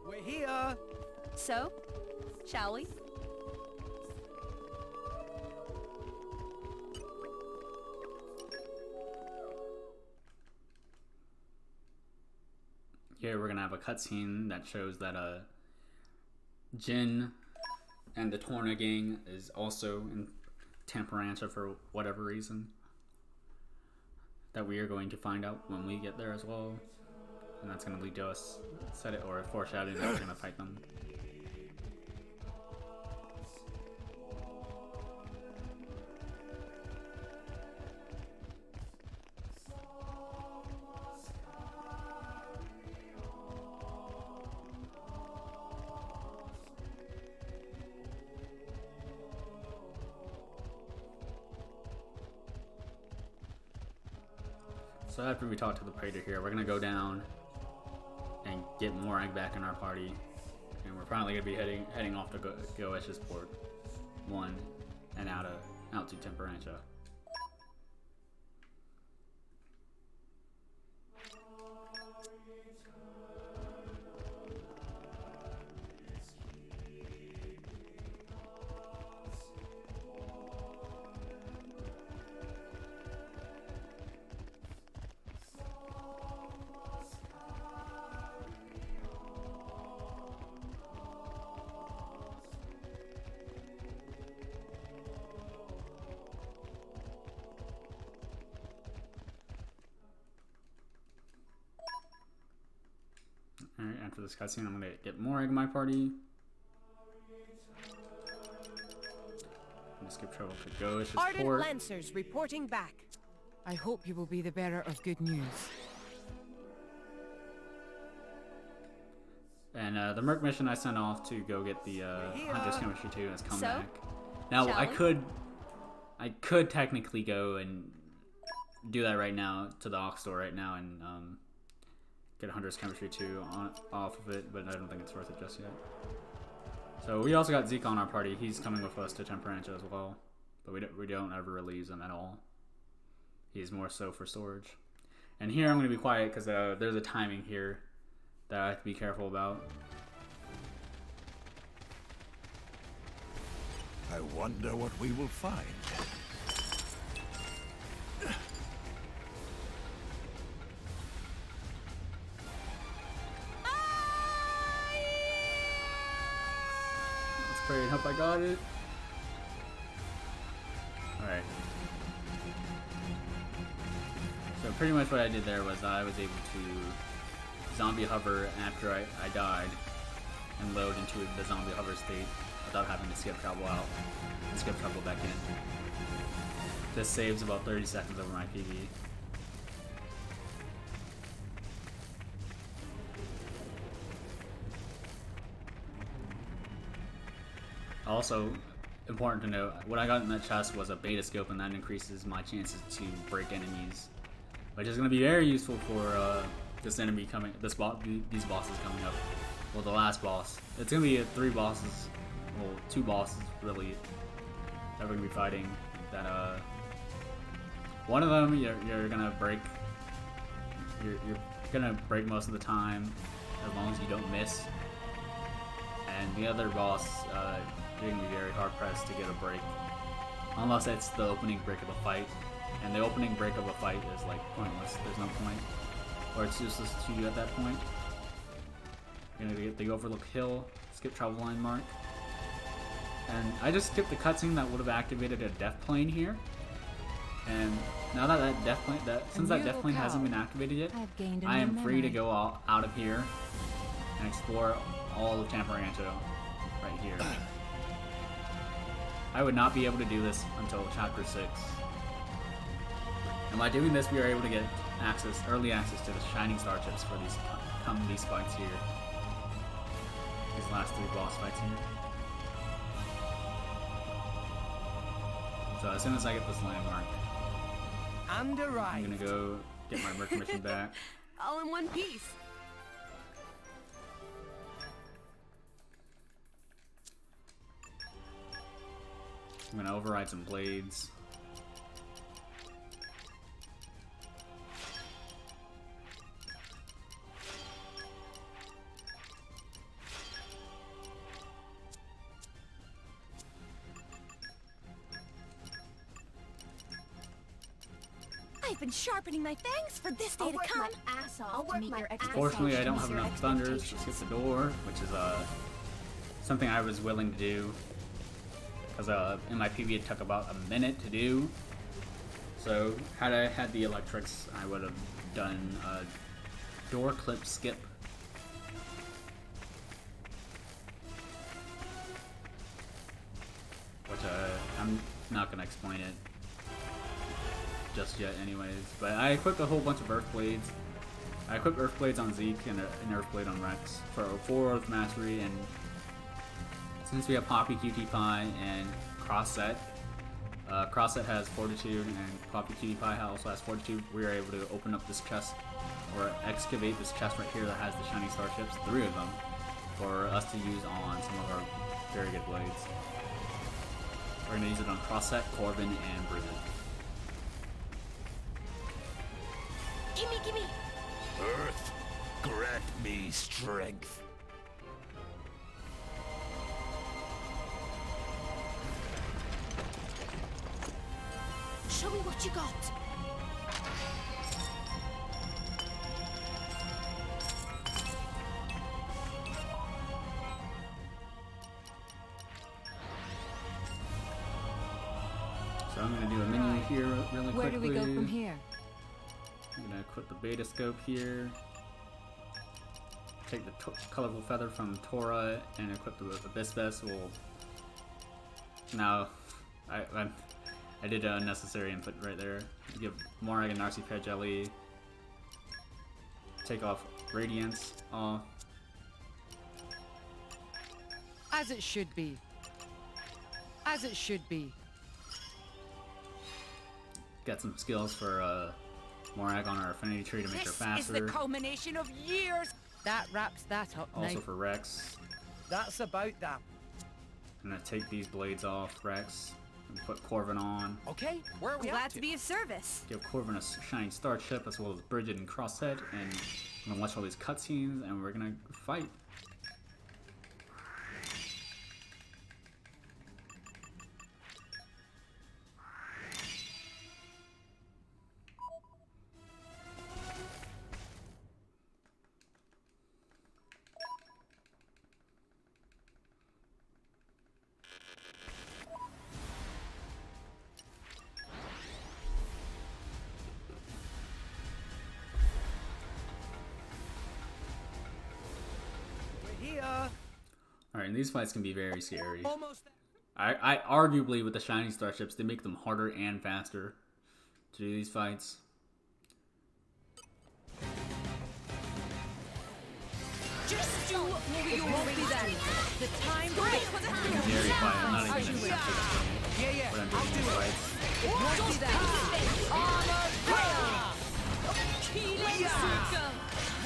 We're here. So, shall we? here we're gonna have a cutscene that shows that Jin and the Torna gang is also in Temperantia for whatever reason. That we are going to find out when we get there as well. And that's going to lead to us foreshadowing that we're going to fight them. So after we talk to the Praetor here, we're gonna go down and get Morag back in our party, and we're finally gonna be heading off to Goesh's Port 1 and out to Temperantia. Alright, after this cutscene, I'm gonna get Morag in my party. I'm gonna skip travel to Goesh's Ardent Port. Lancers reporting back. I hope you will be the bearer of good news. And the Merc mission I sent off to go get the Hunter's Chemistry 2 has come So, back. Now shall I could technically go and do that right now to the Ox store right now and get Hunter's Chemistry 2 off of it, but I don't think it's worth it just yet. So we also got Zeke on our party. He's coming with us to Temperantia as well, but we don't ever really use him at all. He's more so for storage. And here I'm going to be quiet because there's a timing here that I have to be careful about. I wonder what we will find. Let's pray and hope I got it. Alright. So pretty much what I did there was I was able to zombie hover after I died and load into the zombie hover state without having to skip travel out and skip travel back in. This saves about 30 seconds over my PV. Also, important to note, what I got in that chest was a beta scope, and that increases my chances to break enemies, which is going to be very useful for this enemy coming, these bosses coming up. Well, the last boss. It's going to be 3 bosses, well, 2 bosses really that we're going to be fighting. That one of them you're going to break. You're going to break most of the time, as long as you don't miss. And the other boss, you're going to be very hard pressed to get a break, unless it's the opening break of a fight. And the opening break of a fight is like pointless. There's no point, or it's useless to you at that point. You're gonna get the Overlook Hill, skip travel line mark, and I just skipped the cutscene that would have activated a death plane here. And now that that death plane, since that death plane hasn't been activated yet, I am free to go out of here and explore all of Temperantia right here. I would not be able to do this until Chapter 6. And by doing this, we are able to get early access to the Shining Star chips for these fights here. These last 3 boss fights here. So as soon as I get this landmark, And I'm gonna go get my Merc mission back. All in one piece. I'm gonna override some blades. I I've been sharpening my fangs for this day to come. Ass off to meet your expectations. Fortunately, I don't have enough thunders to skip the door, which is something I was willing to do. Because in my PB it took about a minute to do. So had I had the electrics, I would have done a door clip skip. Which I'm not going to explain it just yet anyways. But I equipped a whole bunch of Earth Blades. I equipped Earth Blades on Zeke and an Earth Blade on Rex for 4 Earth Mastery, and since we have Poppy, Cutie Pie, and Cross-Set, Cross-Set has Fortitude and Poppy Cutie Pie also has Fortitude, we are able to open up this chest, or excavate this chest right here that has the shiny starships, 3 of them, for us to use on some of our very good blades. We're going to use it on Cross-Set, Corvin, and Bridget. Gimme! Earth, grant me strength. Show me what you got. So I'm going to do a menu here really quickly. Where do we go from here? I'm going to equip the beta scope here. Take the colorful feather from Tora and equip the Abyss Vessel. Now, I did an unnecessary input right there. Give Morag and Narcy Pet Jelly. Take off Radiance off. As it should be. As it should be. Got some skills for Morag on our affinity tree to make her faster. This is the culmination of years. That wraps that up Also now. for Rex. That's about that. I'm gonna take these blades off Rex and put Corvin on. Okay, where are we Glad at to be of service. Give Corvin a shiny starship as well as Bridget and Crosshead, and I'm gonna watch all these cutscenes and we're gonna fight. Alright, and these fights can be very scary. Almost. I arguably with the shiny starships, they make them harder and faster to do these fights. Just do what you won't be that. The time Very fight. I'm not even gonna Yeah. what I'm doing in these fights. won't be that.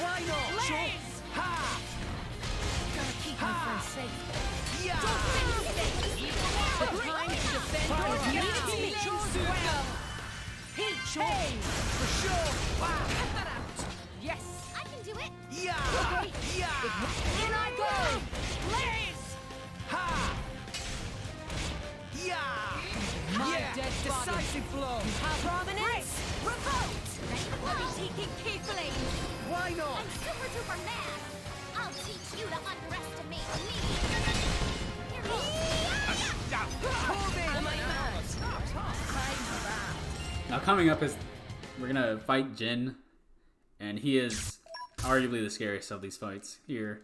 Why not? Sure. Ha! Gotta keep my friends safe. Yeah! The time to defend your Hey! For sure! Wow! Yes. I can do it. Yeah! Yeah! In I go. Blaze! Ha! Yeah! My Yeah! dead body. Decisive blow! Prominence, revolt. I'll be taking Keyblade. Why not? I'm super duper mad. I'll teach you to underestimate me. Here Now coming up is we're gonna fight Jin, and he is arguably the scariest of these fights here.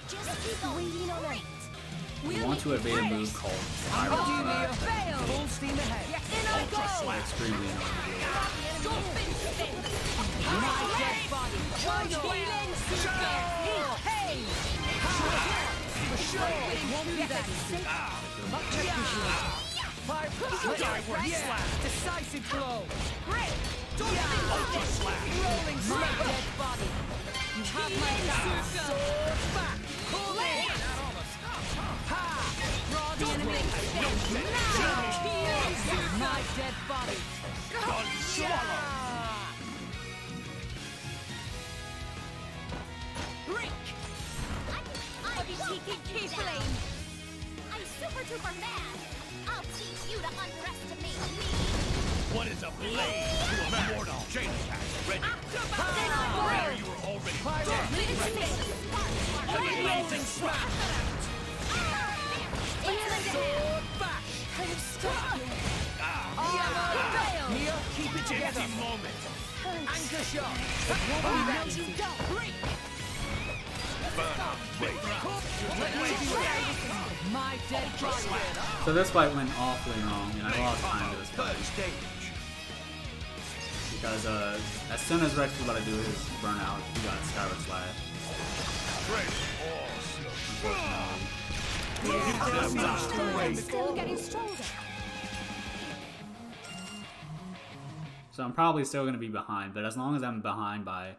Just keep waiting on it. We want to evade a move called Spiral Slash. Full steam ahead! Ultra Slash. Extremely annoying to deal with. My dead body. Hey! For sure! It won't be that. Much appreciated. Yeah! Decisive blow! Ultra slash. Rolling My smack! dead body. You have my back. Sword back! Pull in! Ha! Draw the enemy. My dead body. I'll be taking Keyblade. I'm super duper mad. I'll teach you to underestimate me. What is a blade to a mortal? Chain attack ready. Where you were already dead. Amazing smash. Sword bash. Mia, keep it together. Empty moment. Anchor shot. Burn up. Wait. My dead body. So this fight went awfully wrong, and I lost time to this fight. Third stage. Because as soon as Rex was about to do his burnout, he got Skyward Slash. Great. Unfortunately. Still getting stronger. So I'm probably still going to be behind, but as long as I'm behind by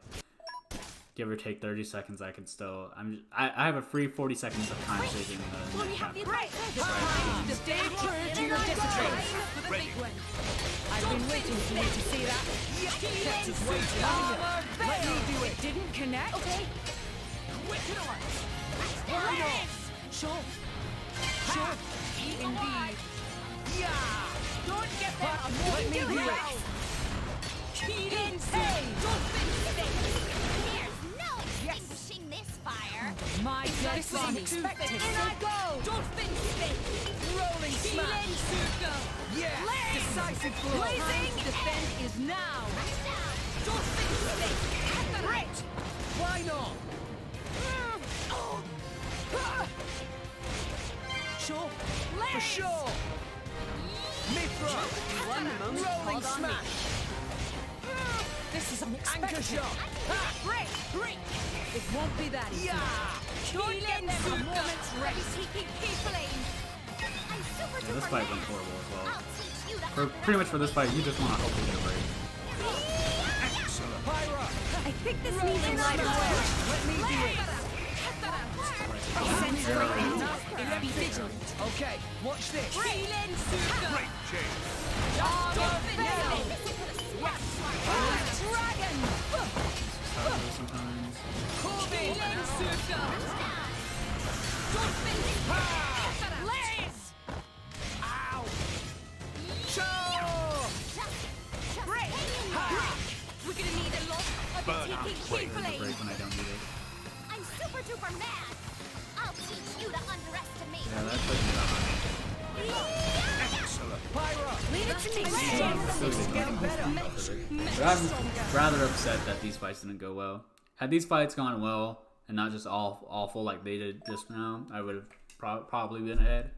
give or take 30 seconds, I can still... I have a free 40 seconds of time saving the next chapter. Stay true to your discipline. I've been waiting for you to see that. Kept us waiting. Let me do it. Didn't connect. Okay. Why not? Sure. Sure. Indeed. Yeah. Don't get them. Let me do it. There's no extinguishing this fire. My death is unexpected. In I go. Don't finish it. Rolling smash. Yeah. Decisive blow. Blazing defend is now. Don't finish it. Great. Why not? Sure. For sure. Mithra. Rolling smash. This is Anchor unexpected. shot. Great. It won't be that easy. Yeah. Don't get them a moment's rest. I'm super Yeah, this fight went horrible as well. I'll teach you to Pretty much for this fight, you just want to hope to get a break. Pyra. I think this needs a light Let me do it. Be vigilant. Okay. Watch this. Great change. Dragon. Sometimes. Ow. Show. We're gonna need a lot of Burn up. taking Wait, there's a break when I don't need it. I'm super duper mad. I'll teach you to underestimate Yeah, me. that took me behind. Excellent. Pyra. Leave it to me. Still getting better. But I'm rather upset that these fights didn't go well. Had these fights gone well and not just awful like they did just now, I would have probably been ahead.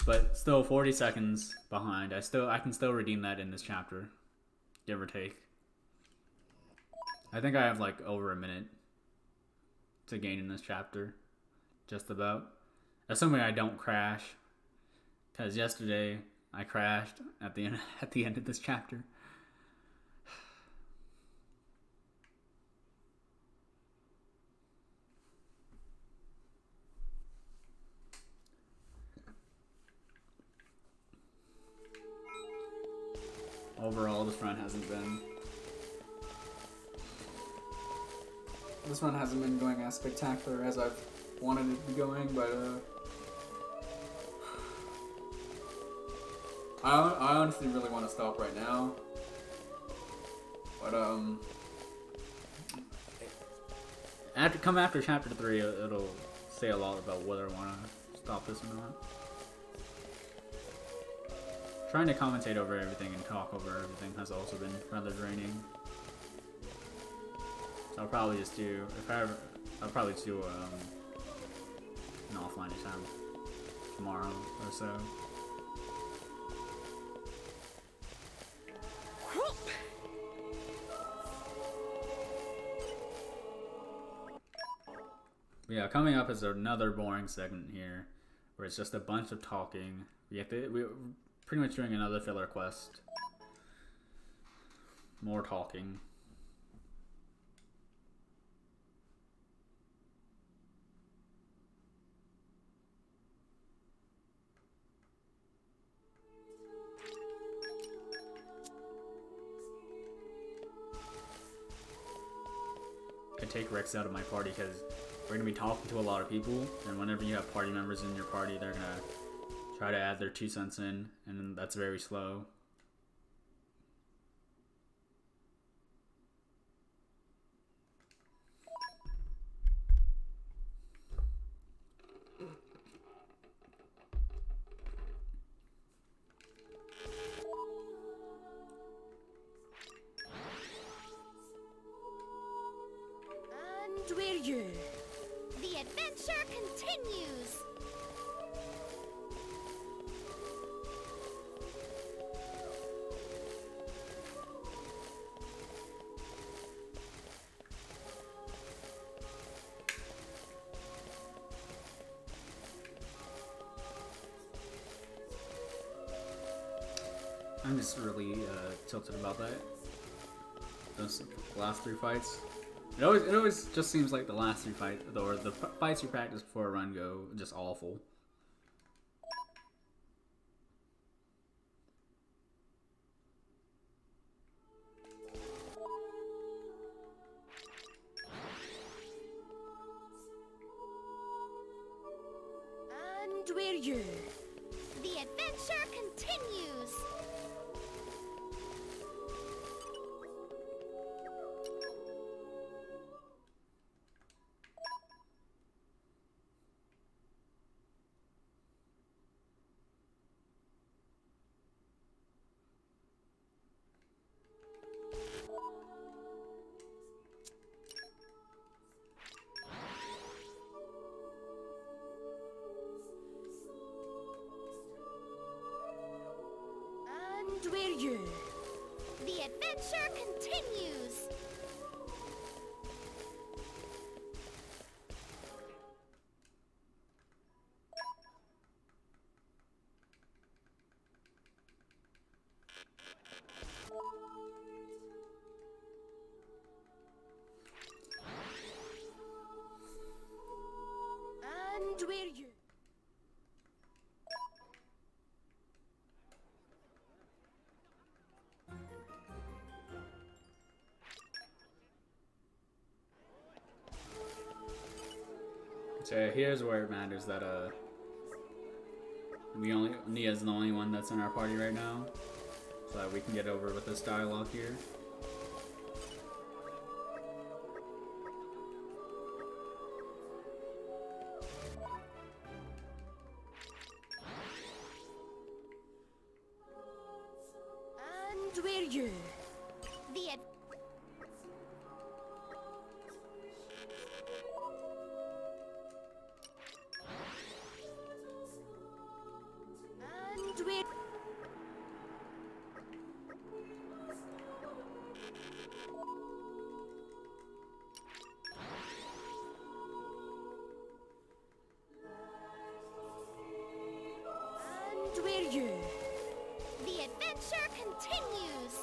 But still, 40 seconds behind. I can still redeem that in this chapter, give or take. I think I have like over a minute to gain in this chapter, just about. Assuming I don't crash, because yesterday I crashed at the end of this chapter. Overall, this run hasn't been going as spectacular as I've wanted it to be going, but I honestly really want to stop right now. But after chapter 3, it'll say a lot about whether I want to stop this or not. Trying to commentate over everything and talk over everything has also been rather draining. So I'll probably just do, I'll probably just do an offline exam tomorrow or so. But yeah, coming up is another boring segment here, where it's just a bunch of talking. We're pretty much doing another filler quest. More talking. I take Rex out of my party because we're going to be talking to a lot of people, and whenever you have party members in your party, they're going to try to add their 2 cents in, and that's very slow. you? The adventure continues. I'm just really tilted about that. Those last 3 fights. It always just seems like the last 3 fights, or the fights you practice before a run go just awful. And we're you. The adventure continues. And we're you. The adventure continues. And we're you. So here's where it matters that Nia's the only one that's in our party right now, so that we can get over with this dialogue here. And we're you. The and we're and we're you. The adventure continues.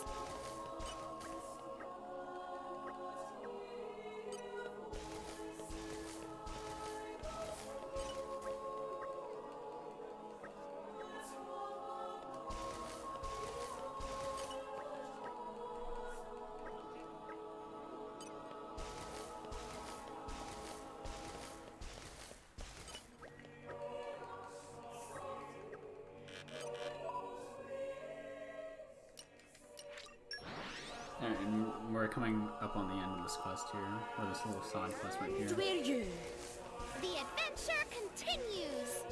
And we're coming up on the end of this quest here, or this little side quest right here. And we're you. The adventure continues.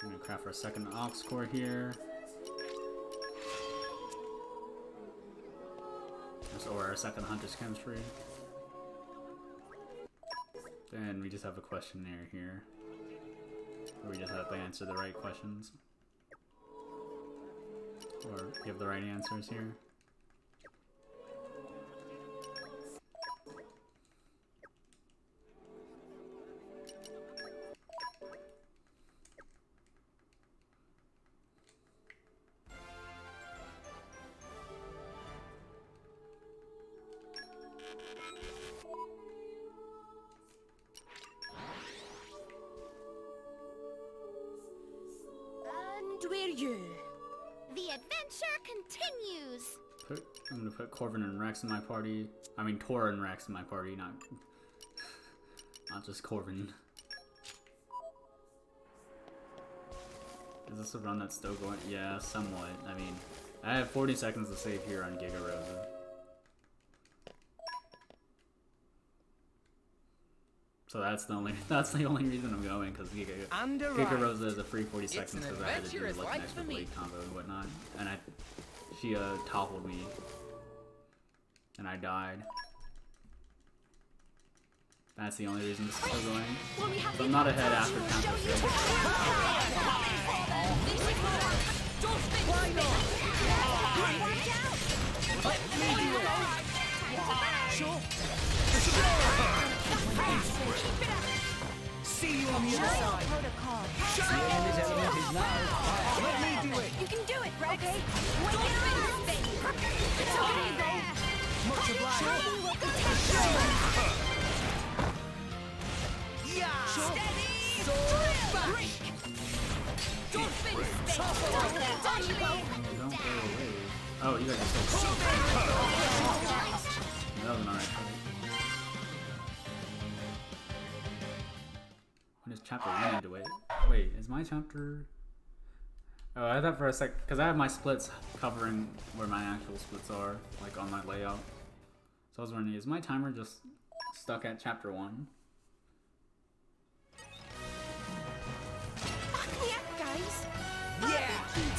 I'm gonna craft our second ox core here. Or our second hunter's chemistry. Then we just have a questionnaire here. Where we just have to answer the right questions. Or give the right answers here. And we're you. The adventure continues. I'm gonna put Corvin and Rex in my party. I mean Tor and Rex in my party, not just Corvin. Is this a run that's still going? Yeah, somewhat. I mean, I have 40 seconds to save here on Giga Rosa. So that's the only reason I'm going, because Giga Rosa is a free 40 seconds because I had to do like an extra blade combo and whatnot, and she toppled me, and I died. That's the only reason this is still going. So I'm not ahead after chapter 6. See you on the other side. Protocol. The enemy's element is now. Let me do it. You can do it, Rex. Okay. It's okay, though. Much obliged. Yeah. Steady. Break. Don't finish. You don't go away. Oh, you guys are so that was an alright fight. When is chapter 1 end? Wait, is my chapter... Oh, I thought for a sec, because I have my splits covering where my actual splits are, like on my layout. So I was wondering, is my timer just stuck at chapter 1? Yeah, guys. Yeah.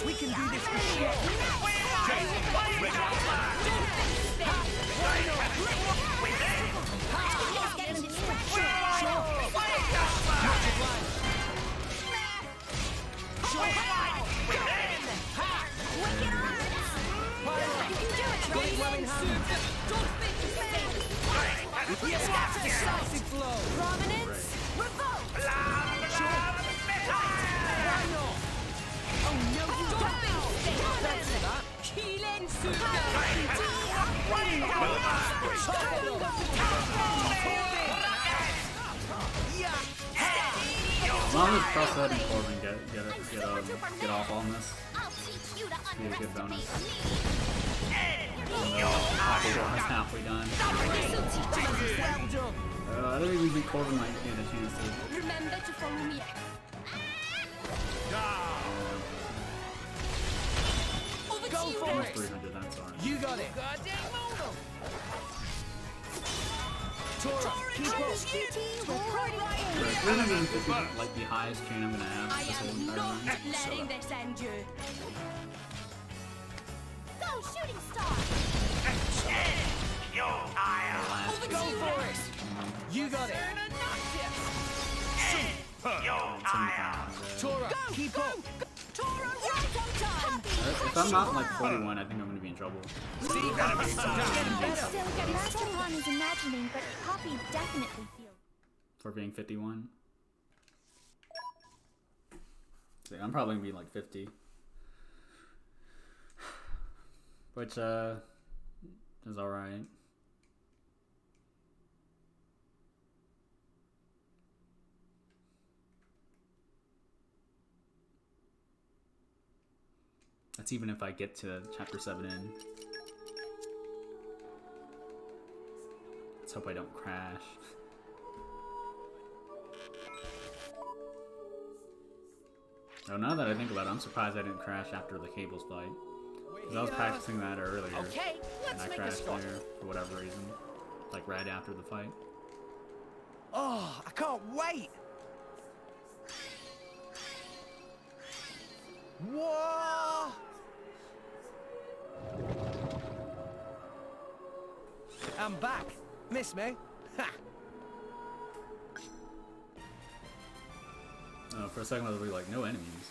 We can do this for sure. Decisive blow. Prominence. Revolt. Oh no, you don't. That's that. Keelan As long as Crosshead and Corbin get off on this, I'll teach you to be a good bonus. Halfway done. I don't even think Corbin might get a chance to. Remember to follow me. Over Go to you, for Rex. Almost 300, that's alright. You got it. Tora, keep up. We're gonna be 50, like the highest chain I'm gonna have I this whole am entire not run. letting this end you. Go, shooting star! Last Go for it. You got it. Tora, keep up. Tora, right on time. If I'm not like 41, I think I'm gonna be in trouble. See, Still, Master Han is imagining, but Poppy definitely feels. For being 51. See, I'm probably gonna be like 50. Which, is alright. That's even if I get to chapter 7 in. Let's hope I don't crash. Oh, now that I think about it, I'm surprised I didn't crash after the cables fight. Because I was practicing that earlier. Okay, and I crashed there for whatever reason. Like right after the fight. Oh, I can't wait. Whoa! I'm back. Miss me? Ha! Oh, for a second I was really like, no enemies.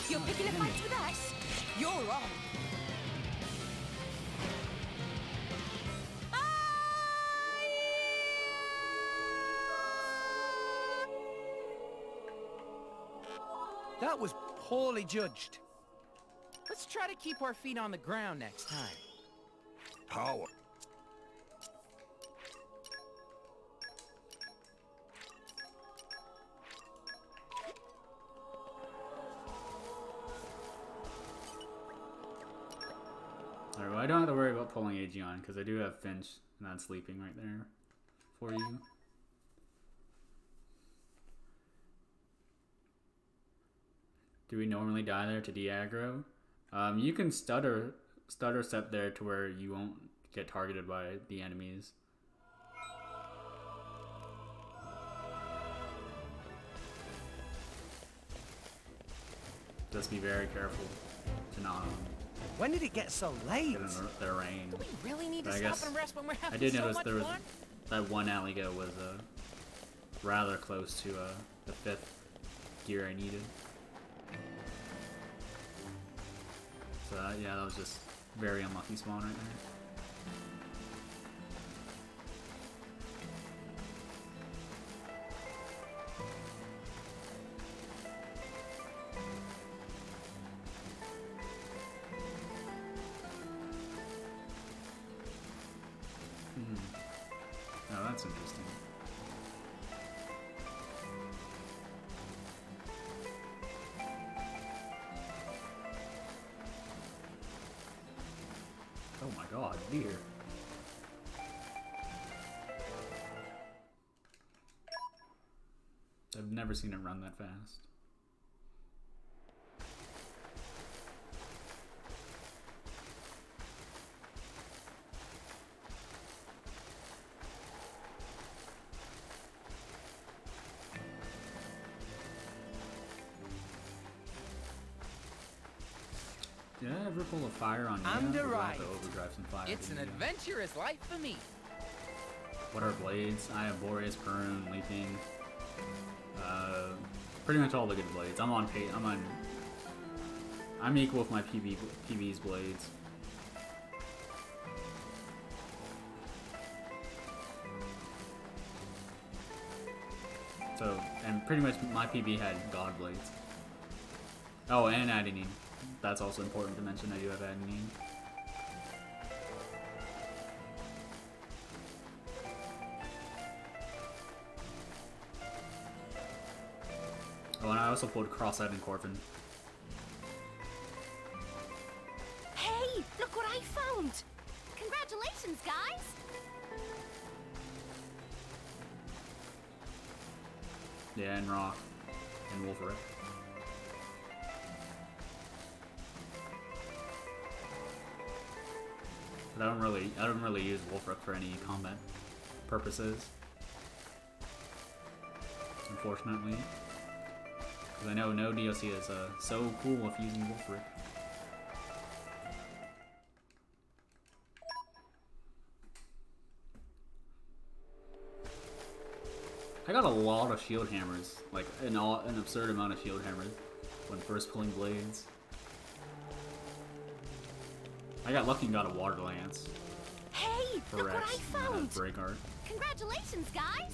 You're picking a fight with us. You're on. That was poorly judged. Let's try to keep our feet on the ground next time. Power. Alright, well I don't have to worry about pulling AG on, because I do have Finch not sleeping right there for you. Do we normally die there to de-aggro? You can stutter step there to where you won't get targeted by the enemies. Just be very careful to not When did it get so late? get in their range. Do we really need to But I stop guess and rest when we're having I did so notice much there was fun? that one alley go was rather close to the 5th gear I needed. So yeah, that was just very unlucky spawn right there. Oh, that's interesting. Oh my god, deer. I've never seen it run that fast. Did I ever pull a fire on you? And Or do I have arrived. to overdrive some fire? It's to an do that? adventurous life for me. What are blades? I have Boreas, Perun, Leaping. Pretty much all the good blades. I'm equal with my PB's blades. So, and pretty much my PB had God blades. Oh, and Adenine. That's also important to mention. I do have Adenine. Oh, and I also pulled Cross-Eyed and Corvin. Hey, look what I found! Congratulations, guys! Yeah, and Rock. And Wolferic. But I don't really use Wolferic for any combat purposes. Unfortunately. Because I know no DLC is so cool if using Wolferic. I got a lot of shield hammers, like an absurd amount of shield hammers when first pulling blades. I got lucky and got a water lance Hey, for look what Rex I found! and a break art. Congratulations, guys!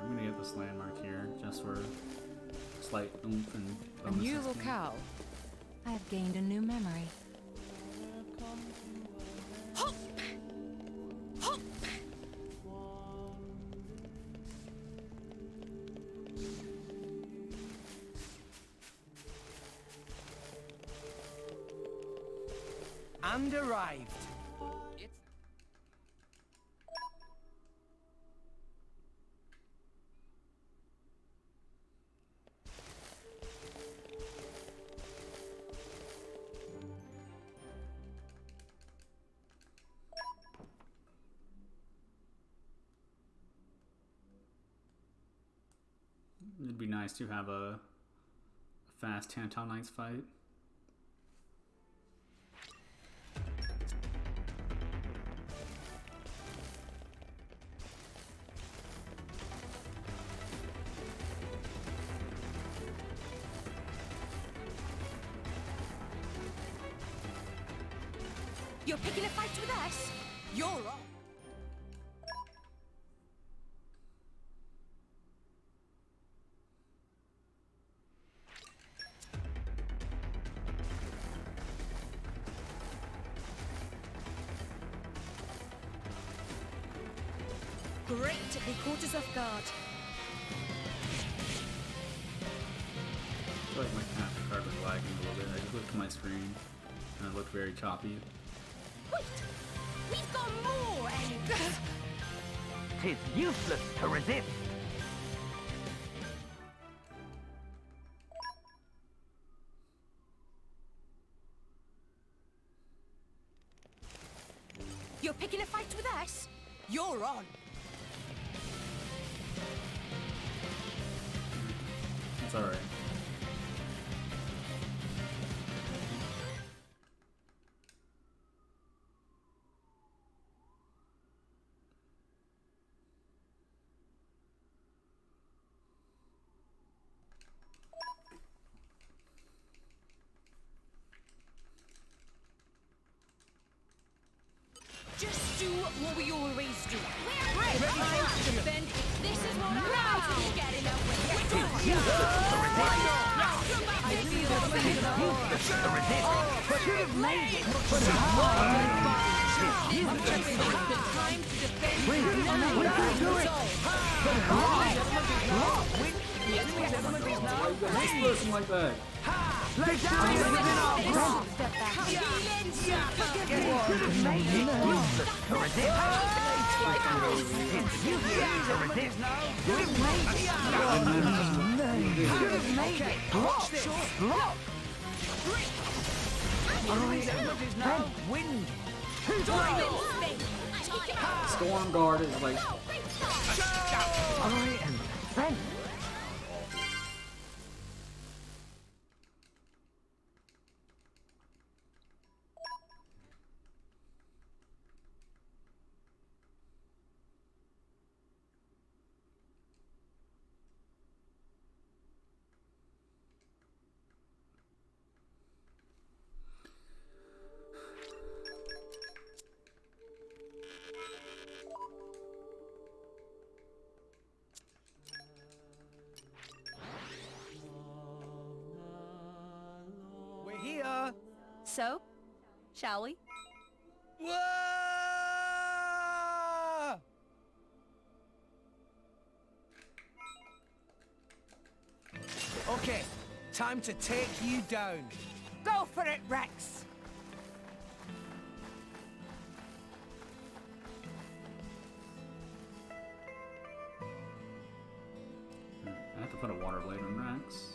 I'm gonna get this landmark here just for slight oomph and A bonuses. new locale. I have gained a new memory. Hop! Hop! And arrived. It's It'd be nice to have a fast Tanton Knights fight. You're picking a fight with us? You're on. Great at the quarters of guard. I feel like my capture card was lagging a little bit. I just looked at my screen and it looked very choppy. Wait! We've got more enemies! 'Tis useless to resist. You're picking a fight with us? You're on. It's alright. Just do what we always do. We're Ready to defend. This is what I'm getting out with. I feel the time to defend. Why you guys exploding like that? Storm Guard is like. I am friend. We're here. So, shall we? Whoa! Okay, time to take you down. Go for it, Rex. I have to put a water blade on Rex.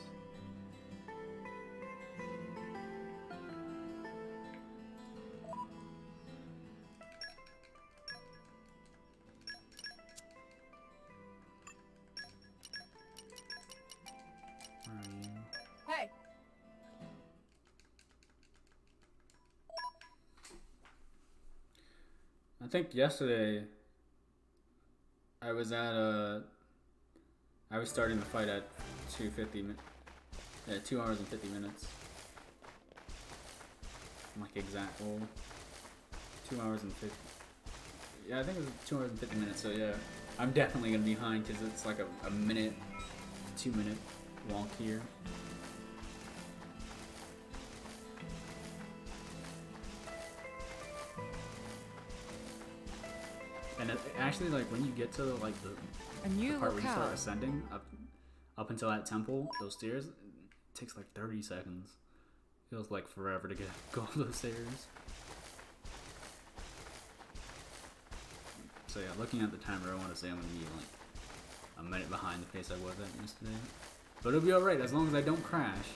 Where are you? Hey. I think yesterday I was starting the fight at 2 hours and 50 minutes. Like exact, well, 2 hours and 50. Yeah, I think it was 2 hours and 50 minutes, so yeah. I'm definitely gonna be behind because it's like a minute, 2 minute walk here. And actually, like when you get to like the part where you start ascending up until that temple, those stairs, it takes like 30 seconds. Feels like forever to go up those stairs. So yeah, looking at the timer, I want to say I'm gonna be like a minute behind the pace I was at yesterday. But it'll be alright as long as I don't crash.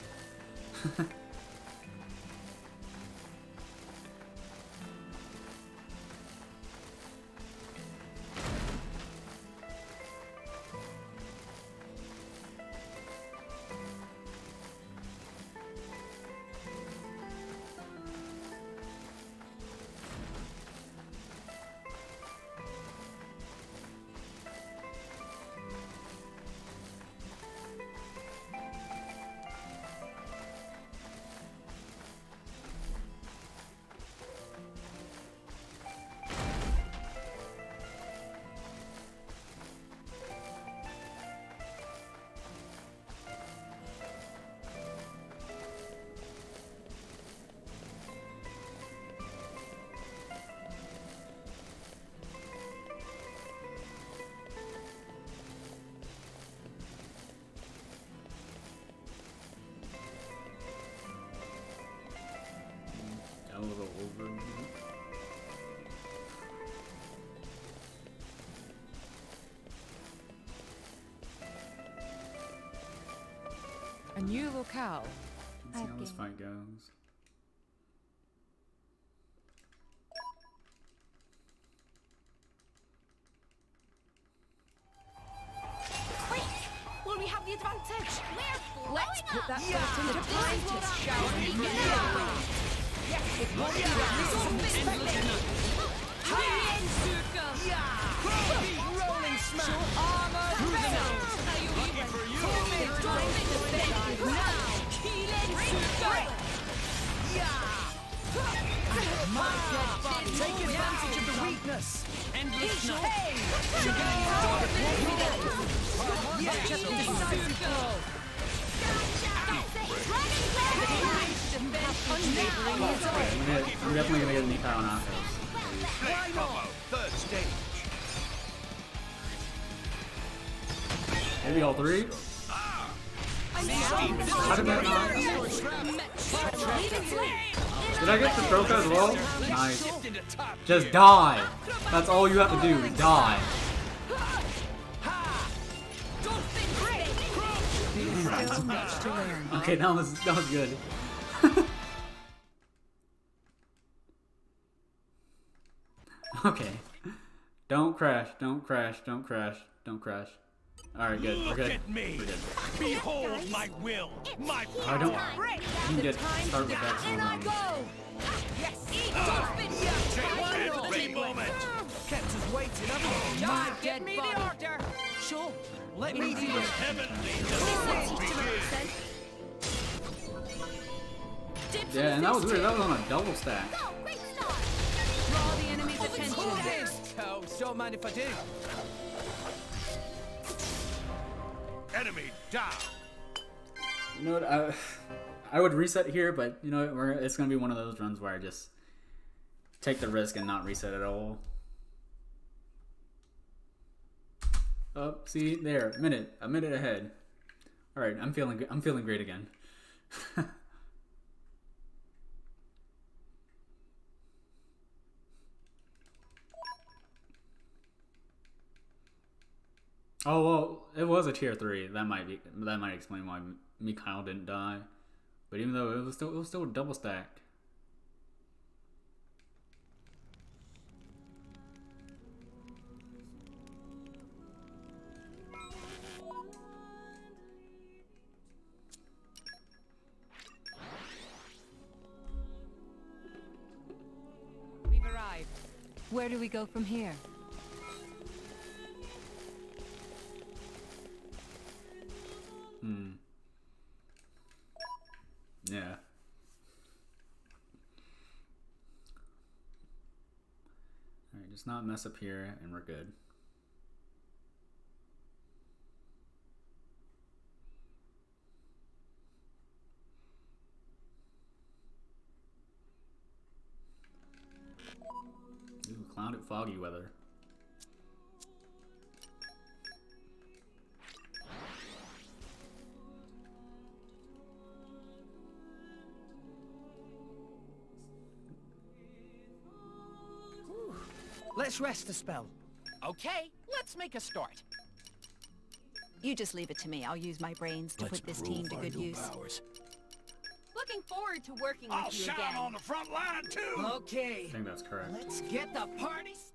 a little over. A new locale. Let's see how this fight goes. Quick! Will we have the advantage? Let's put that thought into practice, shall we? Yes, it won't be Rolling smash! armor fails! Lucky for you. My dead body! Take advantage of the weakness! Endless night. Decisive blow! I'm definitely gonna get a knee power on Athos. Snake combo. Third stage. Maybe all three? How did that not? Did I get the Broca as well? Nice. Just die. That's all you have to do. Die. Still much to learn. Okay, that was good. Okay. Don't crash. Don't crash. Don't crash. Don't crash. Alright, good. We're Look good. at me. We're good. Behold my will. My I don't. power. You can get start with that. Championship ready moment. Kept us waiting, haven't you? My dead body. Sure, let me do it. Heavenly begin. Yeah, and that was weird. That was on a double stack. Go, great start! Draw the enemy's attention. Oh, don't mind if I do. Enemy down. You know what? I would reset here, but you know what? It's gonna be one of those runs where I just take the risk and not reset at all. Oh, see there, a minute ahead. All right, I'm feeling great again. Oh well, it was a tier 3. That might explain why Mikhail didn't die. But even though it was still double stacked. We've arrived. Where do we go from here? Yeah. Alright, just not mess up here and we're good. Ooh, clouded foggy weather. Let's rest a spell. Okay, let's make a start. You just leave it to me. I'll use my brains to put this team to good use. Looking forward to working I'll with you shine again. on the front line too. Okay, I think that's correct. let's get the party started.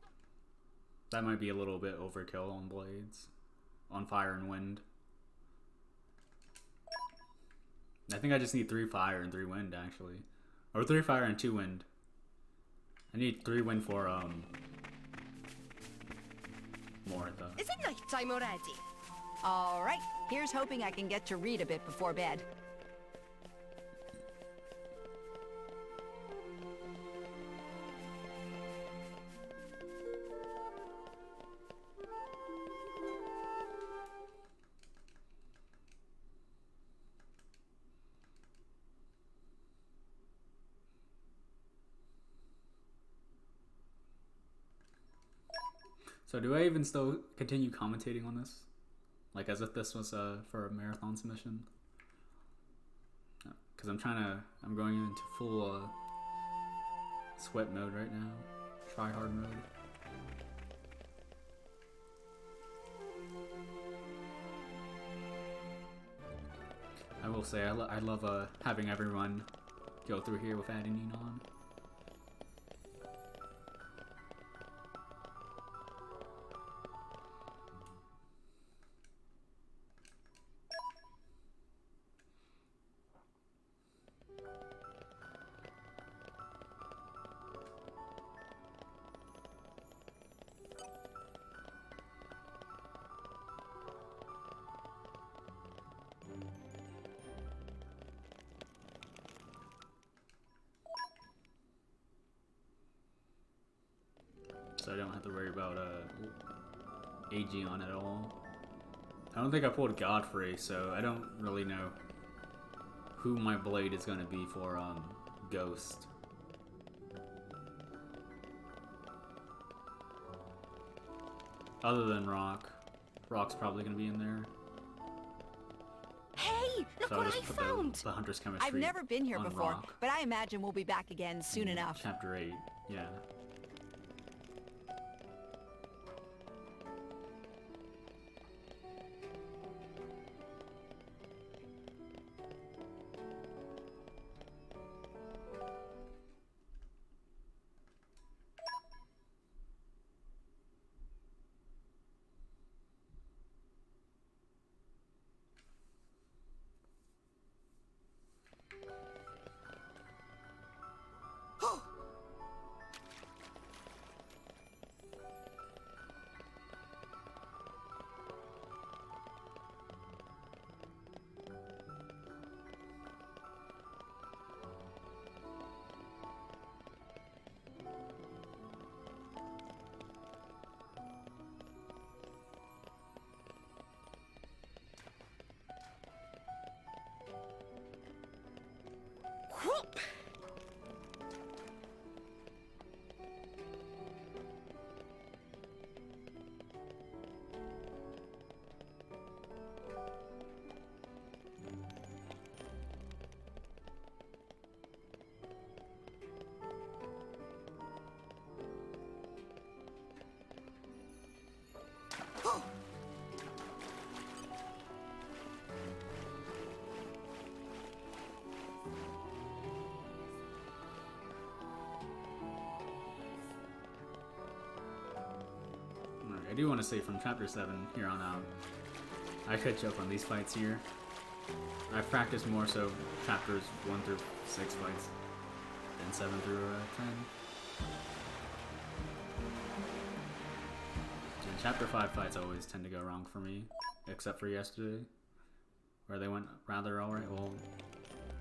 That might be a little bit overkill on blades. On fire and wind. I think I just need 3 fire and 3 wind actually. Or 3 fire and 2 wind. I need 3 wind for more though. Is it night time already? All right, here's hoping I can get to read a bit before bed. So do I even still continue commentating on this? Like as if this was for a marathon submission? Because I'm going into full sweat mode right now. Try hard mode. I will say, I love having everyone go through here with adding on. So I don't have to worry about Aegeon at all. I don't think I pulled Godfrey, so I don't really know who my blade is going to be for Ghost. Other than Rock. Rock's probably going to be in there. Hey, look So what I'll I just put found! the Hunter's Chemistry I've never been here on before, Rock but I imagine we'll be back again soon in enough. Chapter 8, yeah. Whoop! I do want to say from Chapter 7 here on out, I could choke on these fights here. I've practiced more so Chapters 1 through 6 fights than 7 through 10. And Chapter 5 fights always tend to go wrong for me, except for yesterday, where they went rather alright, well,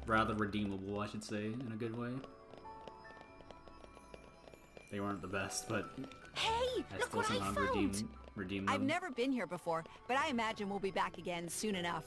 rather redeemable, I should say, in a good way. They weren't the best, but Hey, I look still what I somehow found! redeemed them. I've never been here before, but I imagine we'll be back again soon enough.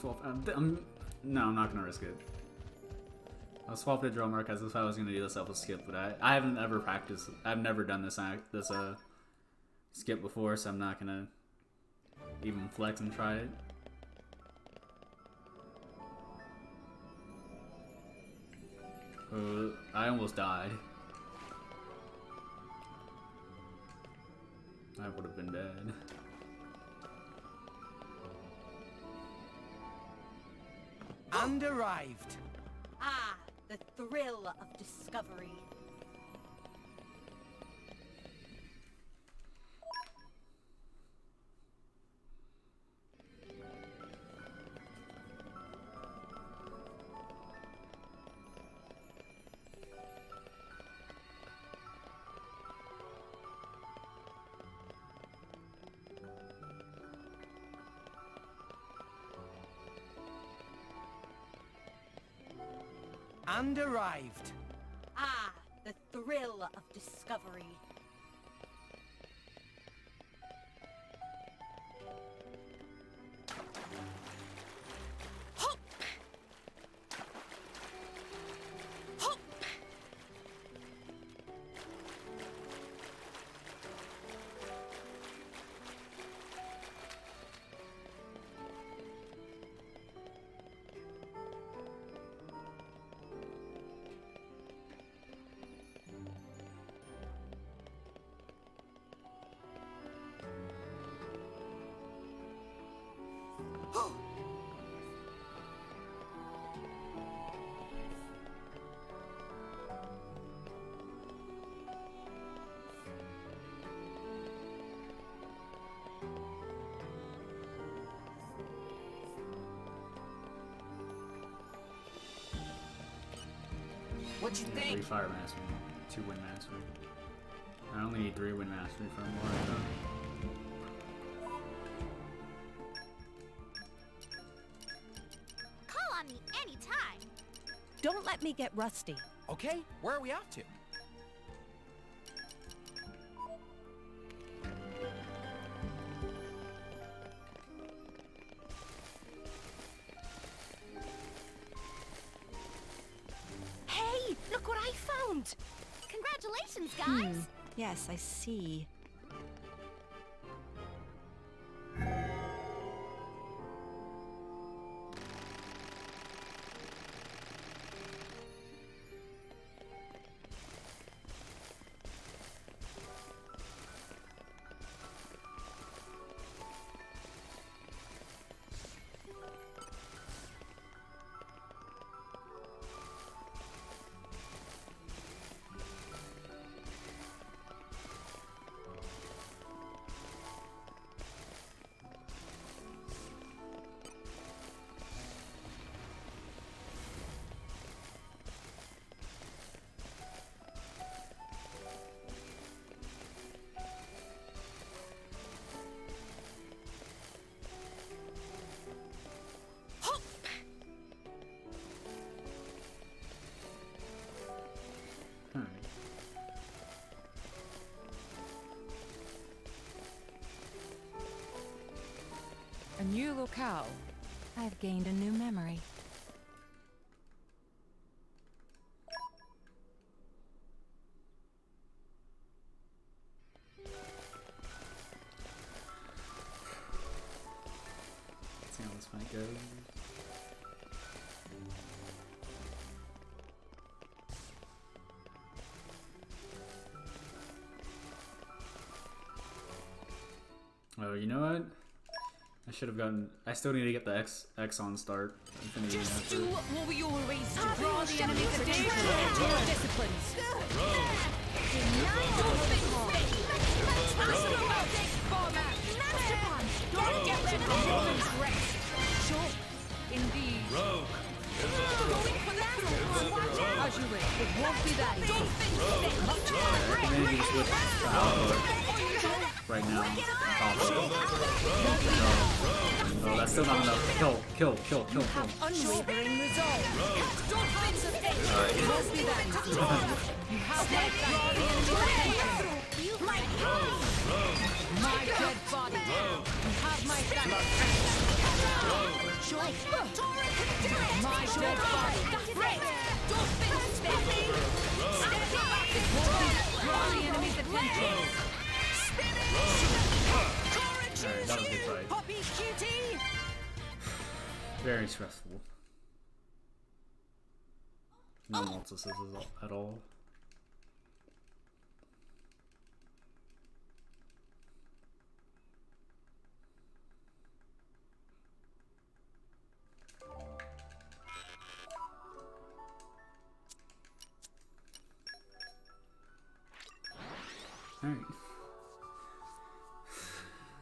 swap. No, I'm not gonna risk it. I'll swap it to Drillmark as if I was gonna do this level skip, but I haven't ever practiced. I've never done this skip before, so I'm not gonna even flex and try it. I almost died. I would have been dead. And arrived. Ah, the thrill of discovery. And arrived. Ah, the thrill of discovery. Hop! Hop! What'd you think? 3 fire mastery, 2 wind mastery. I only need 3 wind mastery for more. Call on me anytime. Don't let me get rusty. Okay, where are we off to? Hey, look what I found! Congratulations, guys. Yes, I see. A new locale. I've gained a new memory. Let's see how this fight goes. Oh, you know what? I should have gotten. I still need to get the X on start. Just do what we always do. Draw the enemy for danger into your disciplines. Don't get rid of the woman's rest. Sure. Indeed. Rogue. Going for the throat. As you wish. It won't be that easy. Maybe just with the Alpha right now. Oh, that's still not enough. Kill. Unwavering resolve. Don't fence of it. It must be that easy. You have my back. My dead body. You have my back. My dead body. Don't fence of it. Draw the enemy's attention. Alright, that was a good fight. Poppy cutie. Very stressful. No multises at all. Alright.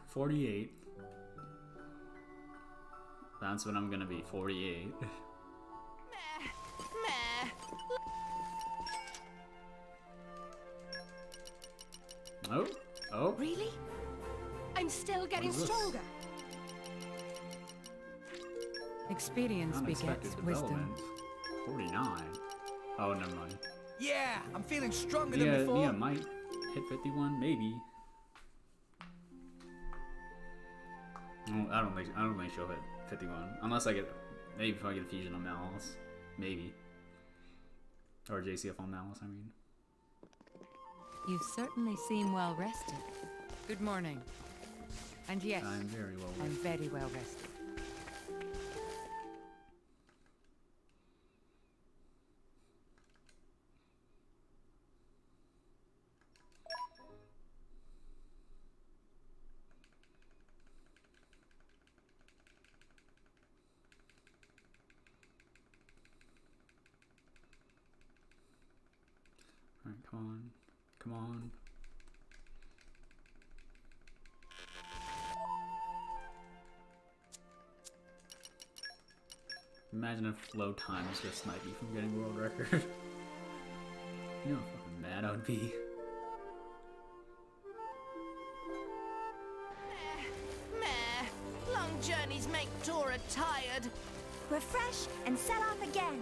48. That's what I'm gonna be, 48. Oh. Really? I'm still getting stronger. Experience begets wisdom. 49. Oh, never mind. Yeah, I'm feeling stronger than before. Nia might hit 51, maybe. No, I don't think she'll hit 51 unless I get maybe if I get a fusion on Malice, maybe, or JCF on Malice. I mean. You certainly seem well rested. Good morning. And yes, I'm very well I'm rested. very well rested. Alright, come on. Imagine if low times just snipe you from getting world record. You know how fucking mad I would be. Long journeys make Tora tired. Refresh and set off again.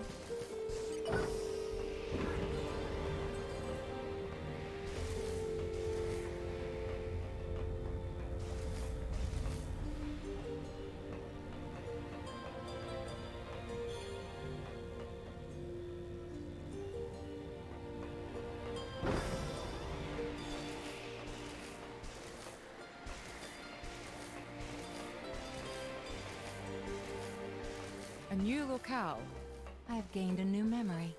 A new locale. I've gained a new memory.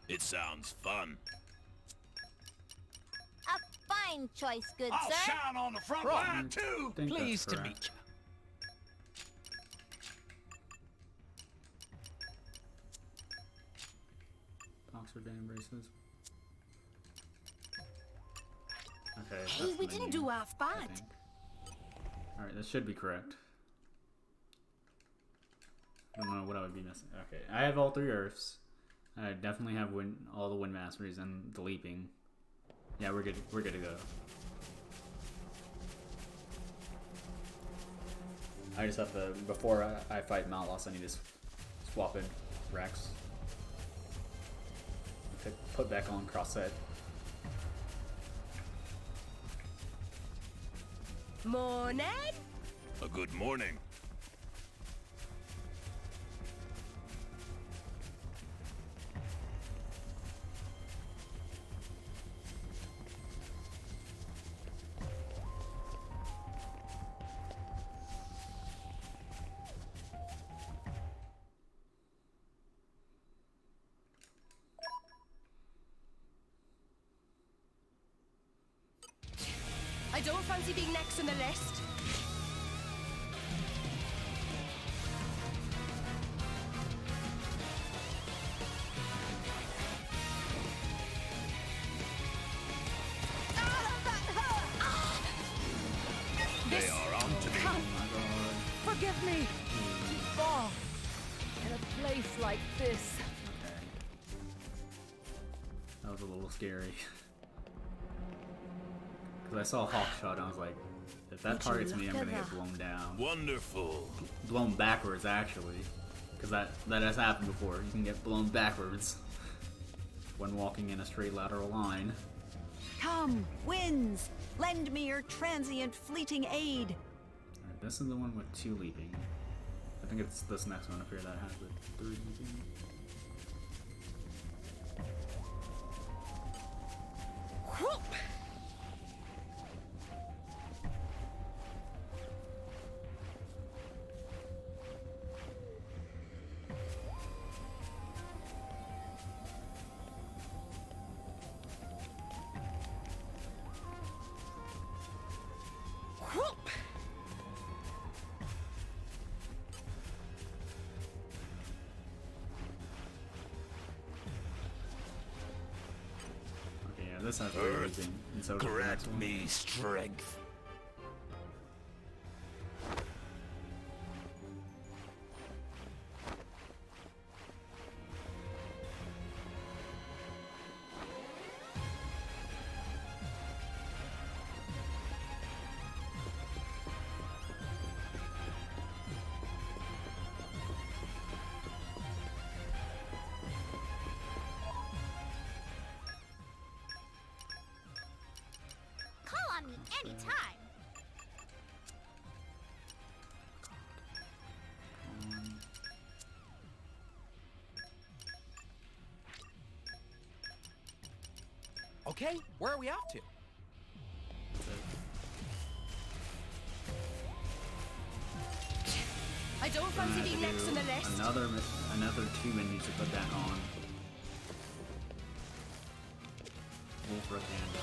It sounds fun. A fine choice, good I'll sir. shine on the front Right. line too. I think that's Pleased to correct. meet you. Oxford Dam braces. Okay. Hey, we didn't do half bad. Alright, this should be correct. I don't know what I would be missing. Okay, I have all 3 Earths. I definitely have all the Wind Masteries and the Leaping. Yeah, we're good. We're good to go. I just have to, before I fight Malloss, I need to swap in Rex. Put back on cross-set. Morning. A good morning. I don't fancy being next on the list. They are on to me. Oh my god. Forgive me. To fall in a place like this. Okay. That was a little scary. Because I saw Hawkshot and I was like, if that targets me, I'm gonna get blown down. Wonderful. Blown backwards, actually. Because that has happened before. You can get blown backwards when walking in a straight lateral line. Come, winds, lend me your transient fleeting aid. Alright, this is the one with 2 leaping. I think it's this next one up here that has the 3 leaping. Whoop. Whoop. Okay, yeah, this has 3 leaping. And so does the Grant next one. me strength. Call on me anytime. Okay, where are we off to? I don't fancy being next on the list. Another 2 menus to put that on. Wolf Rotanda.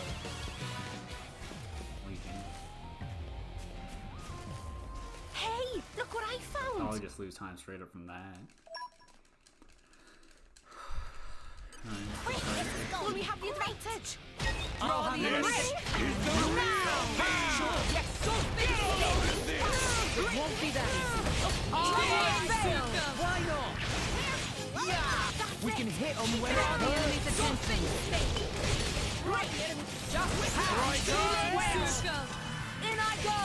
Leaping. Hey, look what I found! Probably just lose time straight up from that. Alright, Will we have the advantage? Roll the This enemy. is the real me. Yes, go big. It won't be that easy. Why not? We can hit them when Draw the enemy's attention. Right, Just circle. in I go.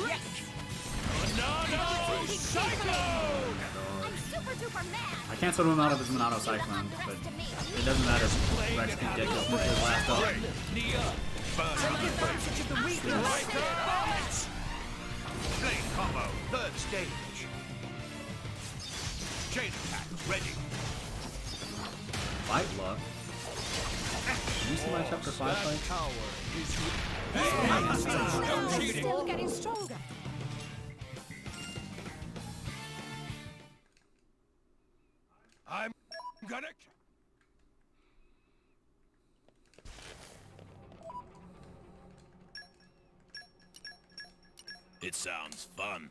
Yes! Monado Cyclone! I'm super duper mad. I canceled him out of his Monado Cyclone, but it doesn't matter if Rex can get his last up. Knee up. Burn on the face. Advantage of the weakness. Right there. Blade combo. 3rd stage. Chain attack. Ready. Fight luck. Did you see my chapter 5 fight? I'm still getting stronger. I'm gonna. It sounds fun.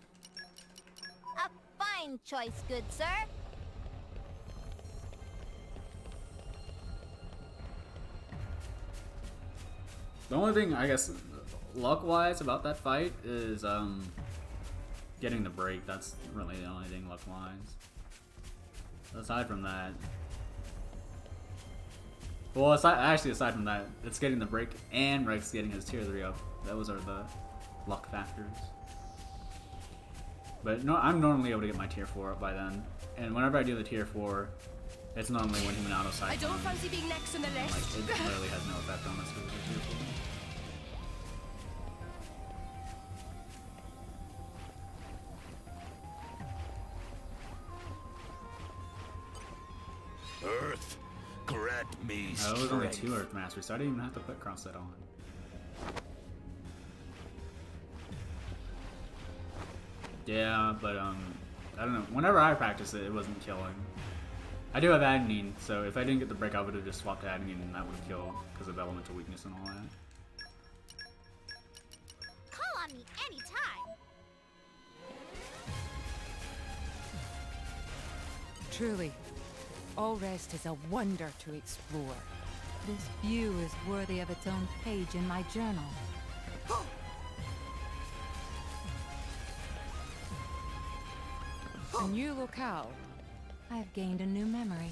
A fine choice, good sir. The only thing, I guess, luck-wise about that fight is getting the break. That's really the only thing luck-wise. Aside from that, well, aside from that, it's getting the break and Rex getting his tier 3 up. Those are the luck factors. But no, I'm normally able to get my tier 4 up by then. And whenever I do the tier 4, it's normally when human auto cycle. I don't fancy being next on the Like, list. it literally has no effect on us with the tier 4. Earth, grant me Oh, it was only strength. 2 Earth Masters, so I didn't even have to put cross set on. Yeah, but I don't know. Whenever I practice it, it wasn't killing. I do have Adenine, so if I didn't get the break, I would have just swapped Adenine and that would have killed because of elemental weakness and all that. Call on me anytime. Truly, all rest is a wonder to explore. This view is worthy of its own page in my journal. And you look out. I've gained a new memory.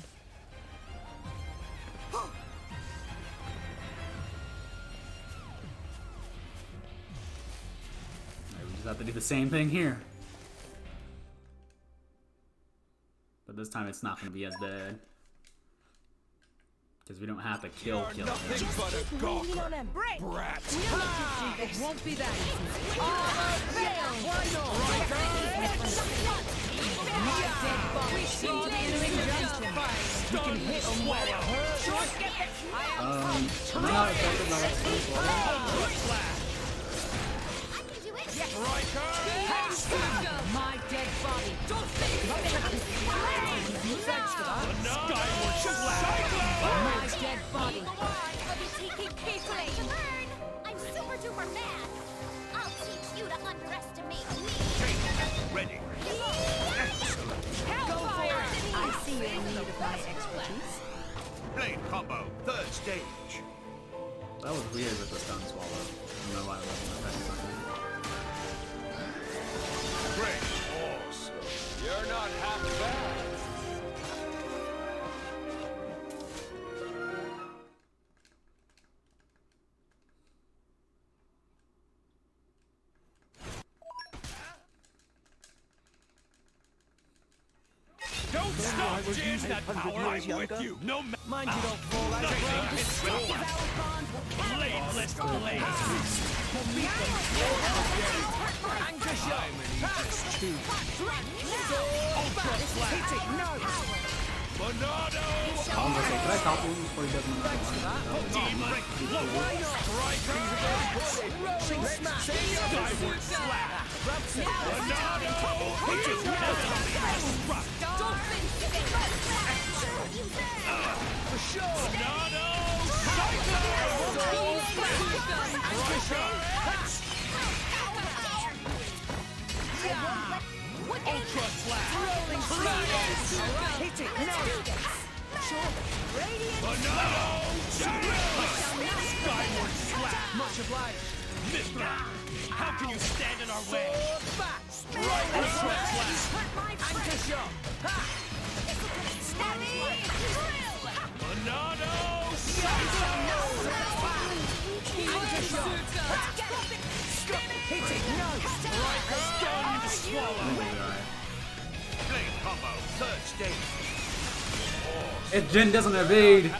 We just have to do the same thing here. But this time it's not going to be as bad. Because we don't have to kill him. Nothing but a gawker. Brat. It won't be that easy. Why not? Dead body. We can hit them where it hurts. Am I not affected by that space water? My dead body. Thanks for that. Skyward slash. My dead body. I'll be taking carefully to learn. I'm super duper mad. I'll teach you to underestimate me. Ready. Hellfire! I see you're in need of my expertise. Blade combo. Third stage. That was weird with the stun swallow. I don't know why it wasn't affected by that. Great. Awesome. You're not half bad. Don't stop, Jizz. That power. I'm with you. No matter. Mind you don't fall out of Bladeless blade. Anchor shot. Ultra slash. Hit it. No. Monado. I was gonna say, can I topple him before he does my Deep break. Why not? Striker. Rolling smash. Skyward slash. Monado. Hit it. For sure. Monado. Ultra slash. Rolling smash. Hit it. No. Monado. Skyward slash. Much obliged. Mithra. How can you stand in our way? Back. Ultra slash. Anchor shot. Monado. Hit it. No. Stunned swallow. Alright. Blade combo. Third stage. If Jin doesn't evade,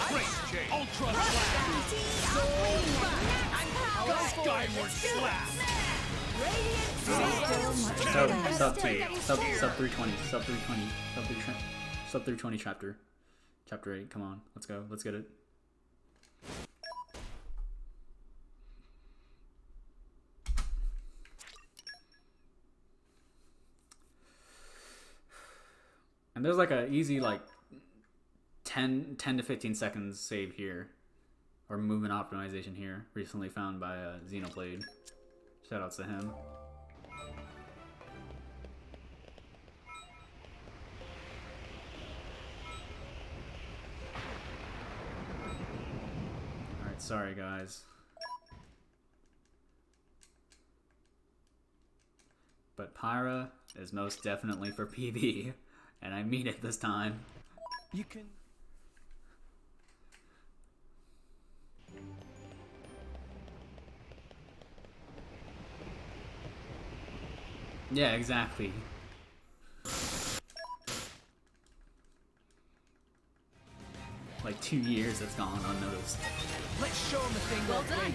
Great change. Ultra slash. Skyward slash. sub 320, sub 320 chapter 8. Come on, let's go, let's get it. And there's like a easy like 10 to 15 seconds save here, or movement optimization here, recently found by Xenoblade. Shoutouts to him. Alright, sorry guys. But Pyra is most definitely for PB, and I mean it this time. You can. Yeah, exactly. Like 2 years it's gone unnoticed. Let's show them the thing. Well done.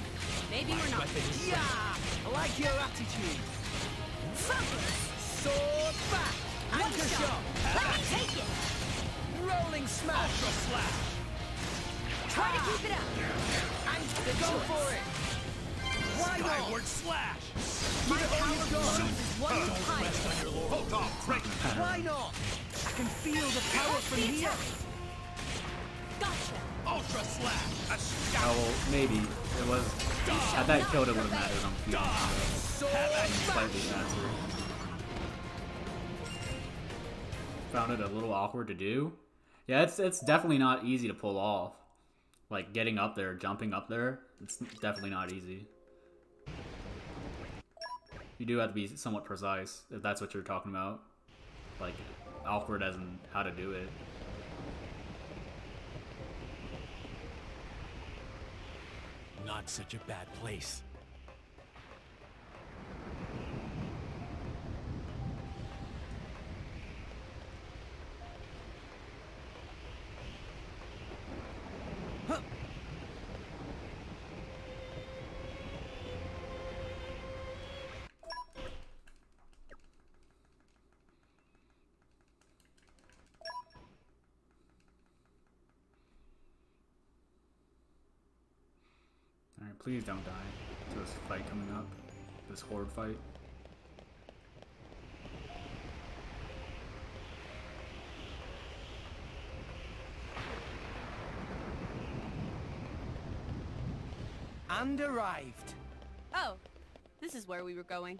Maybe we're not finished. Yeah, I like your attitude. Sword back. Anchor shot. Take it. Rolling smash. Ultra slash. Try to keep it up. And go for it. Why not? Skyward slash. My power goes. One time. Hold on. Break. Why not? I can feel the power from here. Gotcha. Ultra slash. A scout. Oh, well, maybe. It was... Had that killed, it would have mattered on Fusion. Slightly faster. Found it a little awkward to do. Yeah, it's definitely not easy to pull off. like getting up there, jumping up there, it's definitely not easy. You do have to be somewhat precise, if that's what you're talking about. Like, awkward as in how to do it. Not such a bad place. Alright, please don't die to this fight coming up. This horde fight. And arrived. Oh, this is where we were going.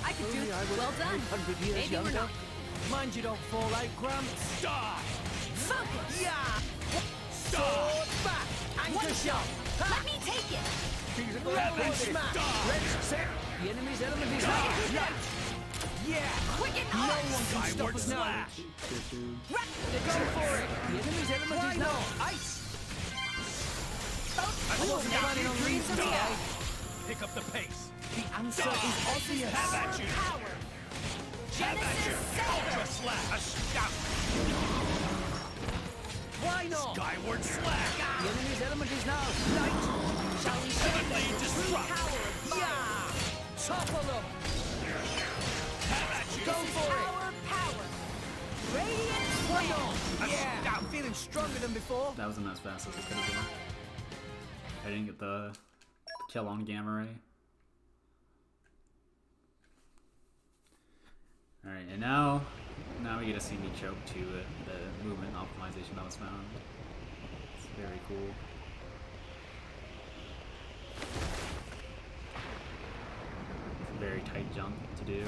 I could do it. Well done. 100 years Maybe younger. we're not. Mind you don't fall out, Gramps. Die! Focus! Yeah! Sword back! Anchor shot! Let me take it! Roll and smash! Ready, set! The enemy's element is now! Yeah! Quicken No up! one can stop Skyward us now! slash! Go for it! The enemy's element is now! Ice! I wasn't planning on leaving today. Pick up the pace. The answer is obvious. Have at you. Power! Have at you. Genesis Ultra slash. A scout. Why not? Skyward slash. The enemy's element is now light. Shall we Heavenly disrupt. Yeah! Topple them! Have at you. Go for it! Power! Radiant Why flame! not? Yeah! I'm feeling stronger than before. That wasn't as fast as it could have been. I didn't get the kill on Gamma Ray. Alright, and now we get to see me choke to the movement optimization that was found. It's very cool. It's a very tight jump to do.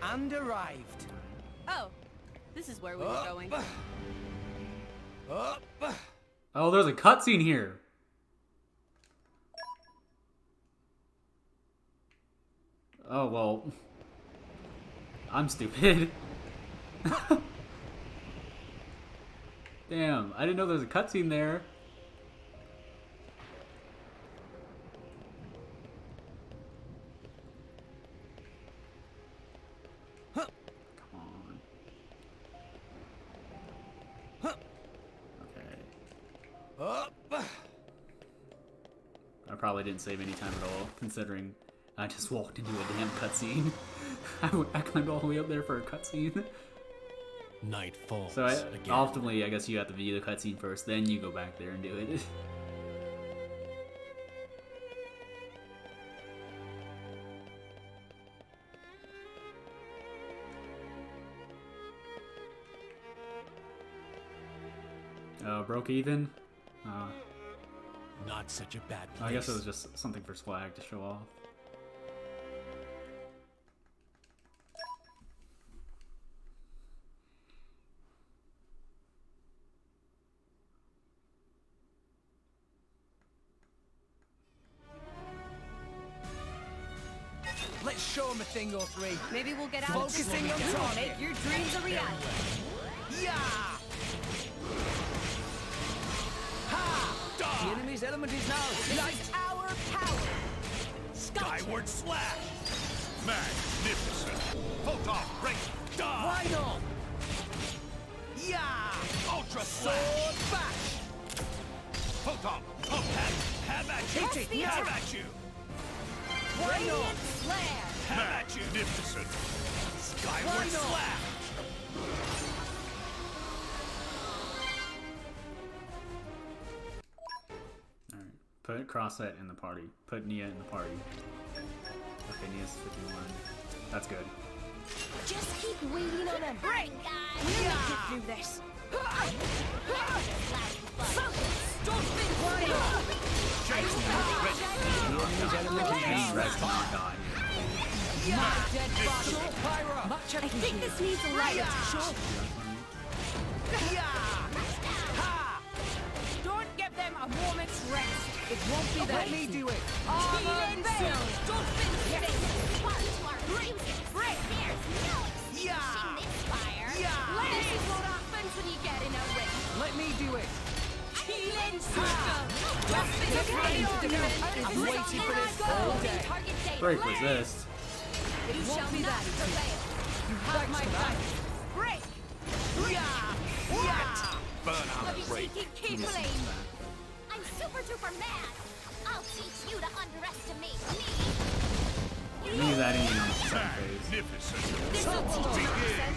And arrived. Oh, this is where we were going. Up. Oh, there's a cutscene here! Oh, well. I'm stupid. Damn, I didn't know there was a cutscene there. Come on. Okay. Up. I probably didn't save any time at all, considering I just walked into a damn cutscene. I climbed all the way up there for a cutscene. Night falls So again. ultimately, I guess you have to view the cutscene first, then you go back there and do it. Broke even? Not such a bad place. I guess it was just something for swag to show off. Let's show him a thing or three. Maybe we'll get out Focusing on target. Make your dreams a reality. Yeah! Ha! The enemy's element is now light. This is our power. Skyward slash. Magnificent. Photon break. Die. Why not? Yeah! Ultra Sword slash. bash! Photon. Pump have at you. Hit it, yeah. Have at you. Why Radiant not? flare. Have at you. Magnificent. Skyward Why not? slash. Put CrossFit in the party. Put Nia in the party. Okay, Nia's 51. That's good. Just keep waiting on him. Break, guys. We'll make it through this. Don't think wide. My dead body. Pyra. I think this needs a light. Sure. Don't give them a moment's rest. It won't be that. Let me do it. Armored veil. Don't think Break. There's no extinguishing this fire. This is what happens when you get in a ring. Let me do it. Healing circle. I'm waiting for this all day. Target data. Break resist. You shall be not that easy. prevail. You have my back. Break. Burn out Let me of break. take it carefully. I'm super duper mad. I'll teach you to underestimate me. Nia's adding in on the second phase. Magnificent. This'll teach you a lesson.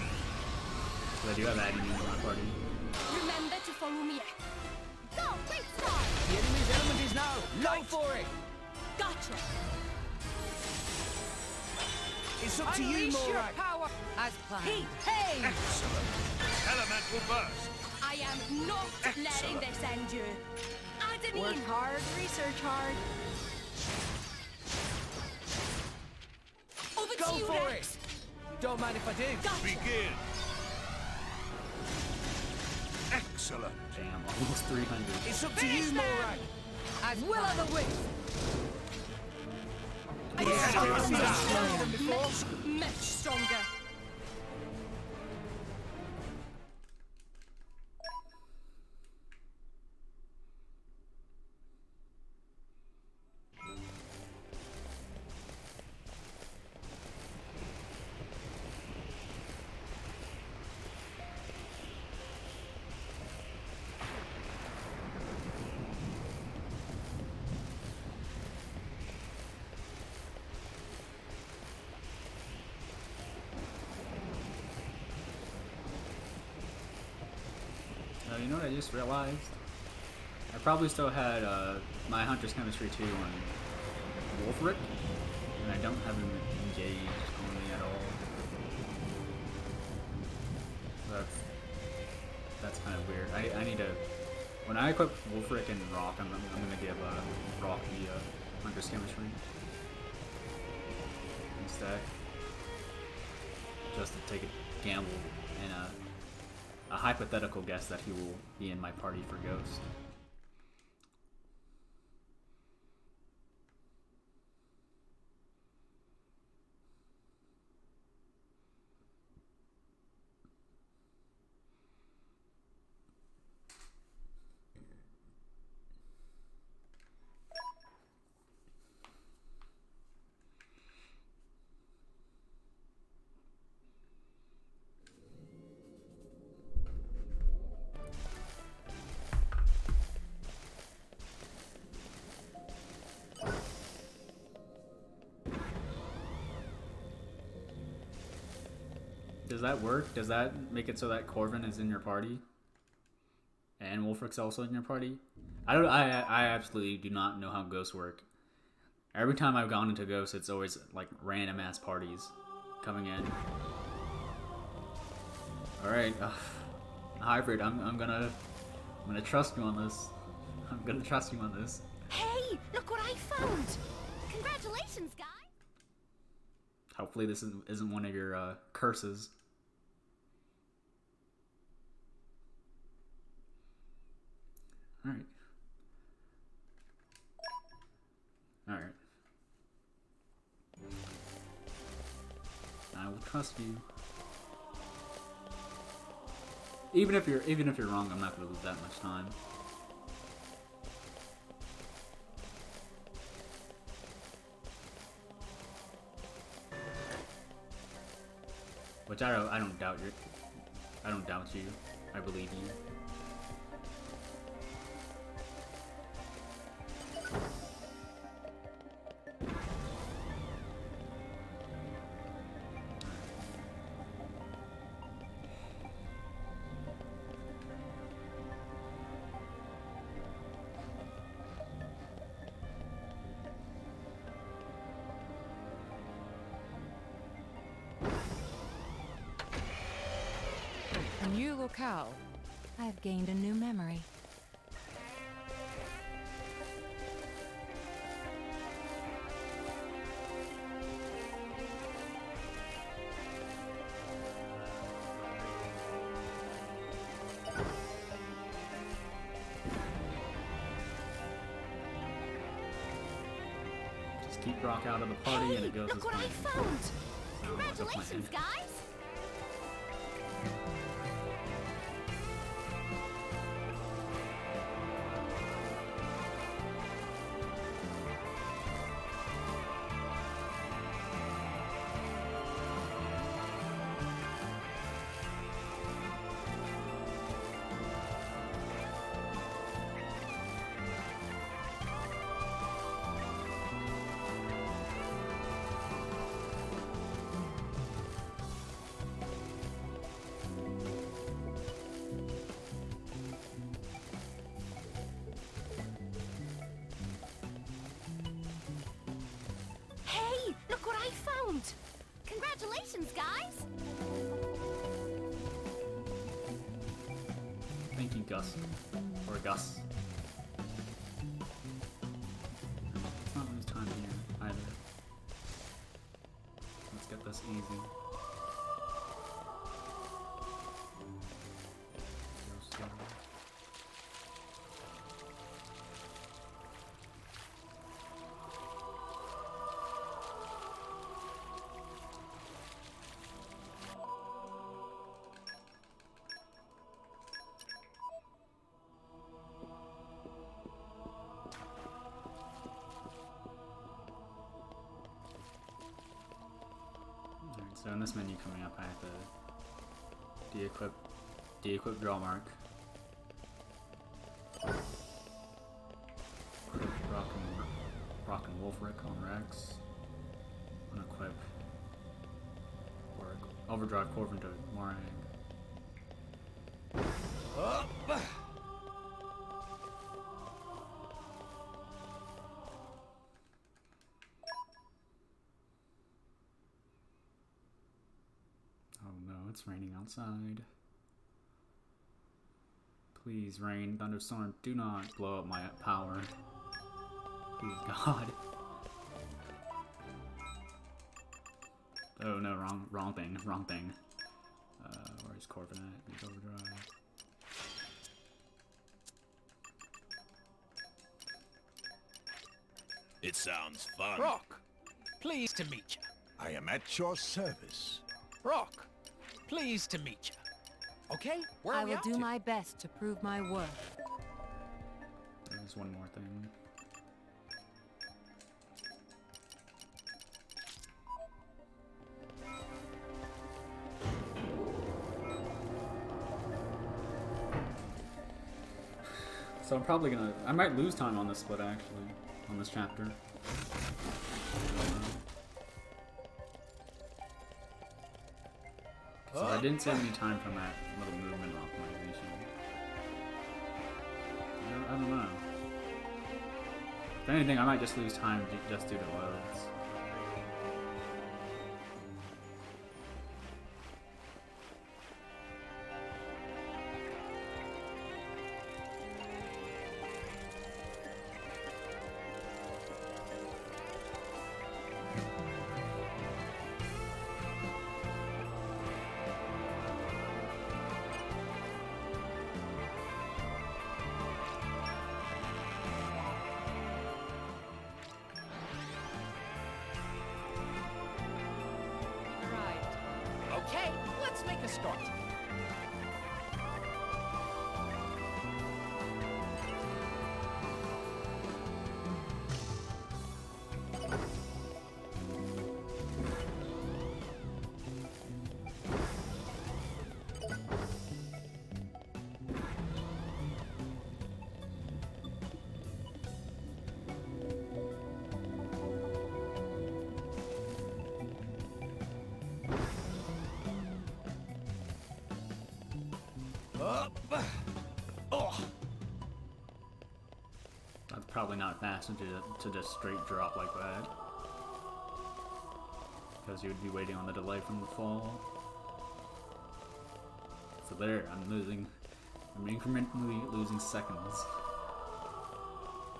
So I do have adding in on my party. Remember to follow me. Go, great star. The enemy's element is now. Go for it. Gotcha. It's up to you, Unleash your Morak. power as planned. Hey! Excellent. Elemental burst. I am not letting Excellent. this end you. Adenine. Work hard, research hard. Over Go to you, for Rex. it. Don't mind if I do. Gotcha. Begin. Excellent. Damn, almost 300. It's up to you, Morak. As will of the wisp. Much Much stronger. You know what I just realized? I probably still had my Hunter's Chemistry 2 on Wolfric, and I don't have him engaged on me at all. That's kind of weird. I need to... When I equip Wolfric and Rock, I'm going to give Rock the Hunter's Chemistry instead. Just to take a gamble and a hypothetical guess that he will be in my party for Ghost. Does that work? Does that make it so that Corvin is in your party? And Wolfric's also in your party? I absolutely do not know how ghosts work. Every time I've gone into Ghosts, it's always like random ass parties coming in. Alright, Hybrid, I'm gonna trust you on this. I'm gonna trust you on this. Hey, look what I found. Congratulations, guy. Hopefully this isn't one of your curses. Alright. Alright. I will trust you. Even if you're wrong, I'm not gonna lose that much time. Which I don't doubt you. I believe you. poor cow. I have gained a new memory. Just keep Brock out of the party and it goes as Look what I planned. found! Sounds like a plan. Congratulations, guys! Hey, look what I found! Congratulations, guys! Thank you, Gus. Or Gus. Let's not lose time here, either. Let's get this easy. Go slow. Alright, so in this menu coming up, I have to de-equip draw mark. Equip Rock and Wolfric on Rex. Unequip or overdrive Corvin to Morag. Oh no, it's raining outside. Please, rain, thunderstorm, do not blow up my power. Please, God. Oh no, wrong thing. Where's Corvin at? Need overdrive. It sounds fun. Rock, pleased to meet you. I am at your service. Rock, pleased to meet you. Okay, where are I we will off do to? my best to prove my worth. There's one more thing. So I'm probably gonna... I might lose time on this split, actually. On this chapter. So I didn't save any time from that little movement optimization. I don't know. If anything, I might just lose time just due to loads. Okay, let's make a start. That's probably not fast to just straight drop like that. Because you would be waiting on the delay from the fall. So there, I'm incrementally losing seconds.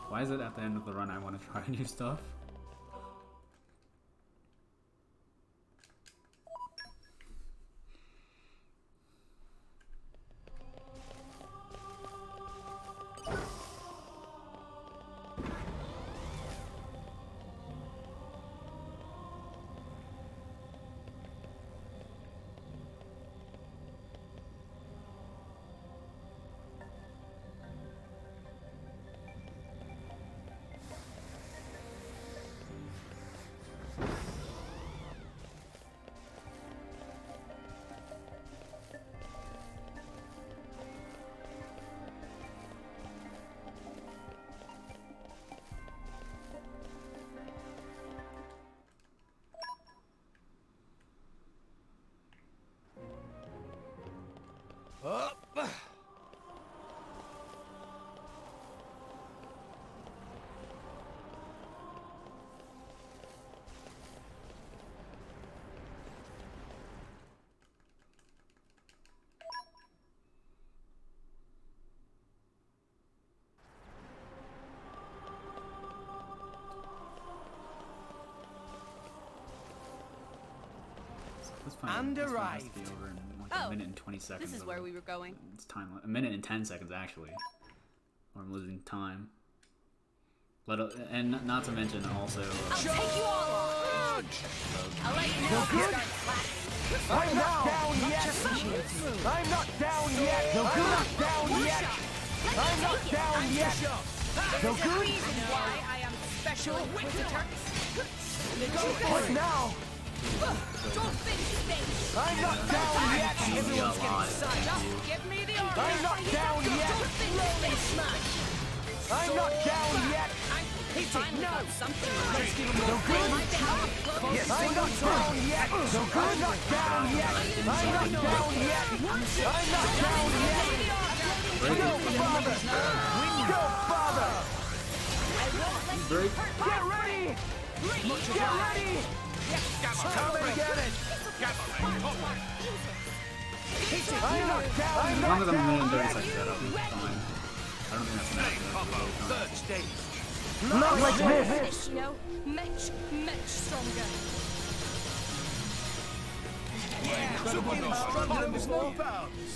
Why is it at the end of the run I want to try new stuff? Up. And this one has to arrived. be over in like a minute and 20 seconds. This is where we were going. It's time. A minute and 10 seconds actually. Or I'm losing time. And not to mention also. I'll take you all on. I'll let you know if you start slacking. I'm not down yet. I'm not down yet. I'm not down yet. I'm not down yet. There's a reason why I am special inquisitor. What now? Don't finish space. I'm not down yet. Everyone's getting signed up. Give me the order. I'm not down yet. Slowly smash. I'm not down yet. Finally got something. Let's give him no good. Yes, I'm not down yet. So good. I'm not down yet. I'm not down yet. I'm not down yet. Go, father. Go, father. Break. Get ready. Get ready. Come and get it. I'm not down. As long as I'm a minute and 30 seconds, that'll be fine. I don't think that's enough. Third stage. Not like this. Finish, you know? Much stronger. Struggling with no bounds.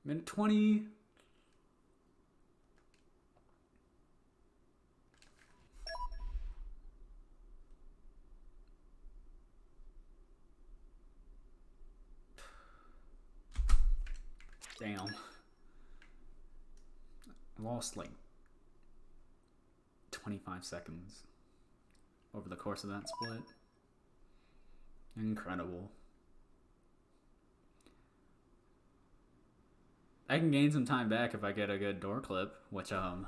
Minute 20. Damn. I lost like 25 seconds over the course of that split. Incredible. I can gain some time back if I get a good door clip, which no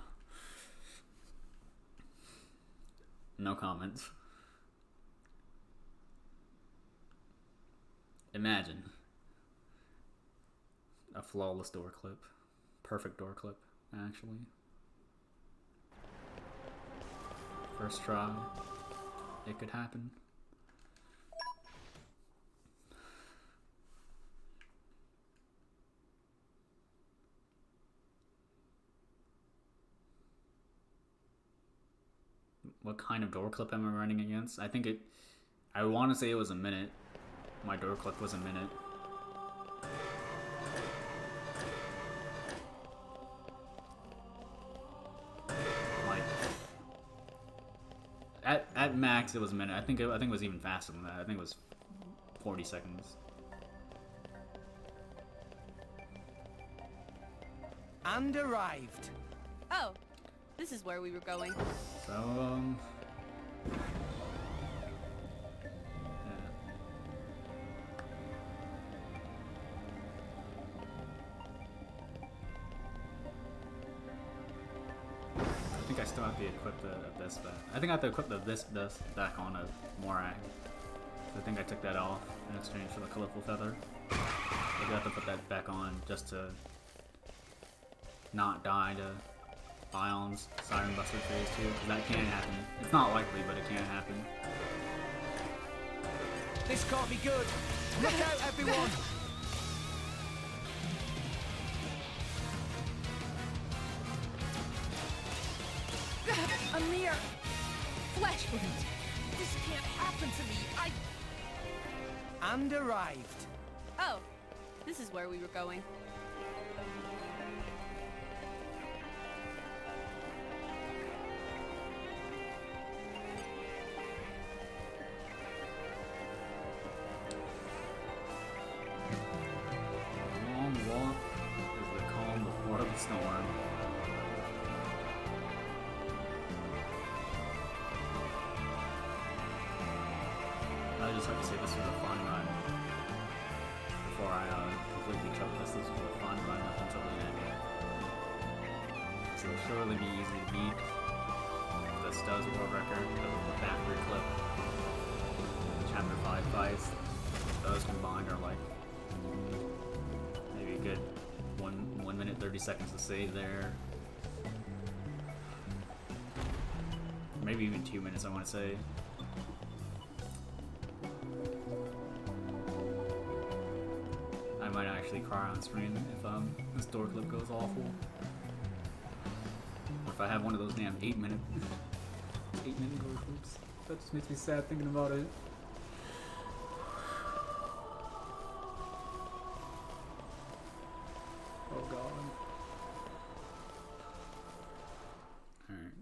comments. Imagine a flawless door clip. Perfect door clip, actually. First try. It could happen. What kind of door clip am I running against? I think I want to say it was a minute. My door clip was a minute. At max, it was a minute. I think it was even faster than that. I think it was 40 seconds. And arrived. Oh, this is where we were going. So, yeah. I think I still have to equip this back. I think I have to equip this back on a Morak. So I think I took that off in exchange for the colorful feather. I have to put that back on just to not die to Biomes Siren Buster phase 2, because that can happen. It's not likely, but it can happen. This can't be good. Look out, everyone! A mere flesh wound. This can't happen to me. And arrived. Oh, this is where we were going. Long walk is the calm before the storm. I just have to say this was a fun run. Before I completely choke this was a fun run up until the end. This will surely be easy to beat. This does world record because of the factory clip. Chapter 5 fights. Those combined are like maybe a good 1 minute 30 seconds to save there. Maybe even 2 minutes, I want to say. I might actually cry on screen if this door clip goes awful. Or if I have one of those damn 8 minute door clips. That just makes me sad thinking about it. Oh god. Alright.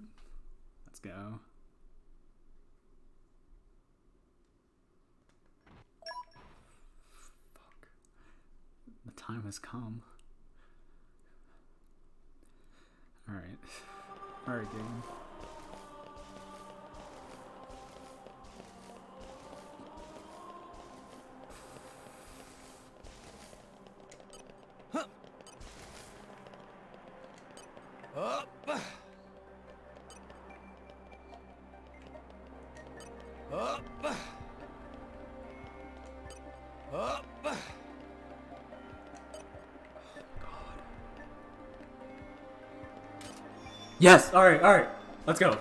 Let's go. Fuck. The time has come. Alright. Alright, game. Up. Up. Up. Yes! Alright. Let's go.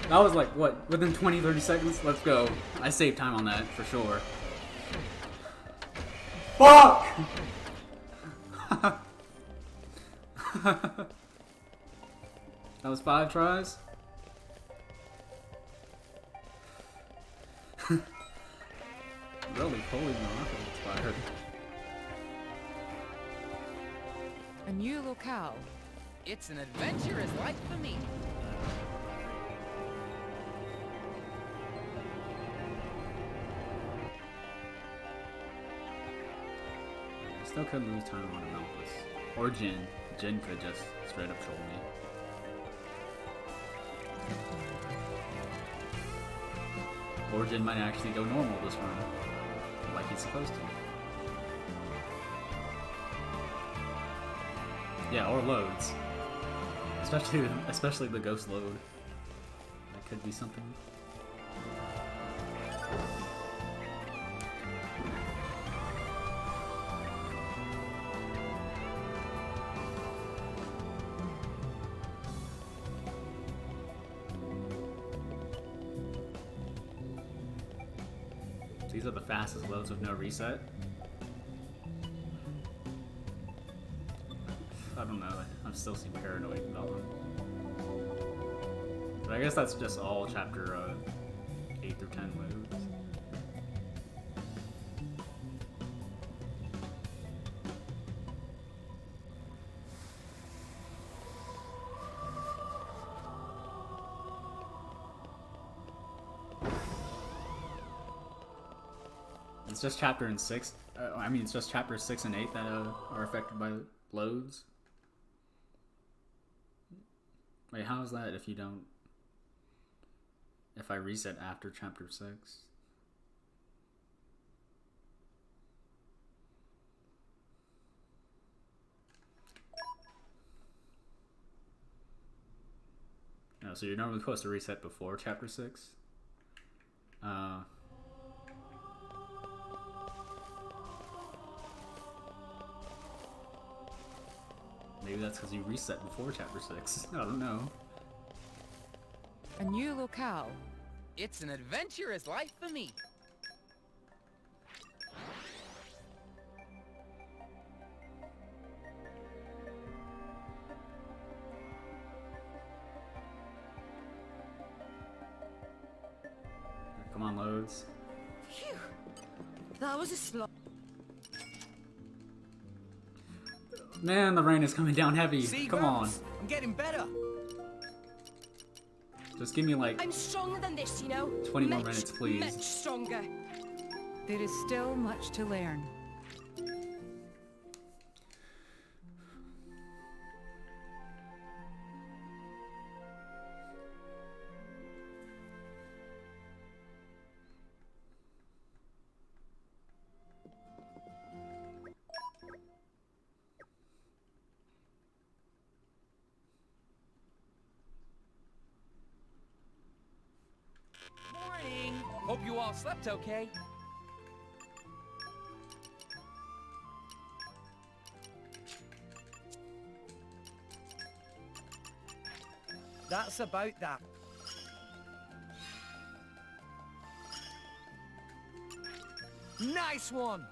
That was like, what, within 20-30 seconds? Let's go. I saved time on that, for sure. Fuck! That was 5 tries? Really, holy rocket expired. A new locale. It's an adventurous life for me. I still could lose time on a Malphus. Or Jin. Jin could just straight up troll me. Or Jin might actually go normal this run. Like he's supposed to. Yeah, or loads. Especially the ghost load. That could be something. These are the fastest loads with no reset. I don't know, I'm still seem paranoid about them. But I guess that's just all chapter 8 through 10 loads. It's just chapter 6. It's just chapters 6 and 8 that are affected by loads. Wait, how is that if you don't? If I reset after chapter 6? No, so you're normally supposed to reset before chapter 6? Maybe that's because you reset before chapter 6. I don't know. A new locale. It's an adventurous life for me. Come on, loads. Phew. That was a slog. Man, the rain is coming down heavy. See, Come on. girls? I'm getting better. Just give me like I'm stronger than this, you know. 20 more Much, minutes, please. Much stronger. There is still much to learn. Morning. Hope you all slept okay. That's about that. Nice one.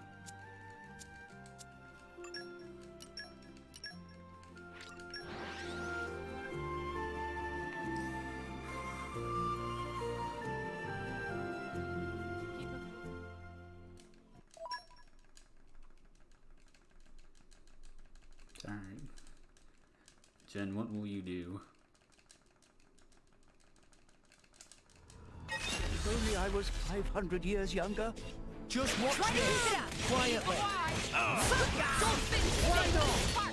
Alright. Jen, what will you do? If only I was 500 years younger. Just watch this. Quietly.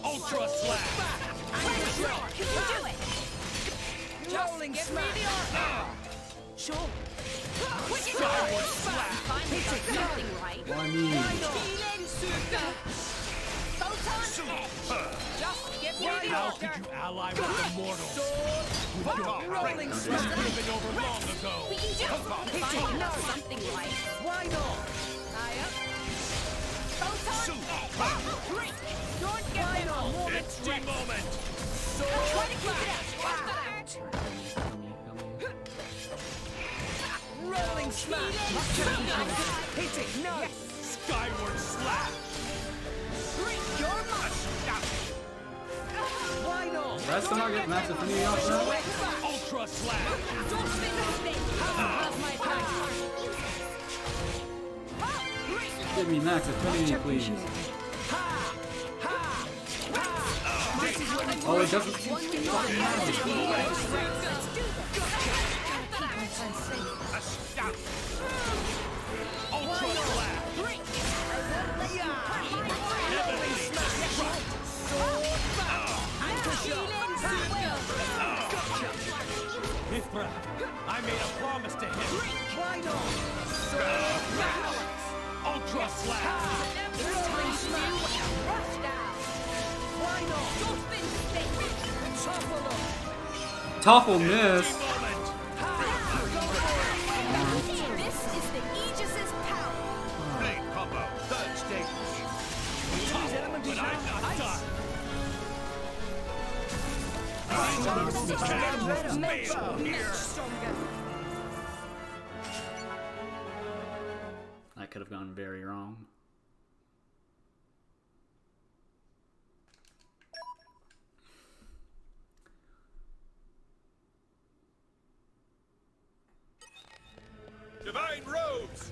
Ultra Slash! Can you do it? Rolling smash. Sure. Skyward Slash! Finally got something right. Well, I mean, Healing super. Photon edge. Just give me the How order. could you ally with the mortals? Rolling This smash. was given over long ago. We can do it. Finally got something right. Why not? High up. Photon edge. Don't get me a moment. It's the moment! Try to keep it out. help me. Rolling smash. Hit it. No. Skyward Slash! Your mark. Why not? Rest them not get max affinity off now? Ultra Slash! Don't spin the spin. Have my back. Give me max affinity, please. Oh, it doesn't. Astound! Ultra Slash! Heavenly Mithra, I made a promise to him. Why not? Ultra Slash! Why not? Toffle miss. Moment! This is the Aegis's power. Hey, Papa, third stage. But I'm not done. Fail here. That could have gone very wrong. Divine robes!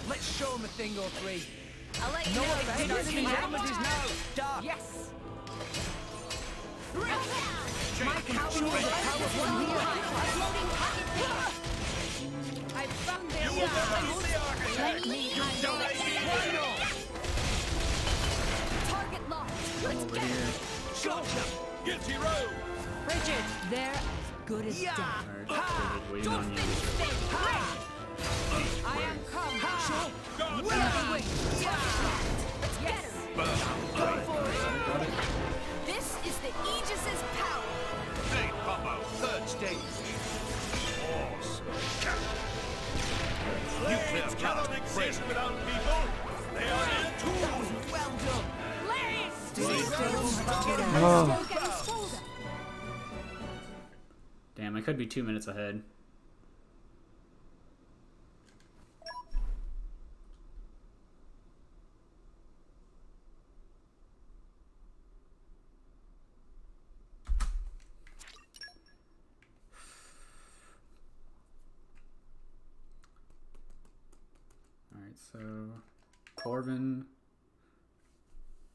Let's show him a thing or three. I'll let you No know. offense, the element is now dark. Yes. My control the power from here. I found their You will never see Architect! Let me handle Don't it. Why not? Target locked. Let's Over get here. it. Gotcha! Guilty robe! Bridget, they're as good as dead. Alright, waiting on you. I am come. God Let's get her. This is the Aegis's power. Hey, Papa, third stage. Awesome. Nuclear cannot exist without people. They are in tools. Well done. Hilarious. Oh. Damn, I could be 2 minutes ahead. Alright, so Corvin.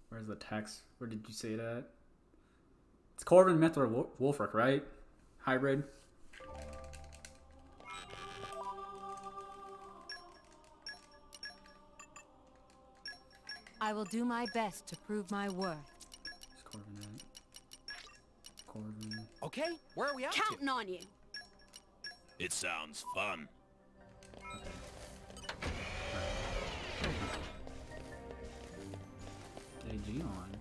Where's the text? Where did you say it at? It's Corvin, Mithra, Wolfric, right? Hybrid. I will do my best to prove my worth. It's Corvin at. Corvin. Okay, where are we at? Counting on you. It sounds fun. AG on.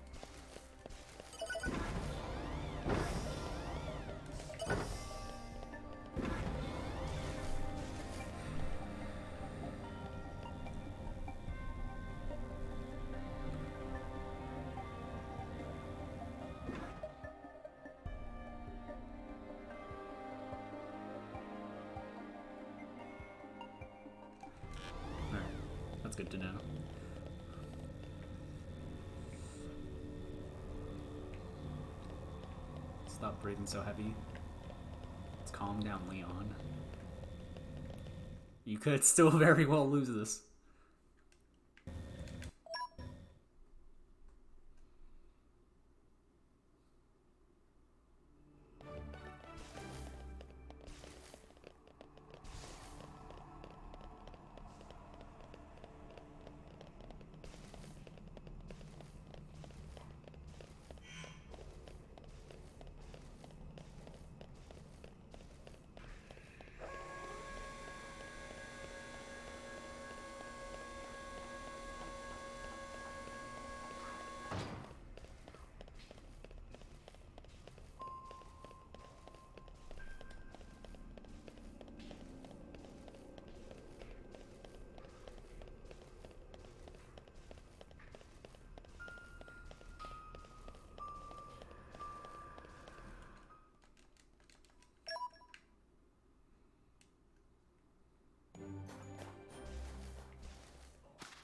Alright, that's good to know. Stop breathing so heavy. Let's calm down, Leon. You could still very well lose this.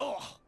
Oh,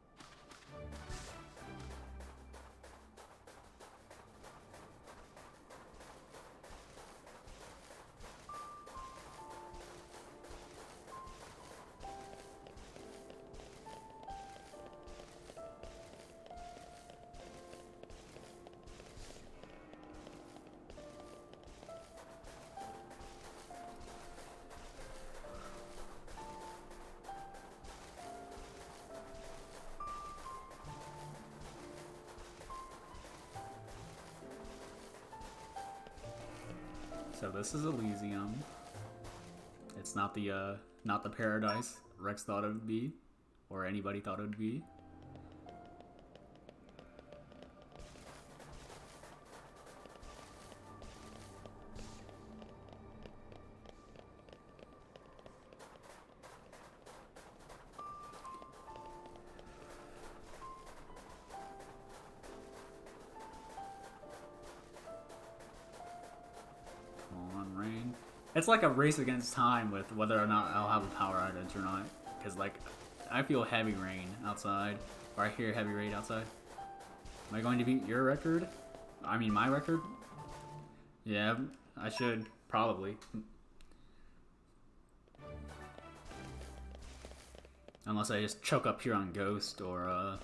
So this is Elysium. It's not the paradise Rex thought it would be, or anybody thought it would be. It's like a race against time with whether or not I'll have a power outage or not. Because, like, I feel heavy rain outside, or I hear heavy rain outside. Am I going to beat your record? I mean, my record? Yeah, I should. Probably. Unless I just choke up here on Ghost, or,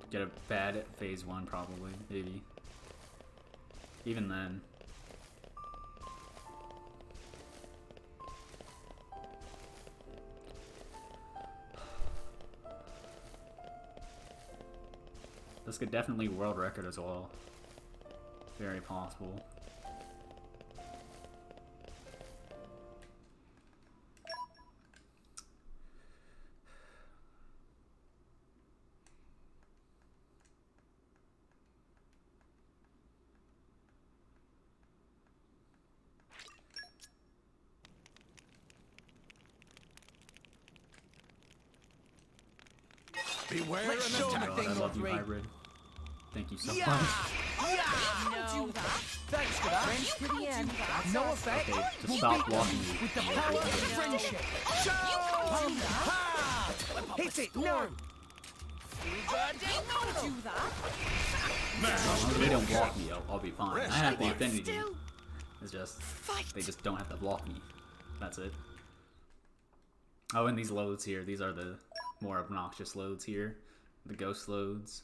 get a bad phase 1, probably. Maybe. Even then. This could definitely world record as well. Very possible. Beware Let's an show attack. God, I love you, Hybrid. Thank you so Yeah! much. No. Thanks for that. Friends to the end. No effect. Okay, just We'll stop beat them blocking me. with the power of friendship. Ha! Hit it, no! If they don't block me, I'll be fine. I have the affinity. It's just they just don't have to block me. That's it. Oh, and these loads here, these are the more obnoxious loads here. The ghost loads.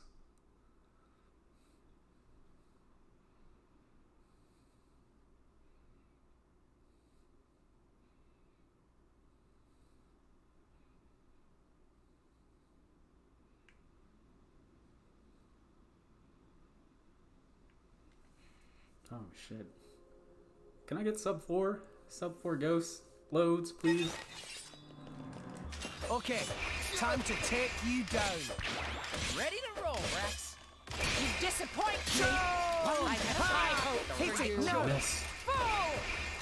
Oh shit. Can I get sub 4? Sub 4 ghost loads, please? Okay, time to take you down. Ready to roll, Rex. You disappoint me. Oh, I had high hope for hit it, you. no! Yes. Fool!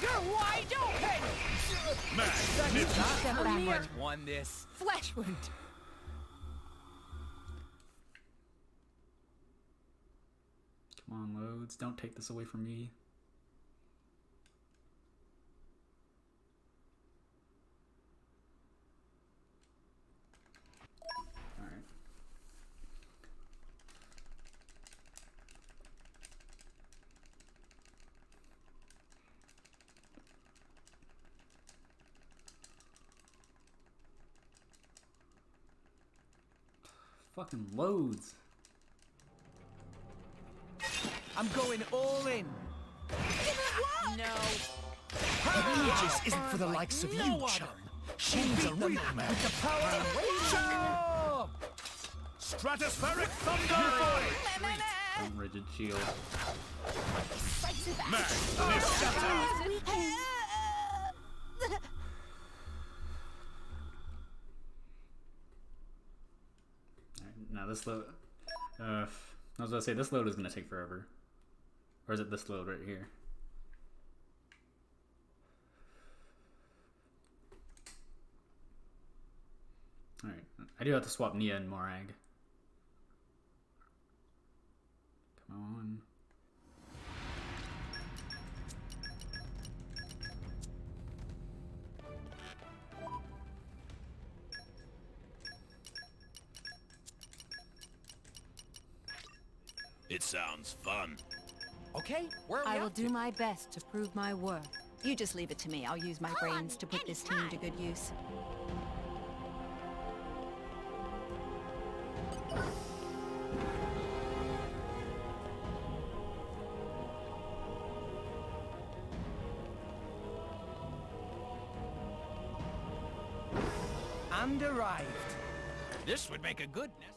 You're wide open! Magnificent. Mere Won this. flesh wound. Come on, loads. Don't take this away from me. Alright. Fucking loads. I'm going all in. No. Aegis isn't for the likes of you, chum. She's a real man. With the power of chum! Stratospheric thunder! Unrigid shield. Magnificent! Alright, now this load. I was gonna say this load is gonna take forever. Or is it this load right here? Alright, I do have to swap Nia and Morag. Come on. It sounds fun. Okay, where are we I will up do to? my best to prove my worth. You just leave it to me. I'll use my brains to put this team to good use. And arrived. This would make a good nest.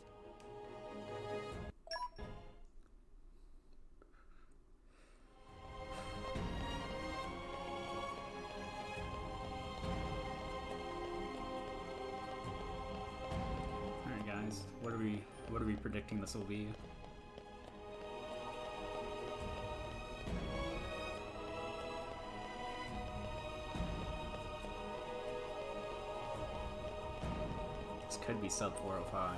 Alright guys, what are we predicting this will be? This could be sub 405.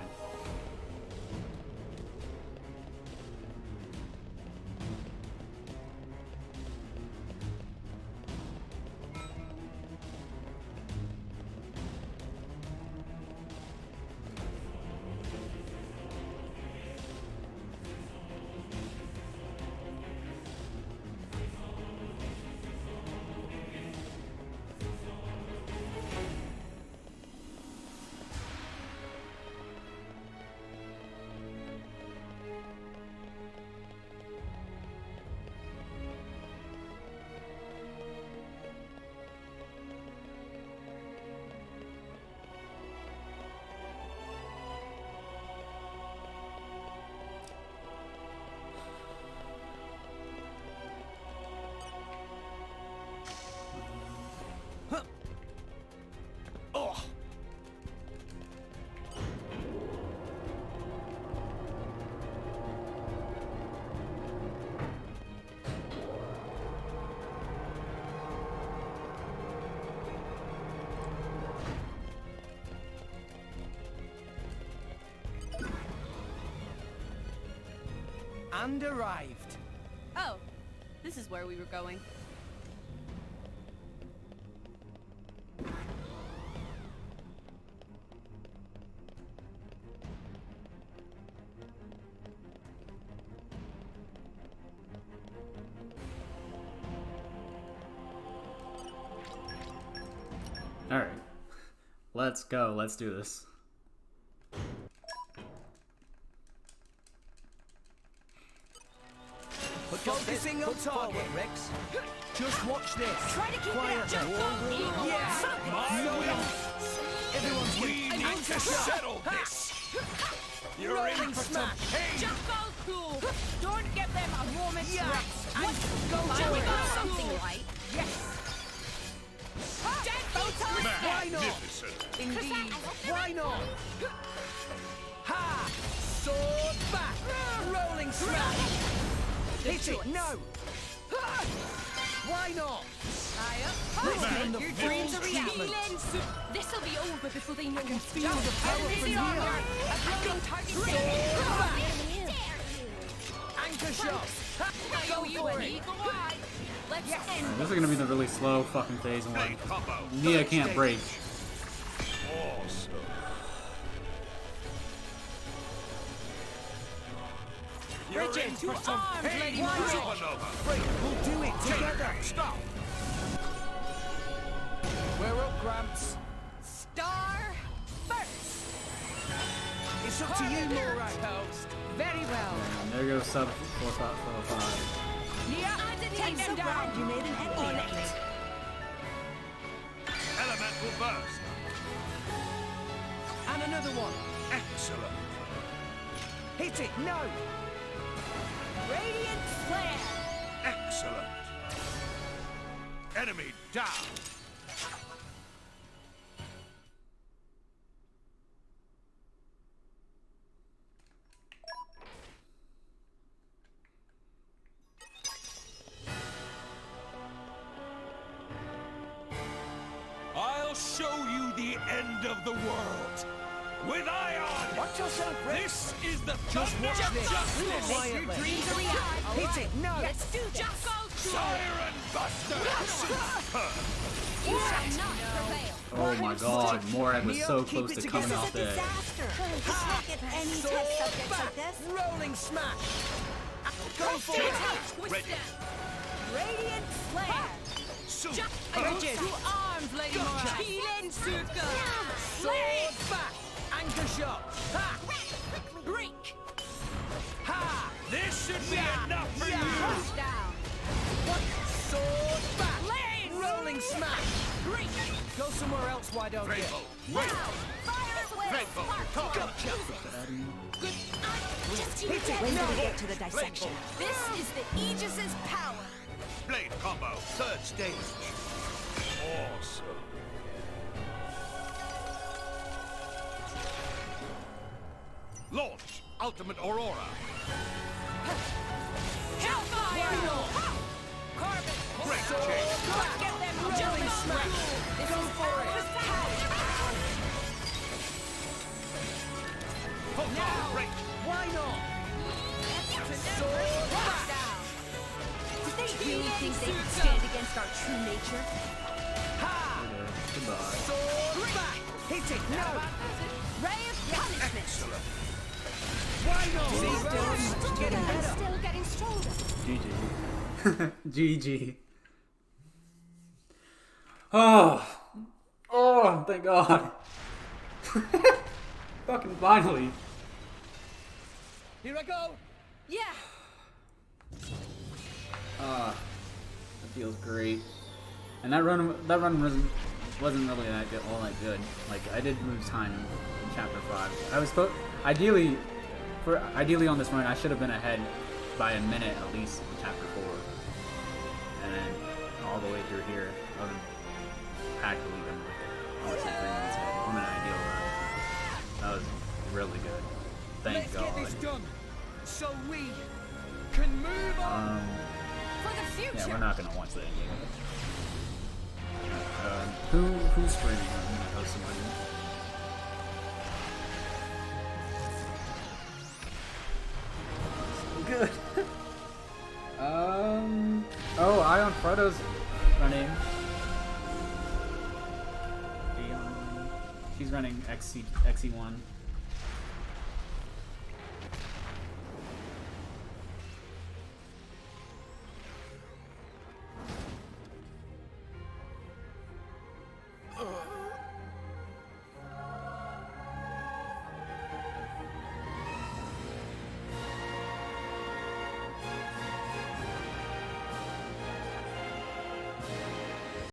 And arrived. Oh, this is where we were going. Alright. Let's go. Let's do this. Focusing on target, Rex. Just watch this. Try to keep Quietly. it up. Yeah. No else. Everyone's We need to settle this. You're in for some pain. Just go cool. Don't give them a moment's Yeah. rest. And Go finally for it. got Something something right. Yes. Why Why not? Magnificent. Indeed. Why not? Ha! Sword back. Rolling smash. Hit it. No. Ha! Why not? Listen, the Your full dreams are treatment. reality. This'll be over before they know. Feel the power from here. Anchor shot. Go you and eagle eye. Let's end. This is gonna be the really slow fucking phase one. Blade combo. Nia can't break. Awesome. You're in Bridget, for some arms, pain. Lady Supernova. Break. We'll do it together. Stop. We're up, Gramps. Star first. It's up to you, Laura. Toast. Very well. And there goes sub 455. Nia, take them down. You made an enemy On of me. it. Elemental burst. And another one. Excellent. Hit it. No. Radiant flare. Excellent. Enemy down. I'll show you the end of the world. With Ion! Watch yourself, Rex. This is the Just thunder watch of this. justice! Quietly. Your dreams are reality. Hit it. No. Let's do this. Just go cool. Siren Buster! Superb! You shall not prevail. Oh my god, Morag was so Keep close it to coming together. off there. Disaster. Just look at any Sword test subjects back. like this. Rolling smash. Go for Take it. it. Twist Ready. it. Radiant flare. Super! Just Bridget. two arms, Lady Gotcha. Mora. Healing circle. Sword back. Anchor shot. Ha. Break. Ha. This should be enough for you! Push down. Sword back. Lane. Rolling smash. Break. Go somewhere else, why don't you? Rainbow! Rainbow! Fire Rainbow! Gotcha. Just Hit it. Wait No. till we get to the dissection. This is the Aegis's power. Blade combo, third stage. Awesome. Launch, ultimate Aurora. Hellfire. Carbon. Great change. Get them. Rolling smash. This Go is for it. our power. Photon break. Why not? Sword back. Did they really think they could stand against our true nature? Ha. Goodbye. Sword back. Hit it. No. Ray of punishment. Excellent. Why not? See, getting better. Still getting stronger. GG. GG. Oh. Oh, thank God. Fucking finally. Here I go. Yeah. That feels great. And that run wasn't really that good, all that good. Like, I did lose time in chapter 5. I was ideally on this run I should have been ahead by a minute at least in chapter 4. And then all the way through here I would have actually been like honestly 3 minutes ahead on an ideal run. That was really good. Thank Let's God. get this done, so we can move on. For the future. Yeah, we're not gonna watch that game. Who's streaming? I'm gonna host somebody. good. Oh, Ion Frodo's running. She's running XE1.